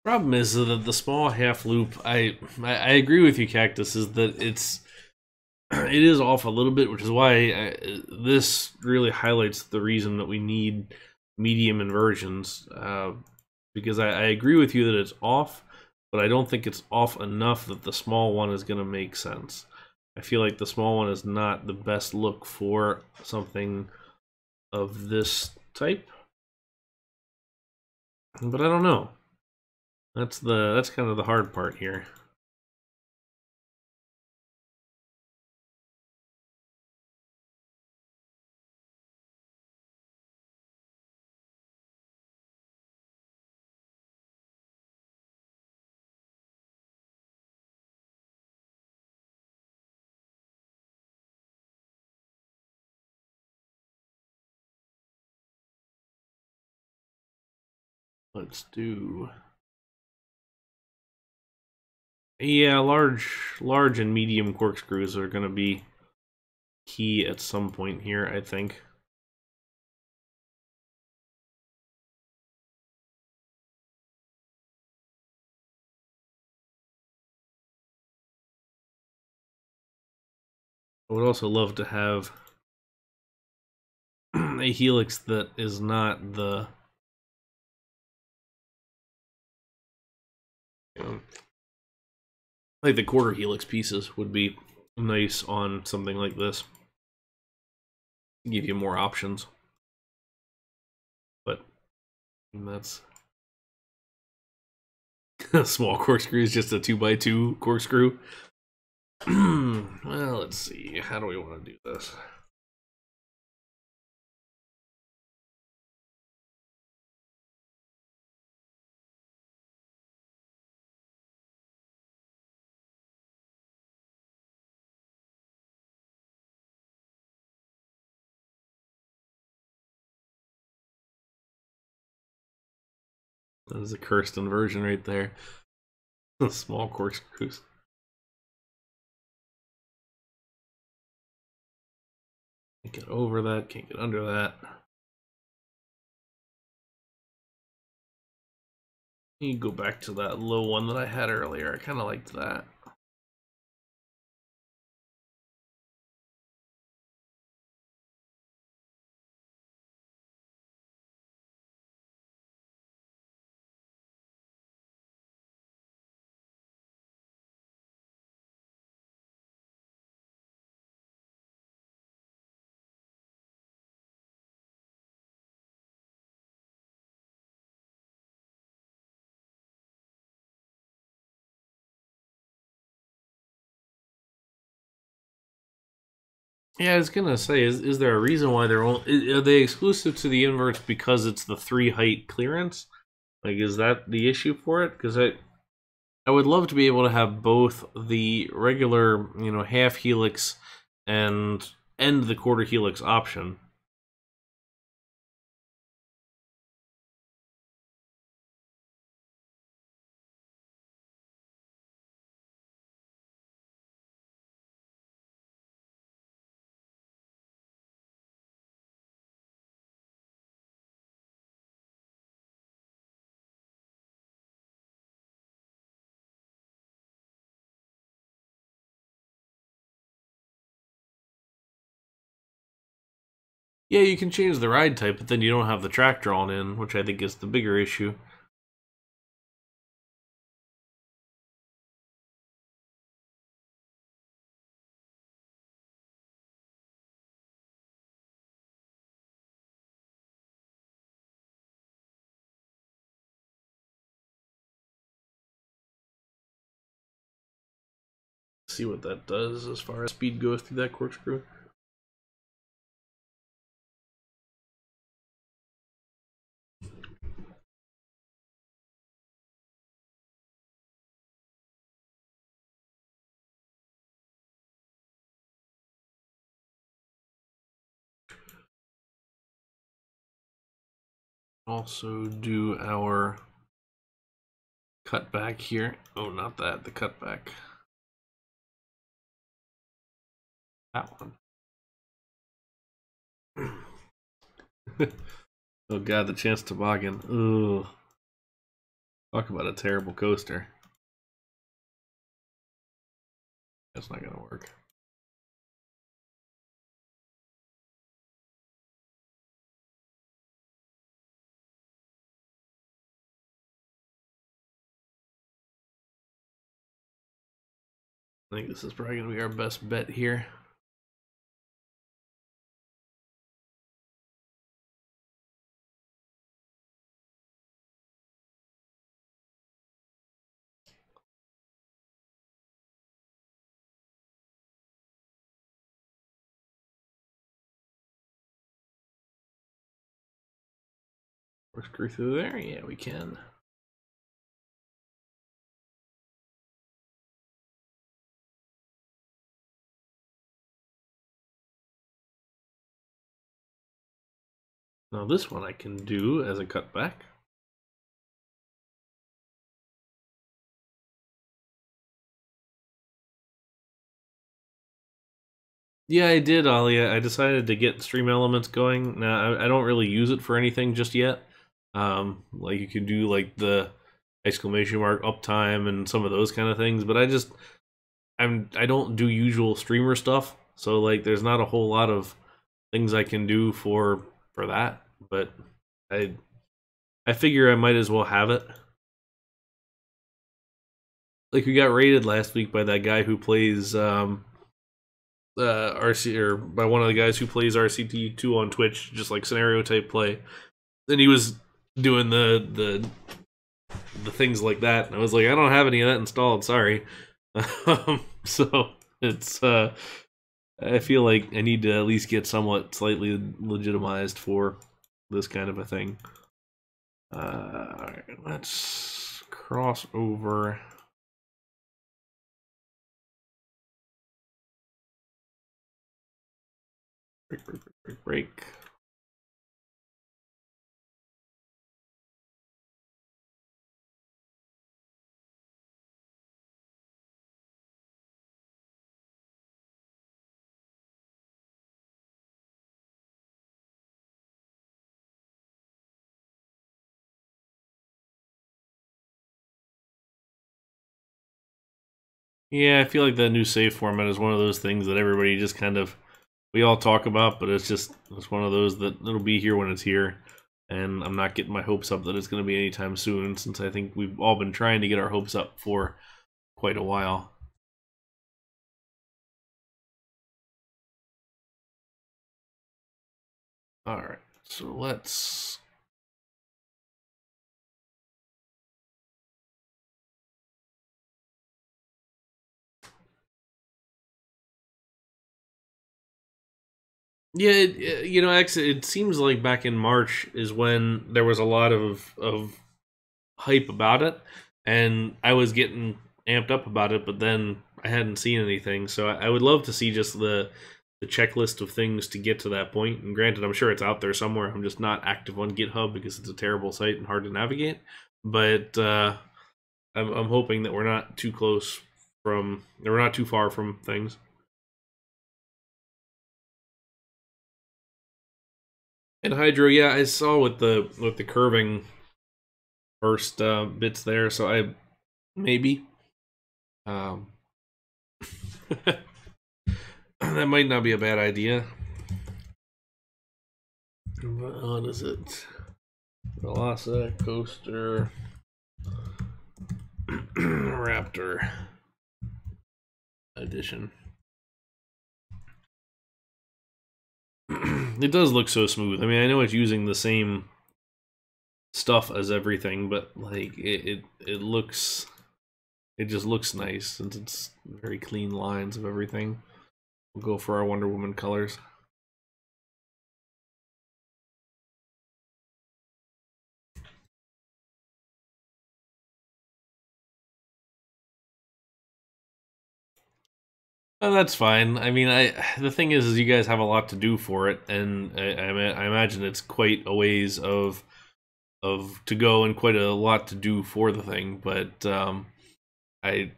Problem is that the small half loop. I agree with you, Cactus. Is that it is off a little bit, which is why this really highlights the reason that we need medium inversions. Because I agree with you that it's off, but I don't think it's off enough that the small one is going to make sense. I feel like the small one is not the best look for something of this type. But I don't know. That's kind of the hard part here. Let's do. Yeah, large and medium corkscrews are going to be key at some point here, I think. I would also love to have a helix that is not the, like the quarter helix pieces would be nice on something like this. Give you more options. But that's a small corkscrew is just a 2x2 corkscrew. Well, let's see. How do we want to do this? That is a Kirsten version right there. Small corkscrews. Can't get over that, can't get under that. You go back to that low one that I had earlier. I kind of liked that. Yeah, I was gonna say, is there a reason why they're only, are they exclusive to the inverts because it's the 3 height clearance? Like, is that the issue for it? Because I would love to be able to have both the regular, you know, half helix and the quarter helix option. Yeah, you can change the ride type, but then you don't have the track drawn in, which I think is the bigger issue. See what that does as far as speed goes through that corkscrew. Also do our cutback here. Oh, not that, the cutback. That one. Oh god, the Chance Toboggan. Ugh. Talk about a terrible coaster. That's not gonna work. I think this is probably gonna be our best bet here. Screw through there? Yeah, we can. Now this one I can do as a cutback. Yeah, I did, Alia. I decided to get stream elements going. Now, I don't really use it for anything just yet. Like you can do like the exclamation mark uptime and some of those kind of things, but I don't do usual streamer stuff. so like there's not a whole lot of things I can do for that. But I figure I might as well have it. Like we got raided last week by that guy who plays RC, or by one of the guys who plays RCT2 on Twitch, just like scenario type play. And he was doing the things like that, and I was like, I don't have any of that installed, sorry. So it's I feel like I need to at least get somewhat slightly legitimized for this kind of a thing. Alright, let's cross over. Break. Yeah, I feel like that new save format is one of those things that everybody just kind of, we all talk about, but it's one of those that it'll be here when it's here. And I'm not getting my hopes up that it's going to be anytime soon, since I think we've all been trying to get our hopes up for quite a while. Alright, so let's... Yeah, you know, actually, it seems like back in March is when there was a lot of hype about it, and I was getting amped up about it, but then I hadn't seen anything. So I would love to see just the checklist of things to get to that point. And granted, I'm sure it's out there somewhere. I'm just not active on GitHub because it's a terrible site and hard to navigate. But I'm hoping that we're not too close from, we're not too far from things. And Hydro, yeah, I saw with the curving first bits there, so I maybe that might not be a bad idea. What is it? Velocity Coaster Raptor edition. It does look so smooth. I mean, I know it's using the same stuff as everything, but like it looks, it just looks nice since it's very clean lines of everything. We'll go for our Wonder Woman colors. Oh, that's fine. I mean, the thing is you guys have a lot to do for it, and I imagine it's quite a ways of to go and quite a lot to do for the thing. But I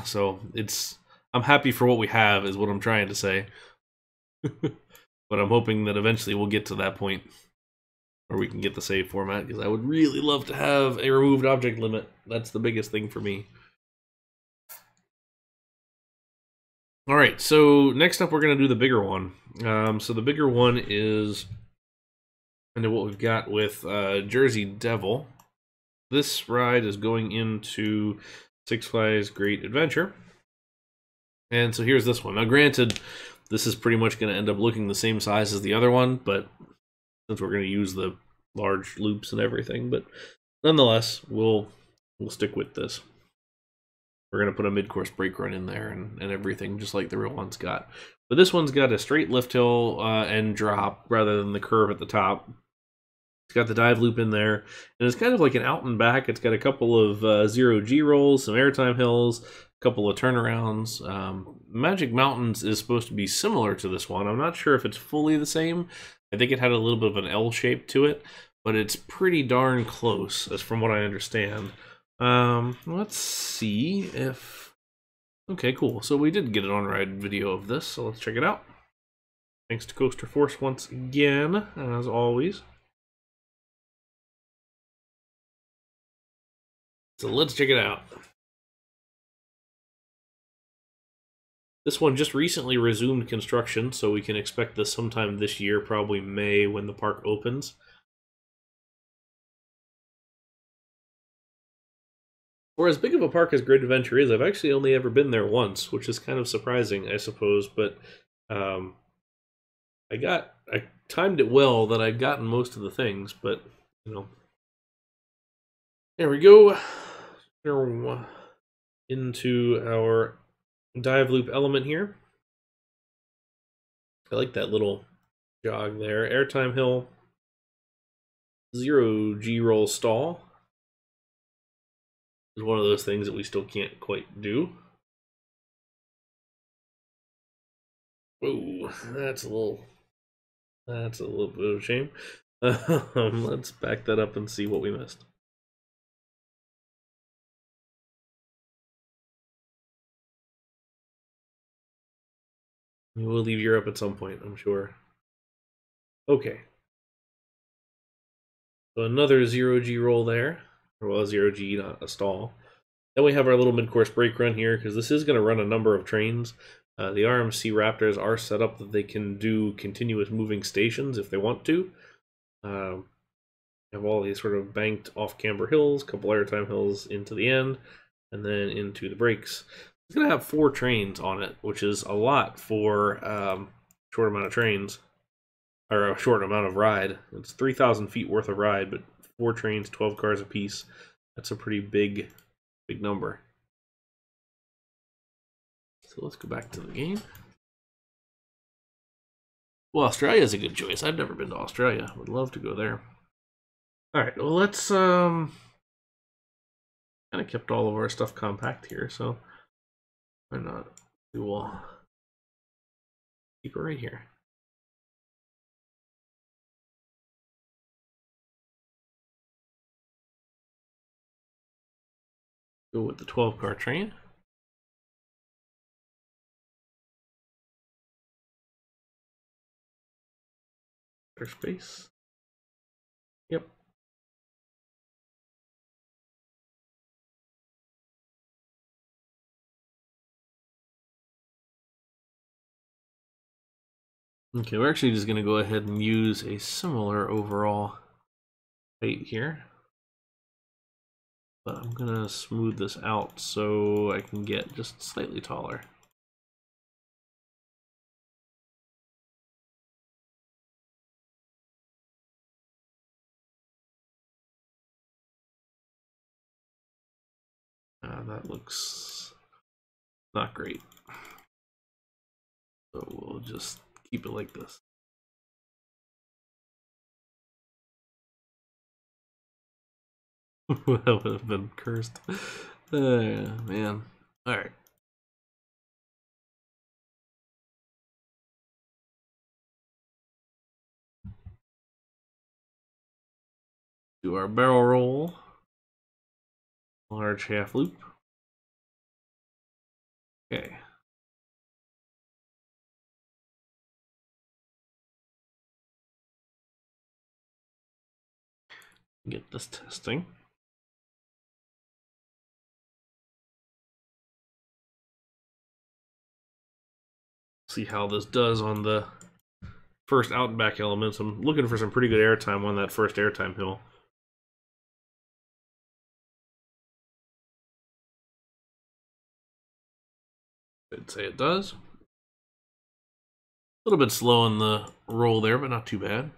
so it's, I'm happy for what we have, is what I'm trying to say. But I'm hoping that eventually we'll get to that point where we can get the save format, because I would really love to have a removed object limit. That's the biggest thing for me. All right, so next up we're going to do the bigger one. So the bigger one is kind of what we've got with Jersey Devil. This ride is going into Six Flags Great Adventure. And so here's this one. Now granted, this is pretty much going to end up looking the same size as the other one, but since we're going to use the large loops and everything, but nonetheless, we'll stick with this. We're going to put a mid-course brake run in there and everything, just like the real one's got. But this one's got a straight lift hill and drop rather than the curve at the top. It's got the dive loop in there, and it's kind of like an out and back. It's got a couple of zero G rolls, some airtime hills, a couple of turnarounds. Magic Mountains is supposed to be similar to this one. I'm not sure if it's fully the same. I think it had a little bit of an L shape to it, but it's pretty darn close, as from what I understand. Let's see if... Okay, cool. So we did get an on-ride video of this, so let's check it out. Thanks to Coaster Force once again, as always. So let's check it out. This one just recently resumed construction, so we can expect this sometime this year, probably May when the park opens. For as big of a park as Great Adventure is, I've actually only ever been there once, which is kind of surprising, I suppose, but I timed it well that I'd gotten most of the things, but, you know. There we go. Into our dive loop element here. I like that little jog there. Airtime hill. 0 G-roll stall. Is one of those things that we still can't quite do. Whoa, that's a little bit of a shame. Let's back that up and see what we missed. We'll leave Europe at some point, I'm sure. Okay. So another 0 G roll there. Well, 0 G, not a stall. Then we have our little mid-course brake run here, because this is going to run a number of trains. The RMC Raptors are set up that they can do continuous moving stations if they want to. Have all these sort of banked off-camber hills, couple airtime hills into the end, and then into the brakes. It's going to have 4 trains on it, which is a lot for short amount of trains, or a short amount of ride. It's 3,000 feet worth of ride, but 4 trains, 12 cars apiece. That's a pretty big number. So let's go back to the game. Well, Australia is a good choice. I've never been to Australia. Would love to go there. All right, well, let's kind of kept all of our stuff compact here, so why not? We will keep it right here. Go with the 12-car train. Space. Yep. Okay, we're actually just going to go ahead and use a similar overall height here. But I'm going to smooth this out so I can get just slightly taller. That looks not great. So we'll just keep it like this. That would have been cursed. Man. Alright. Do our barrel roll. Large half loop. Okay. Get this testing. See how this does on the first out and back elements. I'm looking for some pretty good airtime on that first airtime hill. I'd say it does. A little bit slow on the roll there, but not too bad.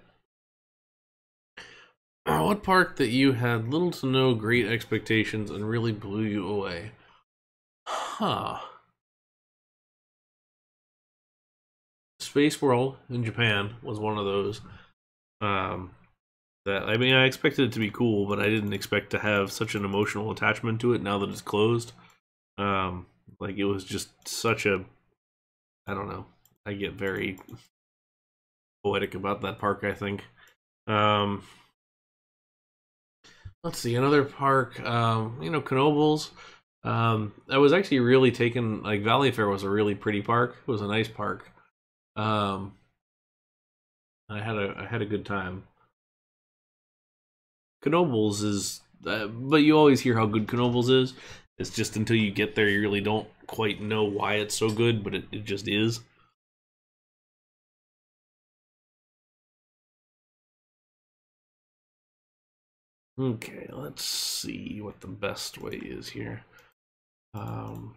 What park that you had little to no great expectations and really blew you away? Huh. Space World in Japan was one of those. That, I mean, I expected it to be cool, but I didn't expect to have such an emotional attachment to it now that it's closed. Like, it was just such a, I don't know. I get very poetic about that park, I think. Let's see, another park, you know, Knoebels. I was actually really taken, like, Valley Fair was a really pretty park. It was a nice park. I had a good time. Knoebels is, but you always hear how good Knoebels is. It's just until you get there, you really don't quite know why it's so good, but it just is. Okay, let's see what the best way is here. I'm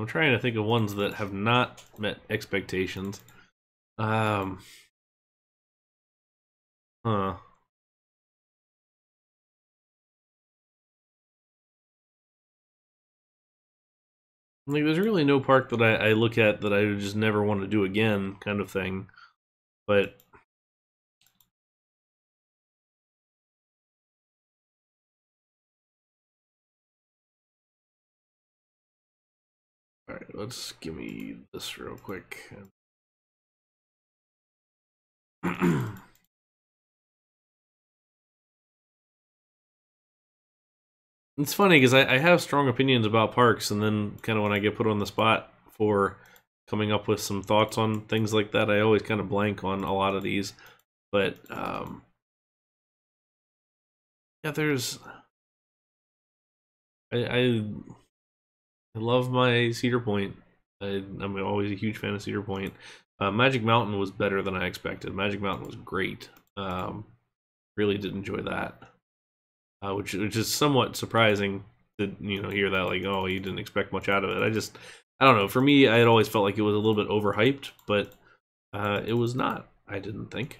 trying to think of ones that have not met expectations. Huh. Like, there's really no park that I look at that I would just never want to do again, kind of thing. But all right, let's give me this real quick. It's funny because I have strong opinions about parks, and then kind of when I get put on the spot for coming up with some thoughts on things like that, I always kind of blank on a lot of these. But yeah, there's I love my Cedar Point. I'm always a huge fan of Cedar Point. Magic Mountain was better than I expected. Magic Mountain was great. Really did enjoy that, which is somewhat surprising to hear that, like, oh, you didn't expect much out of it. I don't know. For me, I had always felt like it was a little bit overhyped, but it was not. I didn't think.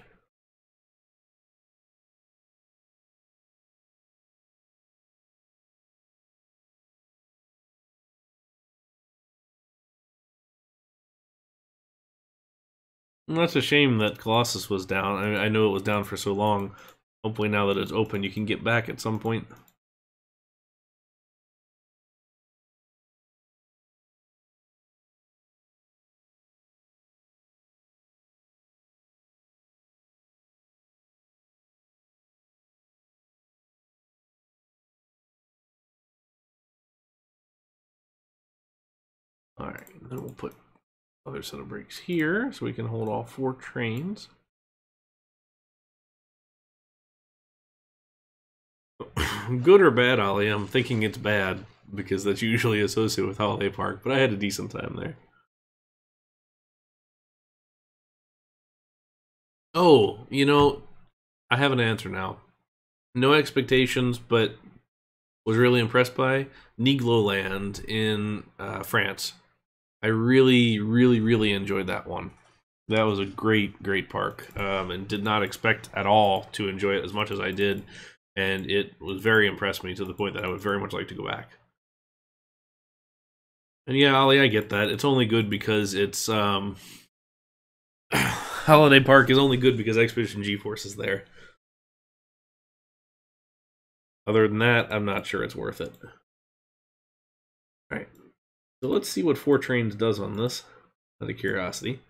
And that's a shame that Colossus was down. I know it was down for so long. Hopefully, now that it's open, you can get back at some point. All right, then we'll put other set of brakes here so we can hold all 4 trains. Good or bad, Ollie? I'm thinking it's bad because that's usually associated with Holiday Park, but I had a decent time there. Oh, I have an answer now. No expectations, but was really impressed by Nigloland in France. I really, really, really enjoyed that one. That was a great, great park, and did not expect at all to enjoy it as much as I did. And it was very impressed me to the point that I would very much like to go back. And yeah, Ollie, I get that. It's only good because it's Holiday Park is only good because Expedition G-Force is there. Other than that, I'm not sure it's worth it. Alright, so let's see what 4 Trains does on this, out of curiosity.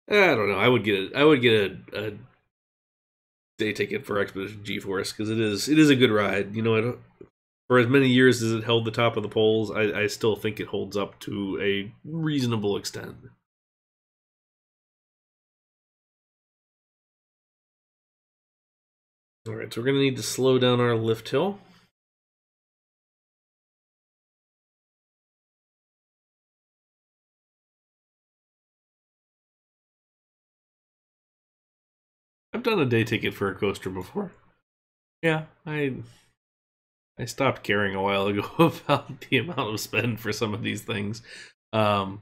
I don't know. I would get a day ticket for Expedition G-Force because it is a good ride. For as many years as it held the top of the polls, I still think it holds up to a reasonable extent. All right, so we're gonna need to slow down our lift hill. I've done a day ticket for a coaster before. Yeah, I stopped caring a while ago about the amount of spend for some of these things. But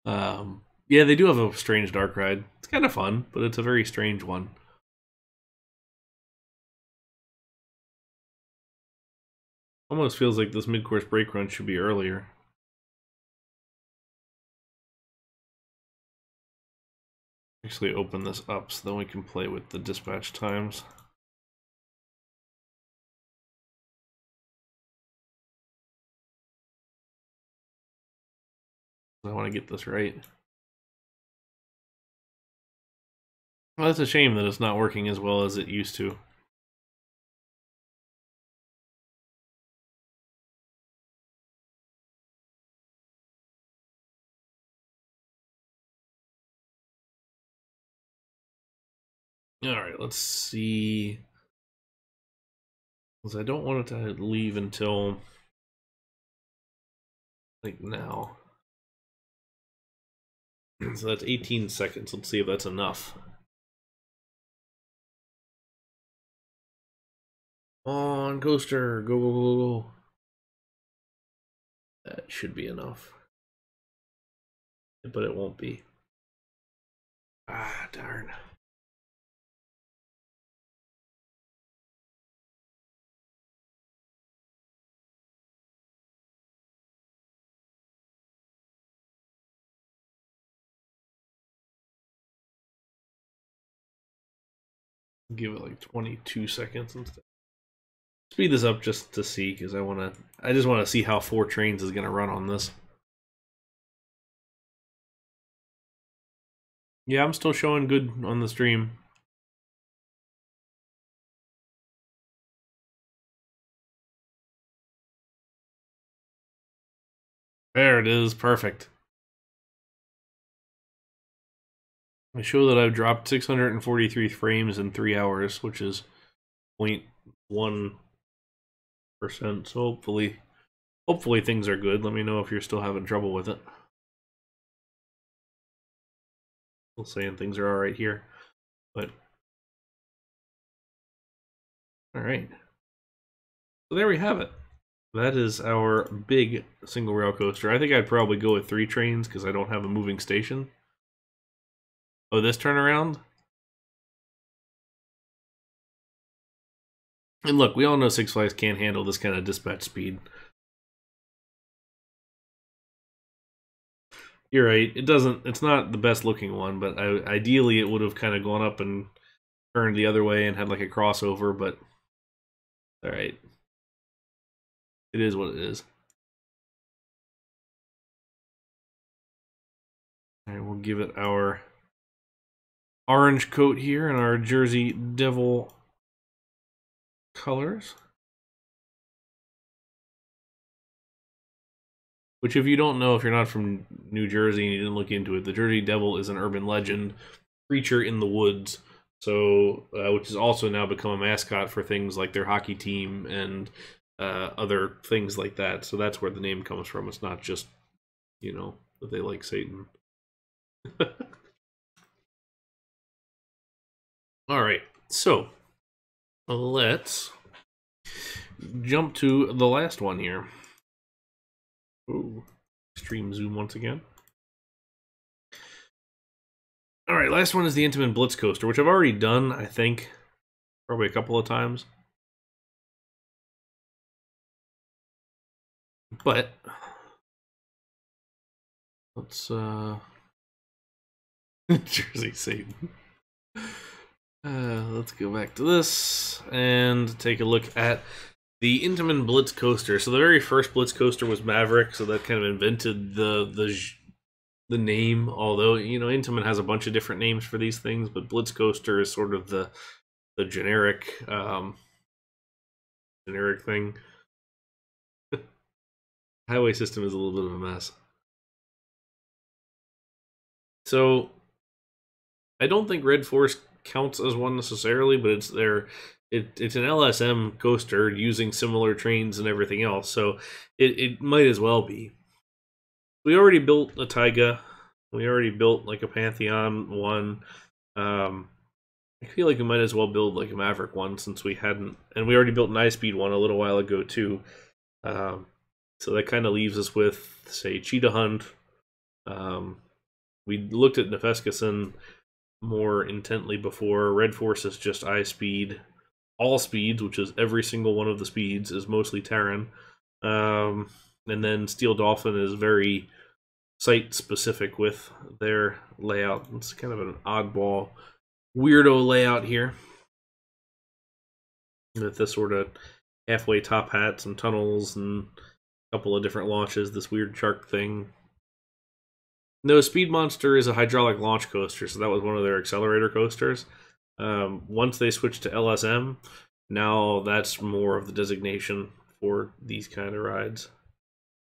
yeah, they do have a strange dark ride. It's kind of fun, but it's a very strange one. Almost feels like this mid-course brake run should be earlier. Actually open this up so then we can play with the dispatch times. I want to get this right. Well, that's a shame that it's not working as well as it used to. Alright, let's see. Because I don't want it to leave until like now. So that's 18 seconds. Let's see if that's enough. On, coaster. Go, go, go, go. That should be enough. But it won't be. Ah, darn. Give it like 22 seconds instead. Speed this up just to see, because I just want to see how 4 trains is going to run on this. Yeah, I'm still showing good on the stream. There it is, perfect. I show that I've dropped 643 frames in 3 hours, which is 0.1%. So hopefully things are good. Let me know if you're still having trouble with it. Still saying things are all right here, but all right. So there we have it. That is our big single rail coaster. I think I'd probably go with 3 trains because I don't have a moving station. Oh, this turnaround? And look, we all know Six Flags can't handle this kind of dispatch speed. You're right. It's not the best looking one, but ideally it would have kind of gone up and turned the other way and had like a crossover, but all right. It is what it is. All right, we'll give it our orange coat here and our Jersey Devil colors. Which, if you don't know, if you're not from New Jersey and you didn't look into it, the Jersey Devil is an urban legend creature in the woods. So, which has also now become a mascot for things like their hockey team and other things like that. So that's where the name comes from. It's not just, you know, that they like Satan. All right, so let's jump to the last one here. Ooh, extreme zoom once again. All right, last one is the Intamin Blitz Coaster, which I've already done, I think, probably a couple of times. But let's Jersey Satan. Let's go back to this and take a look at the Intamin Blitz Coaster. So the very first Blitz Coaster was Maverick, so that kind of invented the name. Although, you know, Intamin has a bunch of different names for these things, but Blitz Coaster is sort of the generic generic thing. Highway system is a little bit of a mess. So I don't think Red Force counts as one necessarily, but it's an LSM coaster using similar trains and everything else, so it might as well be. We already built a Taiga. We already built like a Pantheon one. I feel like we might as well build like a Maverick one since we hadn't, and we already built an iSpeed one a little while ago too. So that kind of leaves us with, say, Cheetah Hunt. We looked at Nefeskison more intently before. Red Force is just iSpeed. All speeds, which is every single one of the speeds, is mostly Terran. And then Steel Dolphin is very site-specific with their layout. It's kind of an oddball, weirdo layout here. With this sort of halfway top hats and tunnels and a couple of different launches, this weird shark thing. No, Speed Monster is a hydraulic launch coaster, so that was one of their accelerator coasters. Once they switched to LSM, now that's more of the designation for these kind of rides.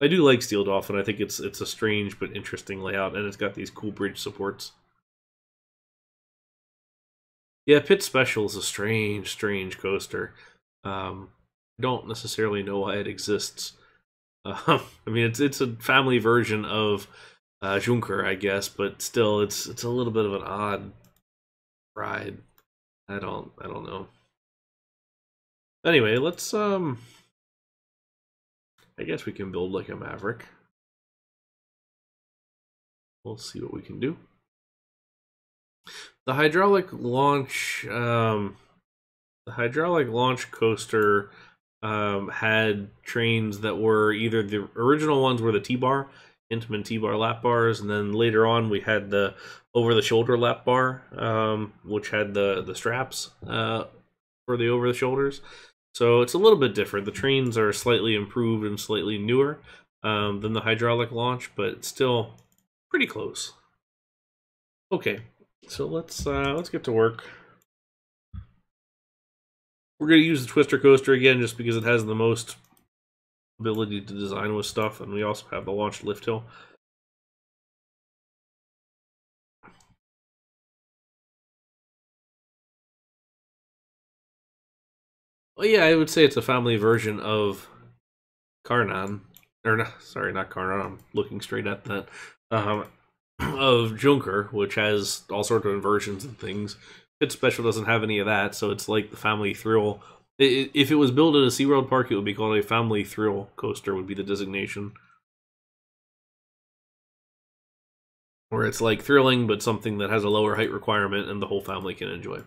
I do like Steel Dolphin. I think it's a strange but interesting layout, and it's got these cool bridge supports. Yeah, Pit Special is a strange coaster. Don't necessarily know why it exists. I mean, it's a family version of Junker, I guess, but still, it's a little bit of an odd ride. I don't know. Anyway, let's I guess we can build like a Maverick. We'll see what we can do. The hydraulic launch coaster had trains that were either the original ones were the T-bar, Intamin T-bar lap bars, and then later on we had the over-the-shoulder lap bar, which had the straps for the over-the-shoulders. So it's a little bit different. The trains are slightly improved and slightly newer than the hydraulic launch, but still pretty close. Okay, so let's get to work. We're going to use the Twister Coaster again just because it has the most ability to design with stuff, and we also have the launched lift hill. Well, yeah, I would say it's a family version of Karnan. Or, no, sorry, not Karnan, I'm looking straight at that. Of Junker, which has all sorts of inversions and things. Pit Special doesn't have any of that, so it's like the Family Thrill. If it was built at a SeaWorld park, it would be called a Family Thrill coaster, would be the designation. Where it's like thrilling, but something that has a lower height requirement and the whole family can enjoy.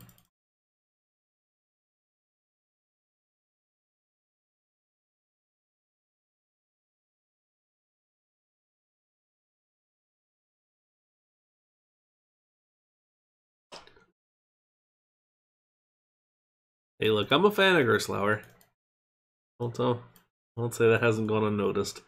Hey, look, I'm a fan of Gerstlauer. I'll say that hasn't gone unnoticed.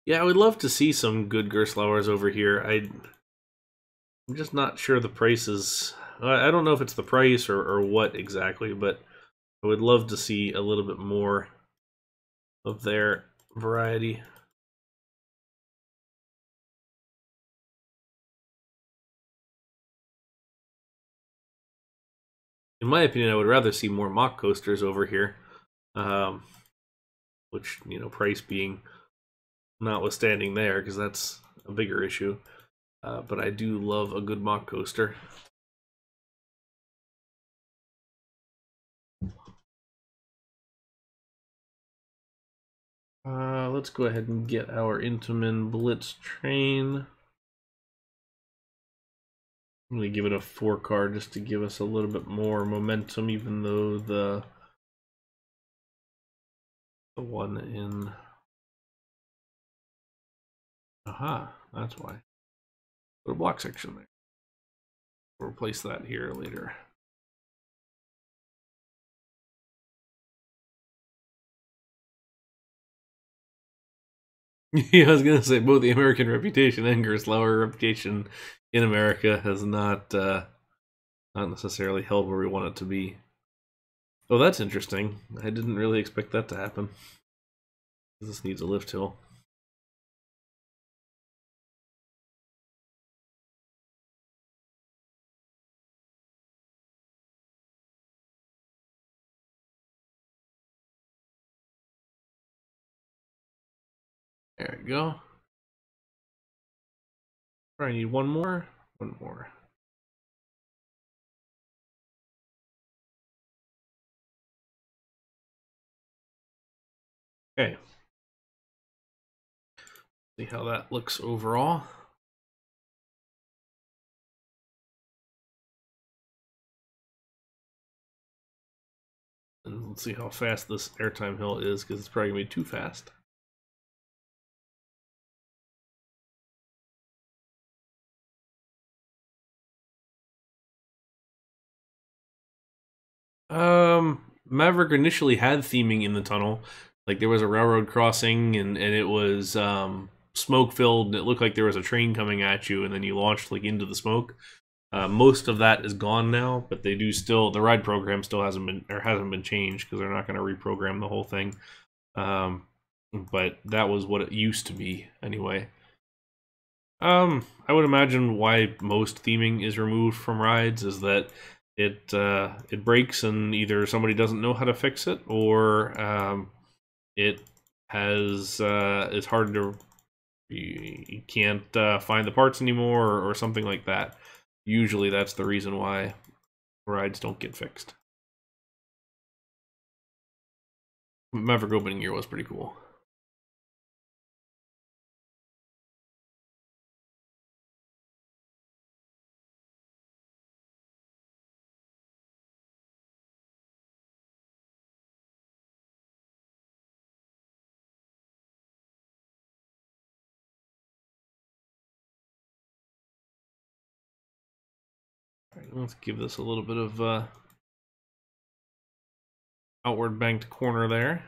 Yeah, I would love to see some good Gerstlauers over here. I'm just not sure the prices. I don't know if it's the price or what exactly, but I would love to see a little bit more of their variety. In my opinion, I would rather see more Mack coasters over here, which, you know, price being notwithstanding there, because that's a bigger issue. But I do love a good Mack coaster. Let's go ahead and get our Intamin Blitz train. I'm going to give it a 4-car just to give us a little bit more momentum, even though the one in... Aha, that's why. Put a block section there. We'll replace that here later. Yeah, I was gonna say both the American reputation and Gerstlauer reputation in America has not necessarily held where we want it to be. Oh, that's interesting. I didn't really expect that to happen. This needs a lift hill. There we go. I need one more. One more. Okay. See how that looks overall. And let's see how fast this airtime hill is, because it's probably gonna be too fast. Maverick initially had theming in the tunnel. Like there was a railroad crossing and it was smoke filled and it looked like there was a train coming at you and then you launched like into the smoke. Most of that is gone now, but they do still, the ride program still hasn't been changed because they're not going to reprogram the whole thing. But that was what it used to be anyway. I would imagine why most theming is removed from rides is that it breaks and either somebody doesn't know how to fix it or it has it's hard to you can't find the parts anymore or something like that. Usually that's the reason why rides don't get fixed. Maverick opening year was pretty cool. Alright, let's give this a little bit of outward banked corner there.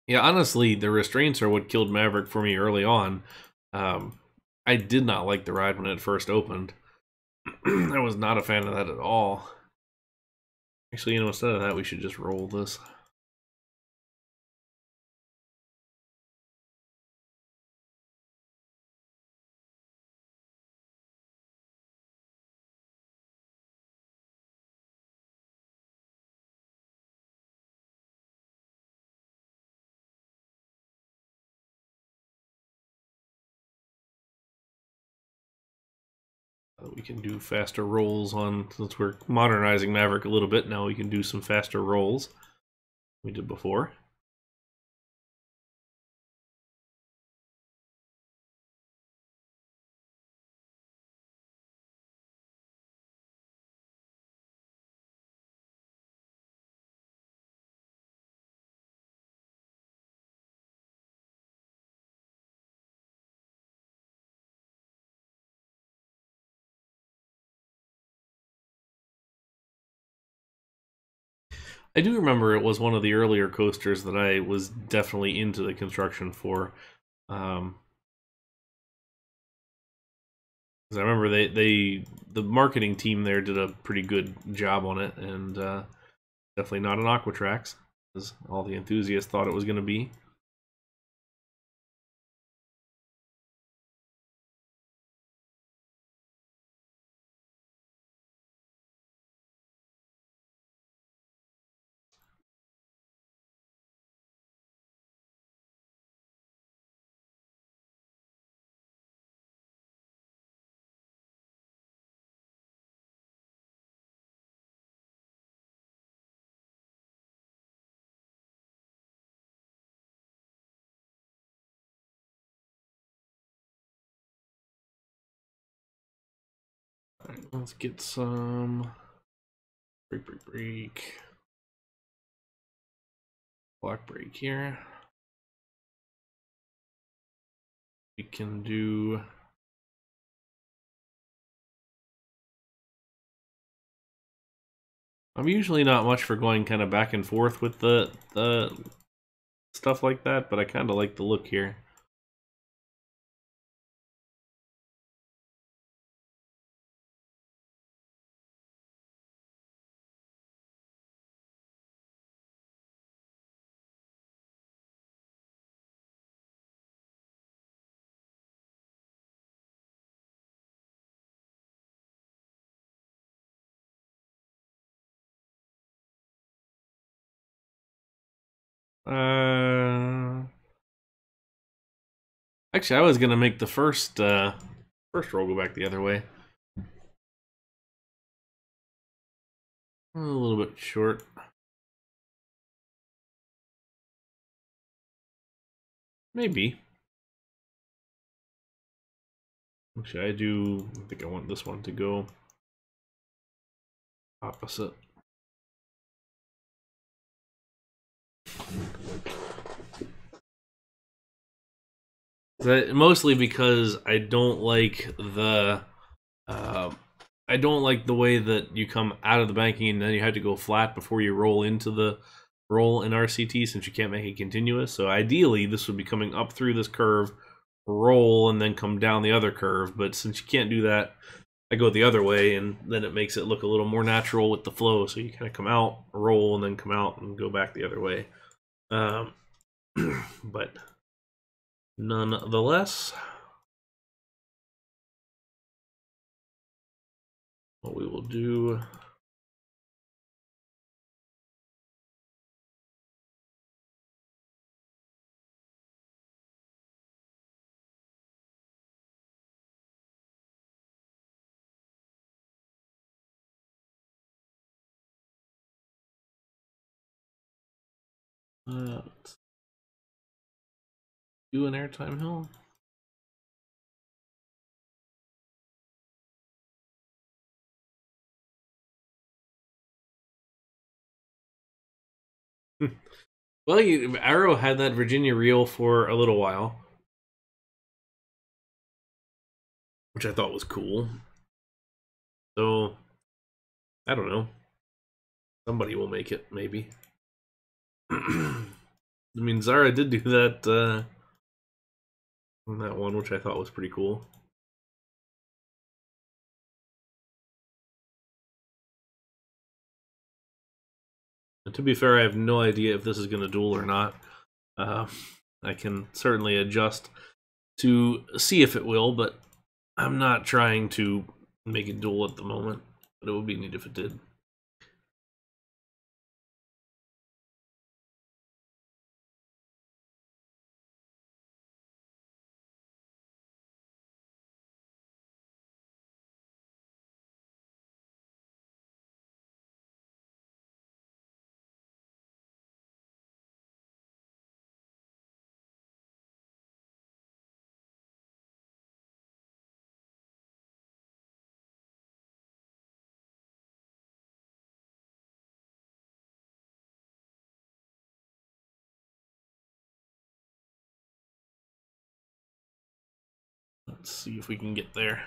Yeah, honestly, the restraints are what killed Maverick for me early on. I did not like the ride when it first opened. I was not a fan of that at all. Actually, you know, instead of that, we should just roll this. We can do faster rolls on, since we're modernizing Maverick a little bit, now we can do some faster rolls we did before. I do remember it was one of the earlier coasters that I was definitely into the construction for. Um, 'Cause I remember the marketing team there did a pretty good job on it, and definitely not an Aquatrax, as all the enthusiasts thought it was going to be. All right, let's get some break. Block break here. We can do. I'm usually not much for going kind of back and forth with the stuff like that, but I kind of like the look here. Actually, I was gonna make the first roll go back the other way. A little bit short. Maybe. Actually, I think I want this one to go opposite. Mostly because I don't like the way that you come out of the banking and then you have to go flat before you roll into the roll in RCT, since you can't make it continuous. So ideally, this would be coming up through this curve, roll, and then come down the other curve. But since you can't do that, I go the other way, and then it makes it look a little more natural with the flow. So you kind of come out, roll, and then come out and go back the other way. But nonetheless, what we will do... let's do an airtime hill. Well, Arrow had that Virginia reel for a little while, which I thought was cool. So, I don't know. Somebody will make it, maybe. I mean, Zara did do that on that one, which I thought was pretty cool. And to be fair, I have no idea if this is going to duel or not. I can certainly adjust to see if it will, but I'm not trying to make it duel at the moment. But it would be neat if it did. Let's see if we can get there.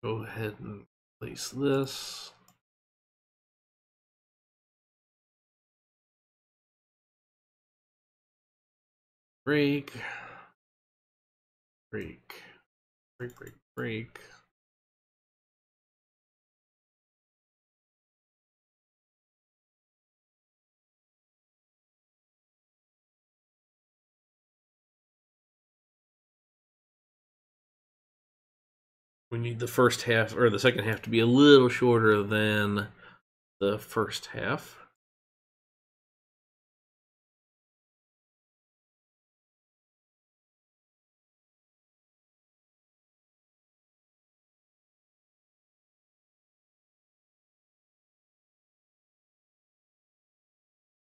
Go ahead and place this. Break. Break. Break, break, break. We need the first half, or the second half, to be a little shorter than the first half.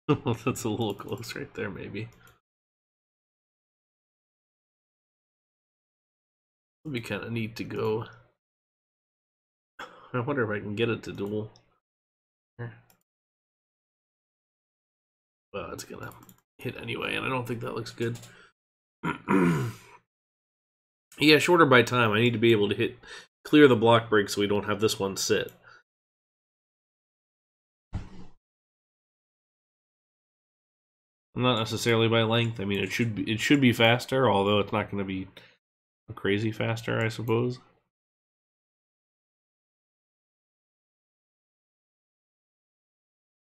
Well, that's a little close right there, maybe. Would be kind of neat to go. I wonder if I can get it to duel. Well, it's gonna hit anyway, and I don't think that looks good. Yeah, shorter by time. I need to be able to clear the block break so we don't have this one sit. Not necessarily by length. I mean, it should be faster, although it's not going to be crazy faster, I suppose.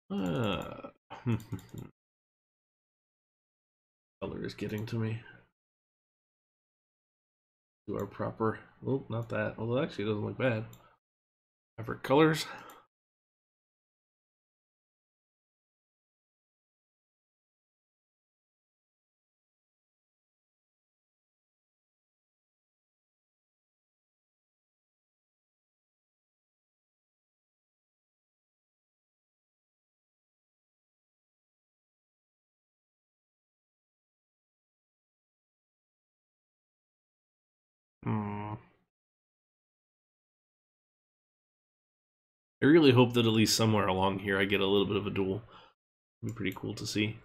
Color is getting to me. Do our proper. Oh, not that. Well, it actually doesn't look bad. Fabric colors. I really hope that at least somewhere along here I get a little bit of a duel. It'd be pretty cool to see.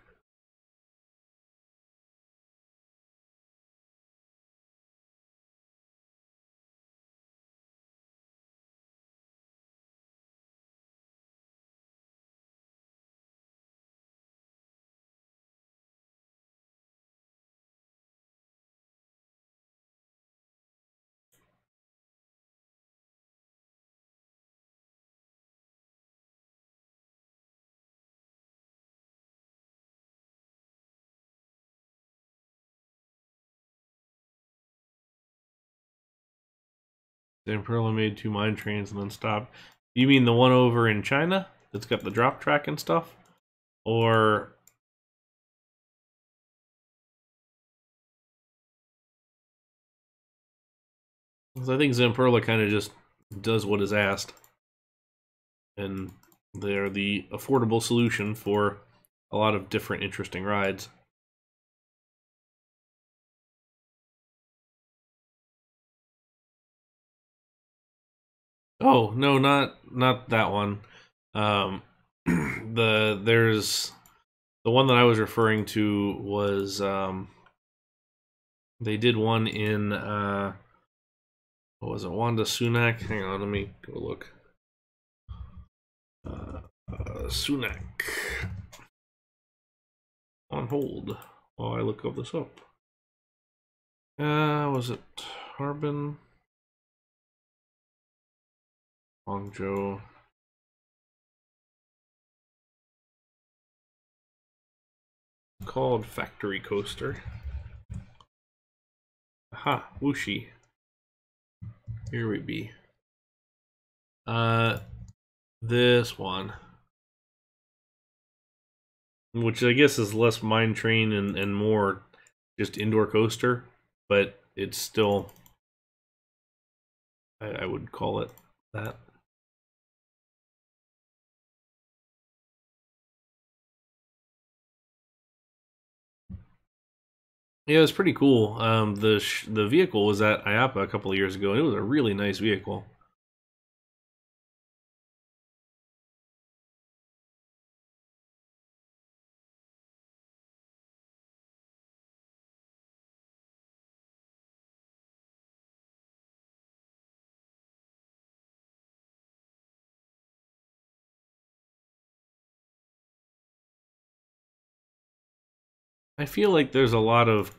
Zamperla made 2 mine trains and then stopped. You mean the one over in China that's got the drop track and stuff? Or... Because I think Zamperla kind of just does what is asked. And they're the affordable solution for a lot of different interesting rides. Oh, no, not that one. There's the one that I was referring to was they did one in what was it, Wanda Sunak? Hang on, let me go look. Sunak on hold while I look this up. Was it Harbin? Hangzhou. Called Factory Coaster. Aha, Wuxi. Here we be. This one. Which I guess is less mine train and more just indoor coaster, but it's still, I would call it that. Yeah, it was pretty cool. The vehicle was at IAPA a couple of years ago, and it was a really nice vehicle. I feel like there's a lot of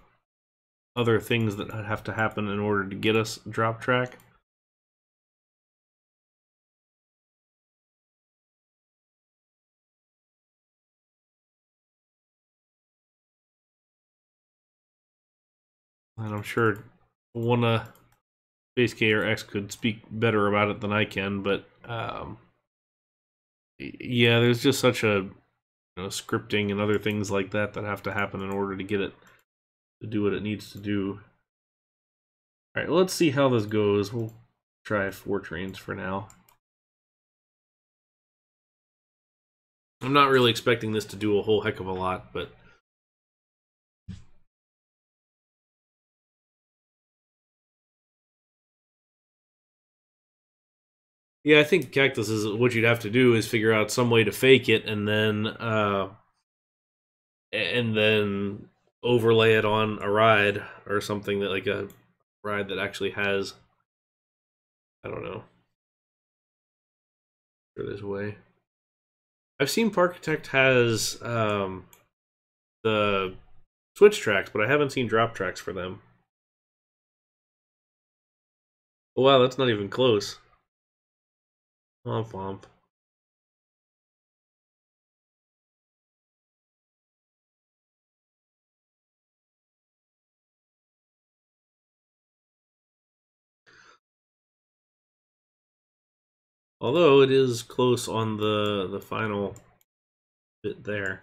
other things that have to happen in order to get us drop track. And I'm sure one SpaceK or X could speak better about it than I can, but yeah, there's just such a scripting and other things like that that have to happen in order to get it to do what it needs to do. All right, let's see how this goes. We'll try 4 trains for now. I'm not really expecting this to do a whole heck of a lot, but yeah, I think Cactus is what you'd have to do is figure out some way to fake it and then overlay it on a ride or something that like a ride that actually has, I don't know. Sure, there's a way. I've seen Parkitect has the switch tracks, but I haven't seen drop tracks for them. Oh, wow, that's not even close. Womp womp. Although it is close on the final bit there.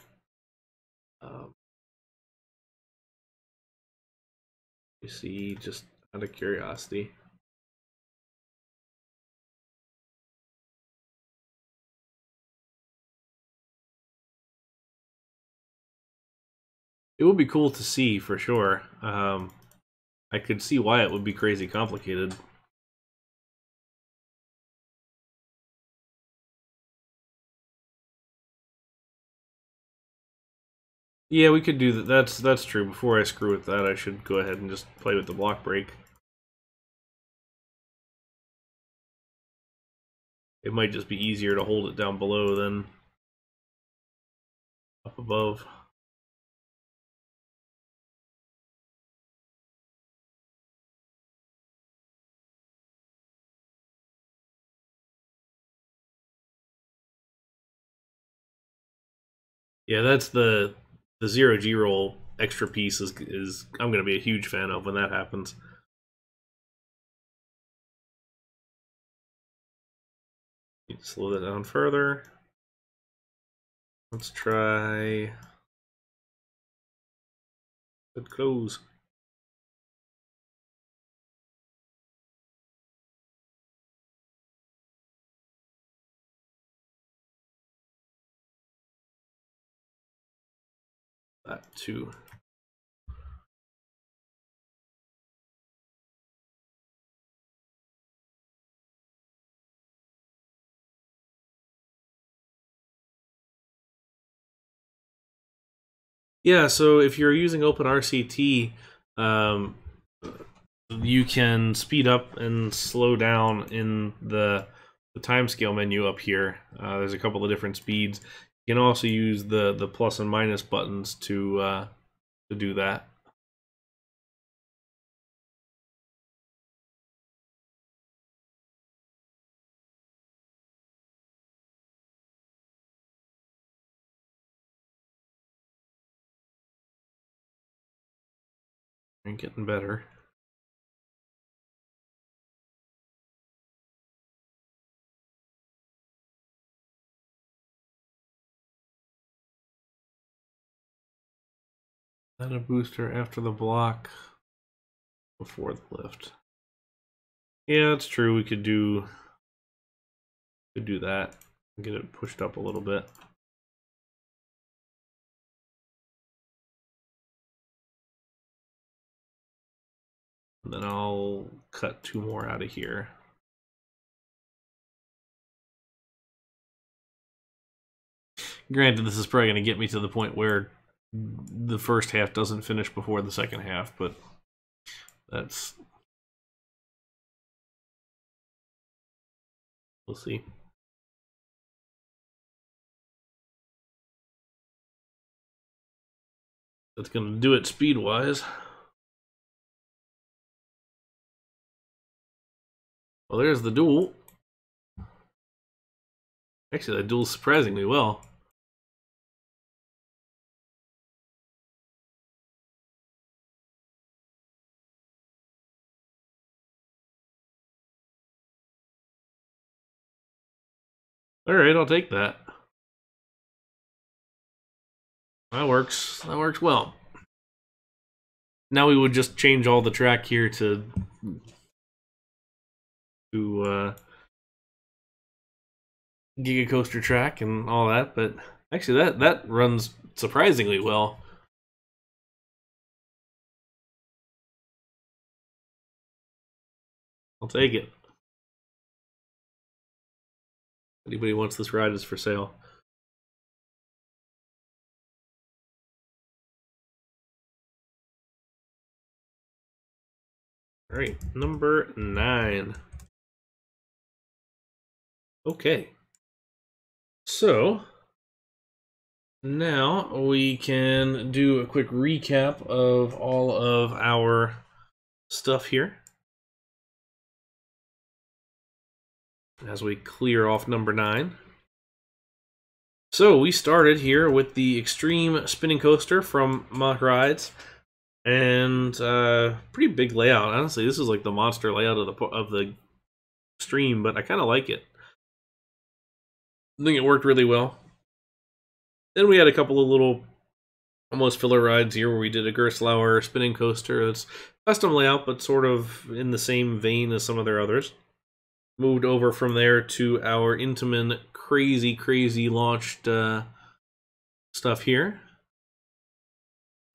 You see, just out of curiosity. It would be cool to see for sure. I could see why it would be crazy complicated. Yeah, we could do that. That's true. Before I screw with that, I should go ahead and just play with the block break. It might just be easier to hold it down below than up above. Yeah, that's the 0G roll extra piece is I'm going to be a huge fan of when that happens. slow that down further. Let's try. Good close. That too. Yeah, so if you're using OpenRCT, you can speed up and slow down in the timescale menu up here. There's a couple of different speeds. You can also use the plus and minus buttons to do that. And getting better. Then a booster after the block, before the lift. Yeah, that's true. We could do that. Get it pushed up a little bit. And then I'll cut 2 more out of here. Granted, this is probably going to get me to the point where the first half doesn't finish before the second half, but that's... we'll see. That's going to do it speed-wise. Well, there's the duel. Actually, that duel's surprisingly well. Alright, I'll take that. That works. That works well. Now we would just change all the track here to Giga Coaster track and all that, but actually that runs surprisingly well. I'll take it. Anybody wants this ride is for sale. All right, number 9. Okay. So now we can do a quick recap of all of our stuff here as we clear off number 9. So we started here with the Xtreme spinning coaster from Mack Rides, and pretty big layout. Honestly, this is like the monster layout of the Xtreme, but I kind of like it. I think it worked really well. Then we had a couple of little almost filler rides here where we did a Gerstlauer spinning coaster. It's custom layout, but sort of in the same vein as some of their others. Moved over from there to our Intamin crazy launched stuff here.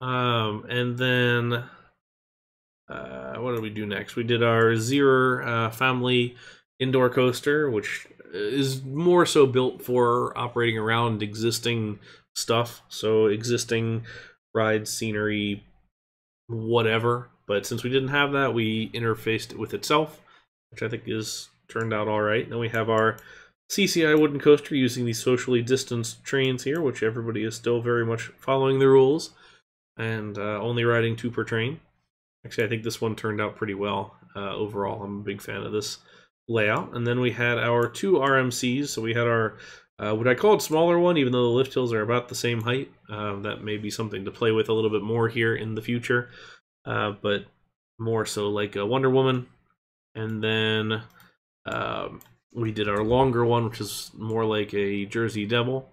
And then what did we do next? We did our Zierer family indoor coaster, which is more so built for operating around existing stuff, so existing rides, scenery, whatever. But since we didn't have that, we interfaced it with itself, which I think is turned out all right. Then we have our CCI wooden coaster using these socially distanced trains here, which everybody is still very much following the rules and only riding 2 per train. Actually, I think this one turned out pretty well overall. I'm a big fan of this layout. And then we had our 2 RMCs. So we had our what I called smaller one, even though the lift hills are about the same height. That may be something to play with a little bit more here in the future, but more so like a Wonder Woman. And then We did our longer one, which is more like a Jersey Devil.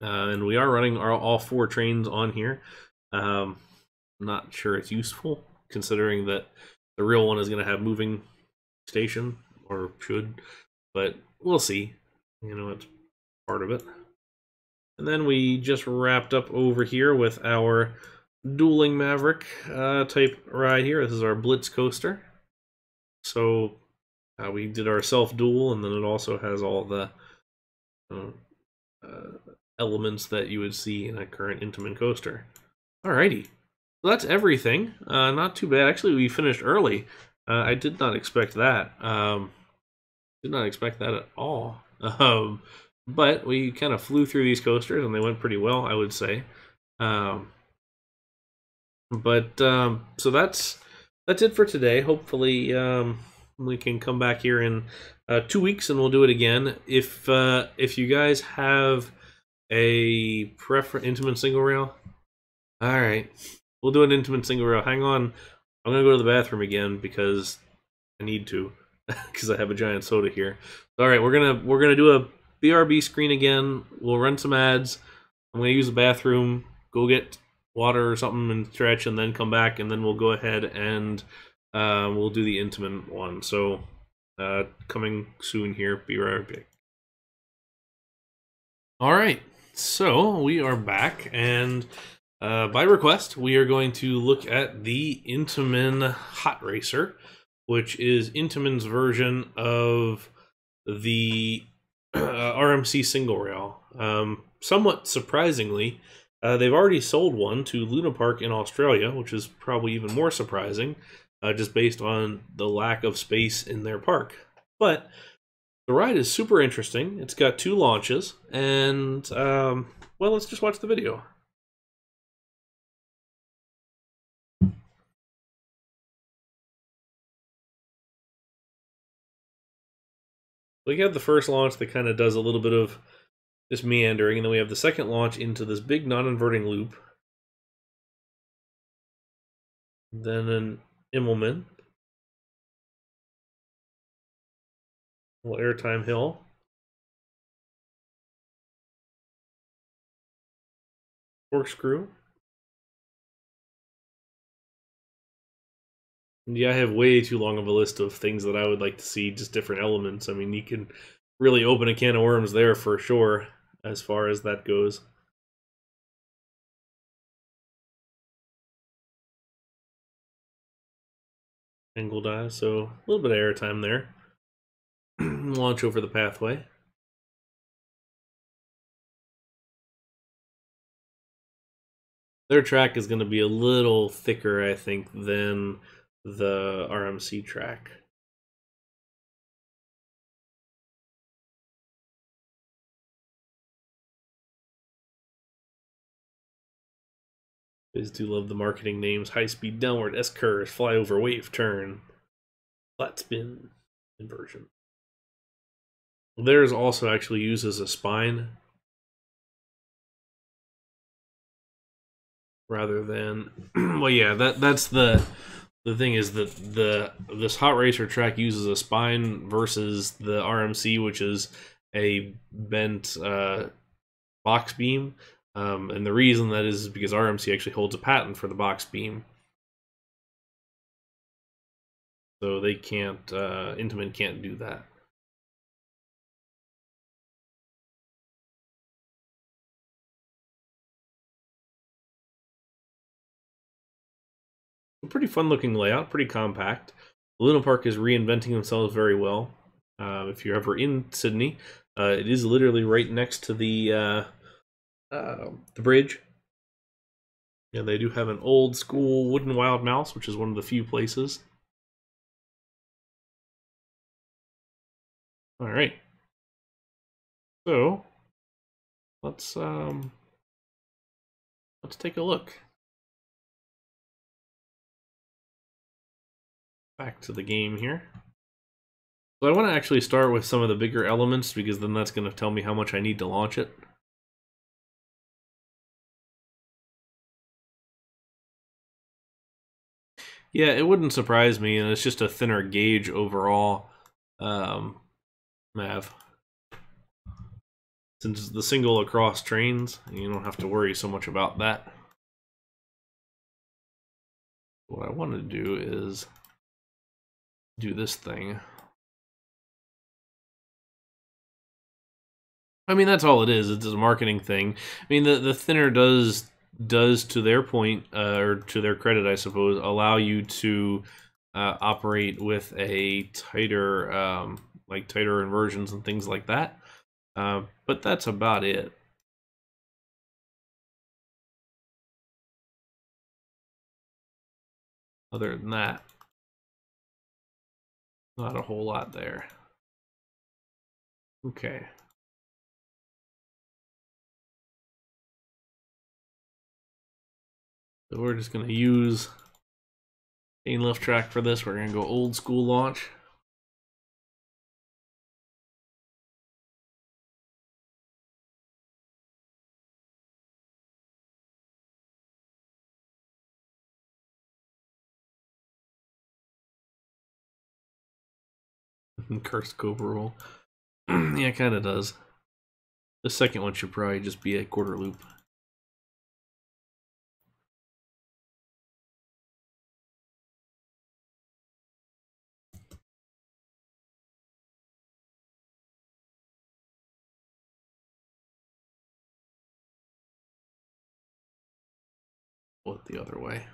And we are running all 4 trains on here. Not sure it's useful, considering that the real one is going to have moving station, or should, but we'll see. You know, it's part of it. And then we just wrapped up over here with our Dueling Maverick type ride here. This is our Blitz coaster. So we did our self-duel, and then it also has all the elements that you would see in a current Intamin coaster. Alrighty. So that's everything. Not too bad. Actually, we finished early. I did not expect that. Did not expect that at all. But we kind of flew through these coasters, and they went pretty well, I would say. So that's it for today. Hopefully, we can come back here in 2 weeks, and we'll do it again. If you guys have a Intamin single rail, all right, we'll do an Intamin single rail. Hang on, I'm gonna go to the bathroom again because I need to, because I have a giant soda here. All right, we're gonna do a BRB screen again. We'll run some ads. I'm gonna use the bathroom, go get water or something and stretch, and then come back, and then we'll go ahead and we'll do the Intamin one. So coming soon here. Be right back. All right, so we are back, and by request, we are going to look at the Intamin Hot Racer, which is Intamin's version of the RMC single rail. Somewhat surprisingly, they've already sold one to Luna Park in Australia, which is probably even more surprising, just based on the lack of space in their park. But the ride is super interesting. It's got 2 launches, and well, let's just watch the video. We have the first launch that kind of does a little bit of this meandering, and then we have the second launch into this big non-inverting loop. Then an Immelman. A little airtime hill. Corkscrew. Yeah, I have way too long of a list of things that I would like to see, just different elements. I mean, you can really open a can of worms there for sure, as far as that goes. Angled eye, so a little bit of airtime there. Launch over the pathway. Their track is going to be a little thicker, I think, than the RMC track. I do love the marketing names. High speed downward, S-curve, flyover, wave turn, flat spin, inversion. Theirs also actually uses a spine rather than well, yeah, that's the thing is that this Hot Racer track uses a spine versus the RMC, which is a bent box beam. And the reason that is because RMC actually holds a patent for the box beam. So they can't, Intamin can't do that. A pretty fun looking layout, pretty compact. Luna Park is reinventing themselves very well. If you're ever in Sydney, it is literally right next to the bridge. Yeah, they do have an old school wooden wild mouse, which is one of the few places. All right. So let's take a look. Back to the game here. So I want to actually start with some of the bigger elements, because then that's going to tell me how much I need to launch it. Yeah, it wouldn't surprise me, and it's just a thinner gauge overall. Mav. Since it's the single across trains, you don't have to worry so much about that. What I want to do is do this thing. I mean, that's all it is. It's a marketing thing. I mean, the thinner does to their point, or to their credit, I suppose, allow you to operate with a tighter, like tighter inversions and things like that. But that's about it. Other than that, not a whole lot there. Okay. So we're just going to use chain lift track for this. We're going to go old school launch. Cursed Cobra roll. Yeah, it kind of does. The second one should probably just be a quarter loop. Flip the other way.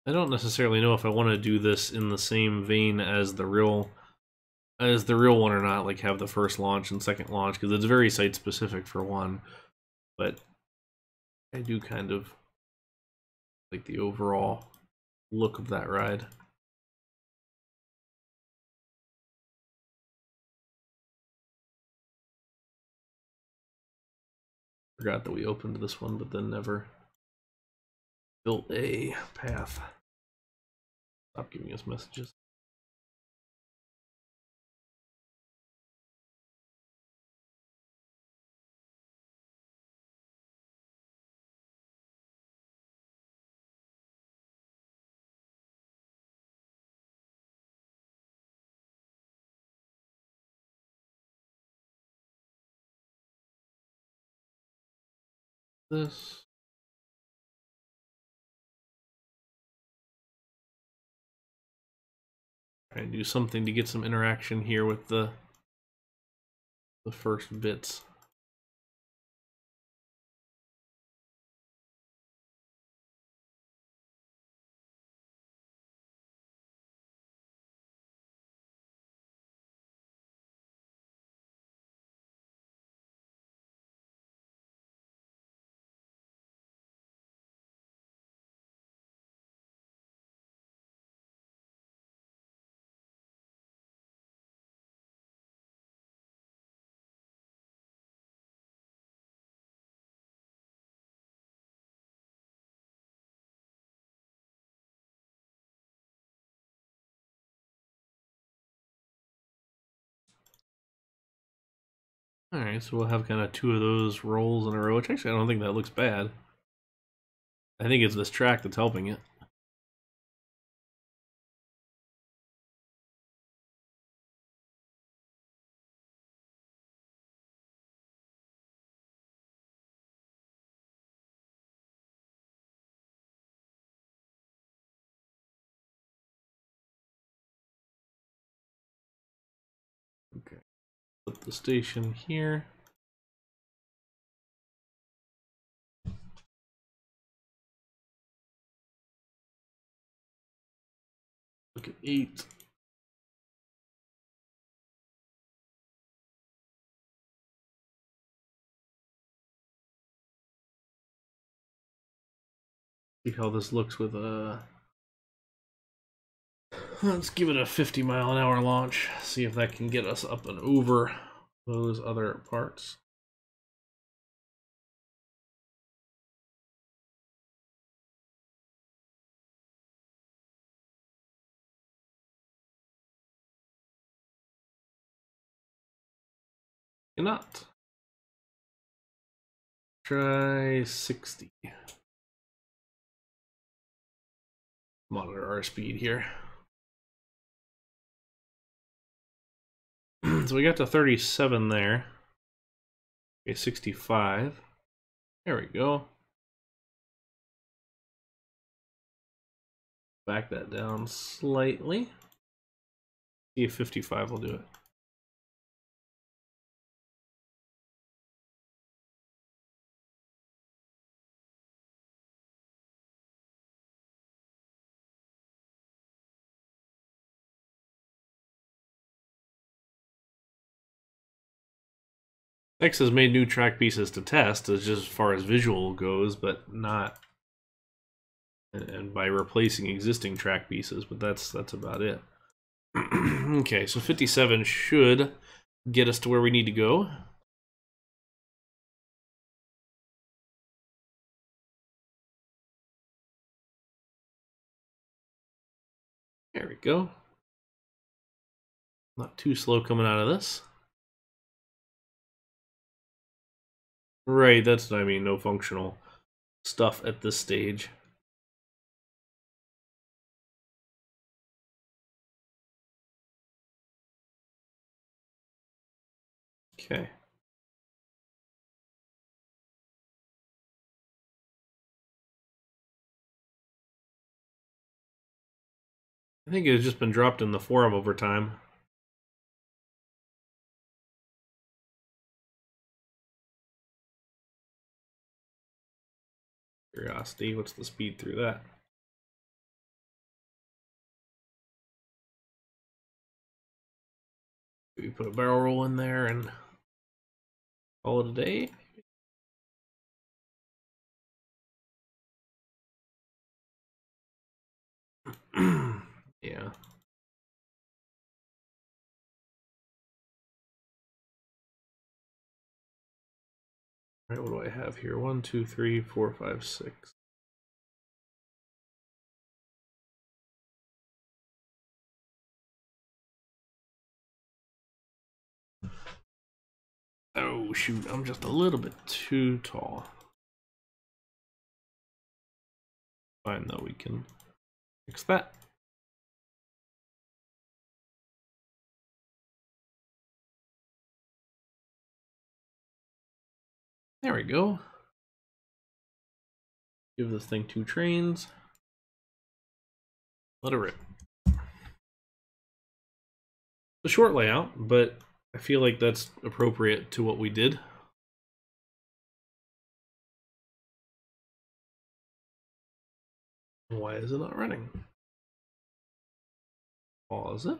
I don't necessarily know if I want to do this in the same vein as the real one or not, like have the first launch and second launch, because it's very site specific for one, but I do kind of like the overall look of that ride. Forgot that we opened this one, but then never built a path. Stop giving us messages. This. Try and do something to get some interaction here with the first bits. Alright, so we'll have kind of two of those rolls in a row, which actually I don't think that looks bad. I think it's this track that's helping it. Okay, put the station here. Look at 8. See how this looks with a... Let's give it a 50-mile-an-hour launch. See if that can get us up and over those other parts. Cannot. Try 60. Monitor our speed here. So we got to 37 there. Okay, 65. There we go. Back that down slightly. See if 55 will do it. X has made new track pieces to test as far as visual goes, but not, and by replacing existing track pieces, but that's about it. Okay, so 57 should get us to where we need to go. There we go. Not too slow coming out of this. Right, that's what I mean, no functional stuff at this stage. Okay. I think it's just been dropped in the forum over time. Curiosity, what's the speed through that? We put a barrel roll in there and call it a day. Yeah. All right, what do I have here? 1, 2, 3, 4, 5, 6. Oh shoot, I'm just a little bit too tall. Fine though, we can fix that. There we go. Give this thing 2 trains. Let it rip. A short layout, but I feel like that's appropriate to what we did. Why is it not running? Pause it.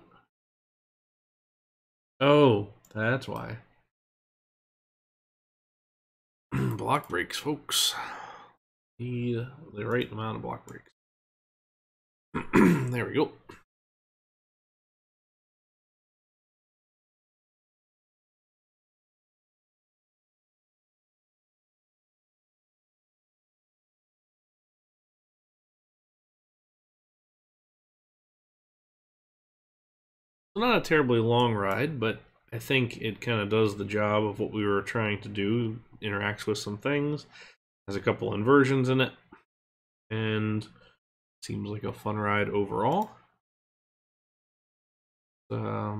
Oh, that's why. Block brakes, folks. Need the right amount of block brakes. There we go. Not a terribly long ride, but I think it kind of does the job of what we were trying to do. Interacts with some things. Has a couple inversions in it. And seems like a fun ride overall. I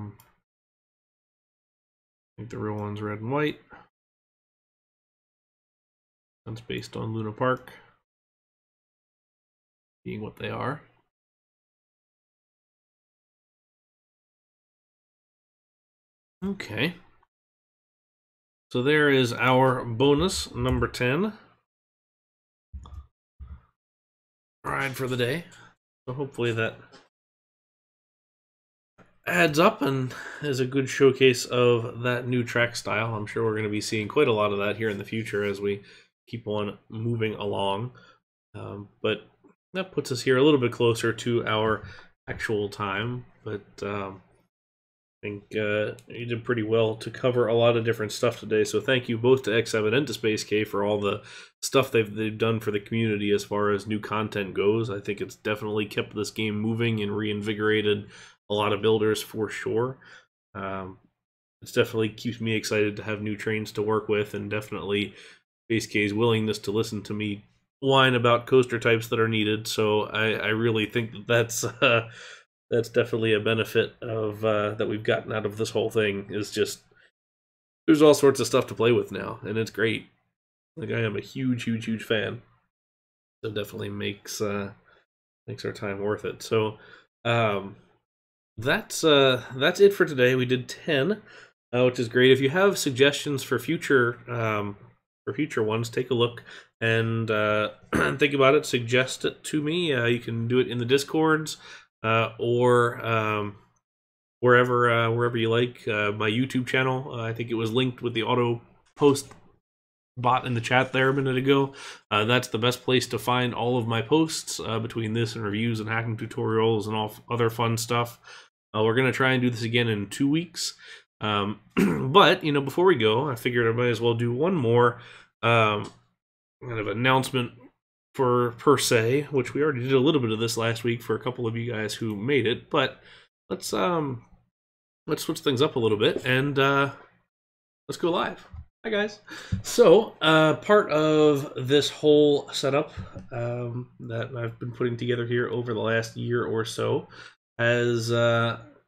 think the real one's red and white. That's based on Luna Park being what they are. Okay. So there is our bonus number 10 ride for the day. So hopefully that adds up and is a good showcase of that new track style. I'm sure we're going to be seeing quite a lot of that here in the future as we keep on moving along. But that puts us here a little bit closer to our actual time. But I think you did pretty well to cover a lot of different stuff today. So thank you both to X7 and to SpaceK for all the stuff they've done for the community as far as new content goes. I think it's definitely kept this game moving and reinvigorated a lot of builders for sure. it's definitely keeps me excited to have new trains to work with, and definitely SpaceK's willingness to listen to me whine about coaster types that are needed. So I really think that's definitely a benefit of that we've gotten out of this whole thing. Is just there's all sorts of stuff to play with now, and it's great. Like, I am a huge fan. So definitely makes our time worth it. So that's it for today. We did 10, which is great. If you have suggestions for future ones, take a look and think about it. Suggest it to me. You can do it in the Discords or wherever you like. My YouTube channel, I think it was linked with the auto post bot in the chat there a minute ago. That's the best place to find all of my posts between this and reviews and hacking tutorials and all other fun stuff. We're going to try and do this again in 2 weeks. But, before we go, I figured I might as well do one more kind of announcement per se, which we already did a little bit of this last week for a couple of you guys who made it. But let's switch things up a little bit and let's go live. Hi guys. So part of this whole setup that I've been putting together here over the last year or so has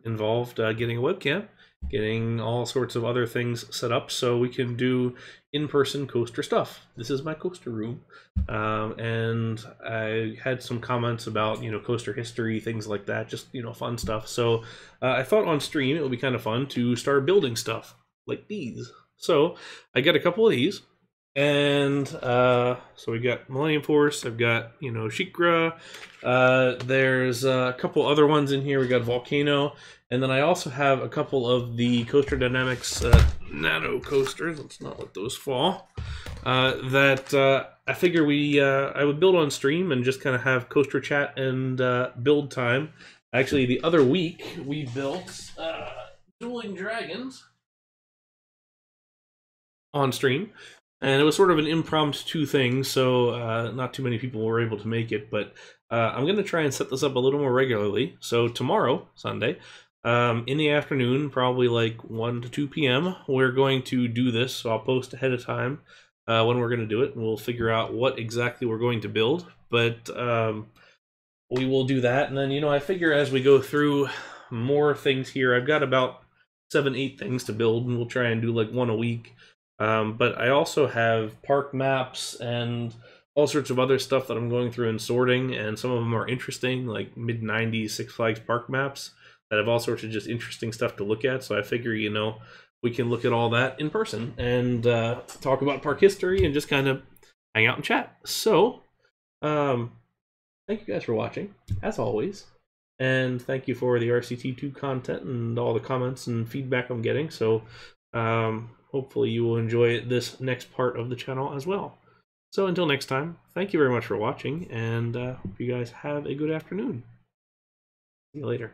involved getting a webcam, getting all sorts of other things set up so we can do in-person coaster stuff. This is my coaster room, and I had some comments about coaster history, things like that, just fun stuff. So I thought on stream it would be kind of fun to start building stuff like these. So I got a couple of these, and so we got Millennium Force, I've got Shikra, there's a couple other ones in here. We got Volcano, and then I also have a couple of the Coaster Dynamics nano coasters. Let's not let those fall. That I figure I would build on stream and just kind of have coaster chat and build time. Actually, the other week we built Dueling Dragons on stream, and it was sort of an impromptu thing, so not too many people were able to make it, but I'm going to try and set this up a little more regularly. So tomorrow, Sunday, in the afternoon, probably like 1 to 2 p.m., we're going to do this, so I'll post ahead of time when we're going to do it, and we'll figure out what exactly we're going to build, but we will do that. And then, I figure as we go through more things here, I've got about 7-8 things to build, and we'll try and do like one a week. But I also have park maps and all sorts of other stuff that I'm going through and sorting, and some of them are interesting, like mid-90s Six Flags park maps that have all sorts of just interesting stuff to look at. So I figure, we can look at all that in person and talk about park history and just kind of hang out and chat. So, thank you guys for watching, as always, and thank you for the RCT2 content and all the comments and feedback I'm getting. So, hopefully you will enjoy this next part of the channel as well. So until next time, thank you very much for watching, and hope you guys have a good afternoon. See you later.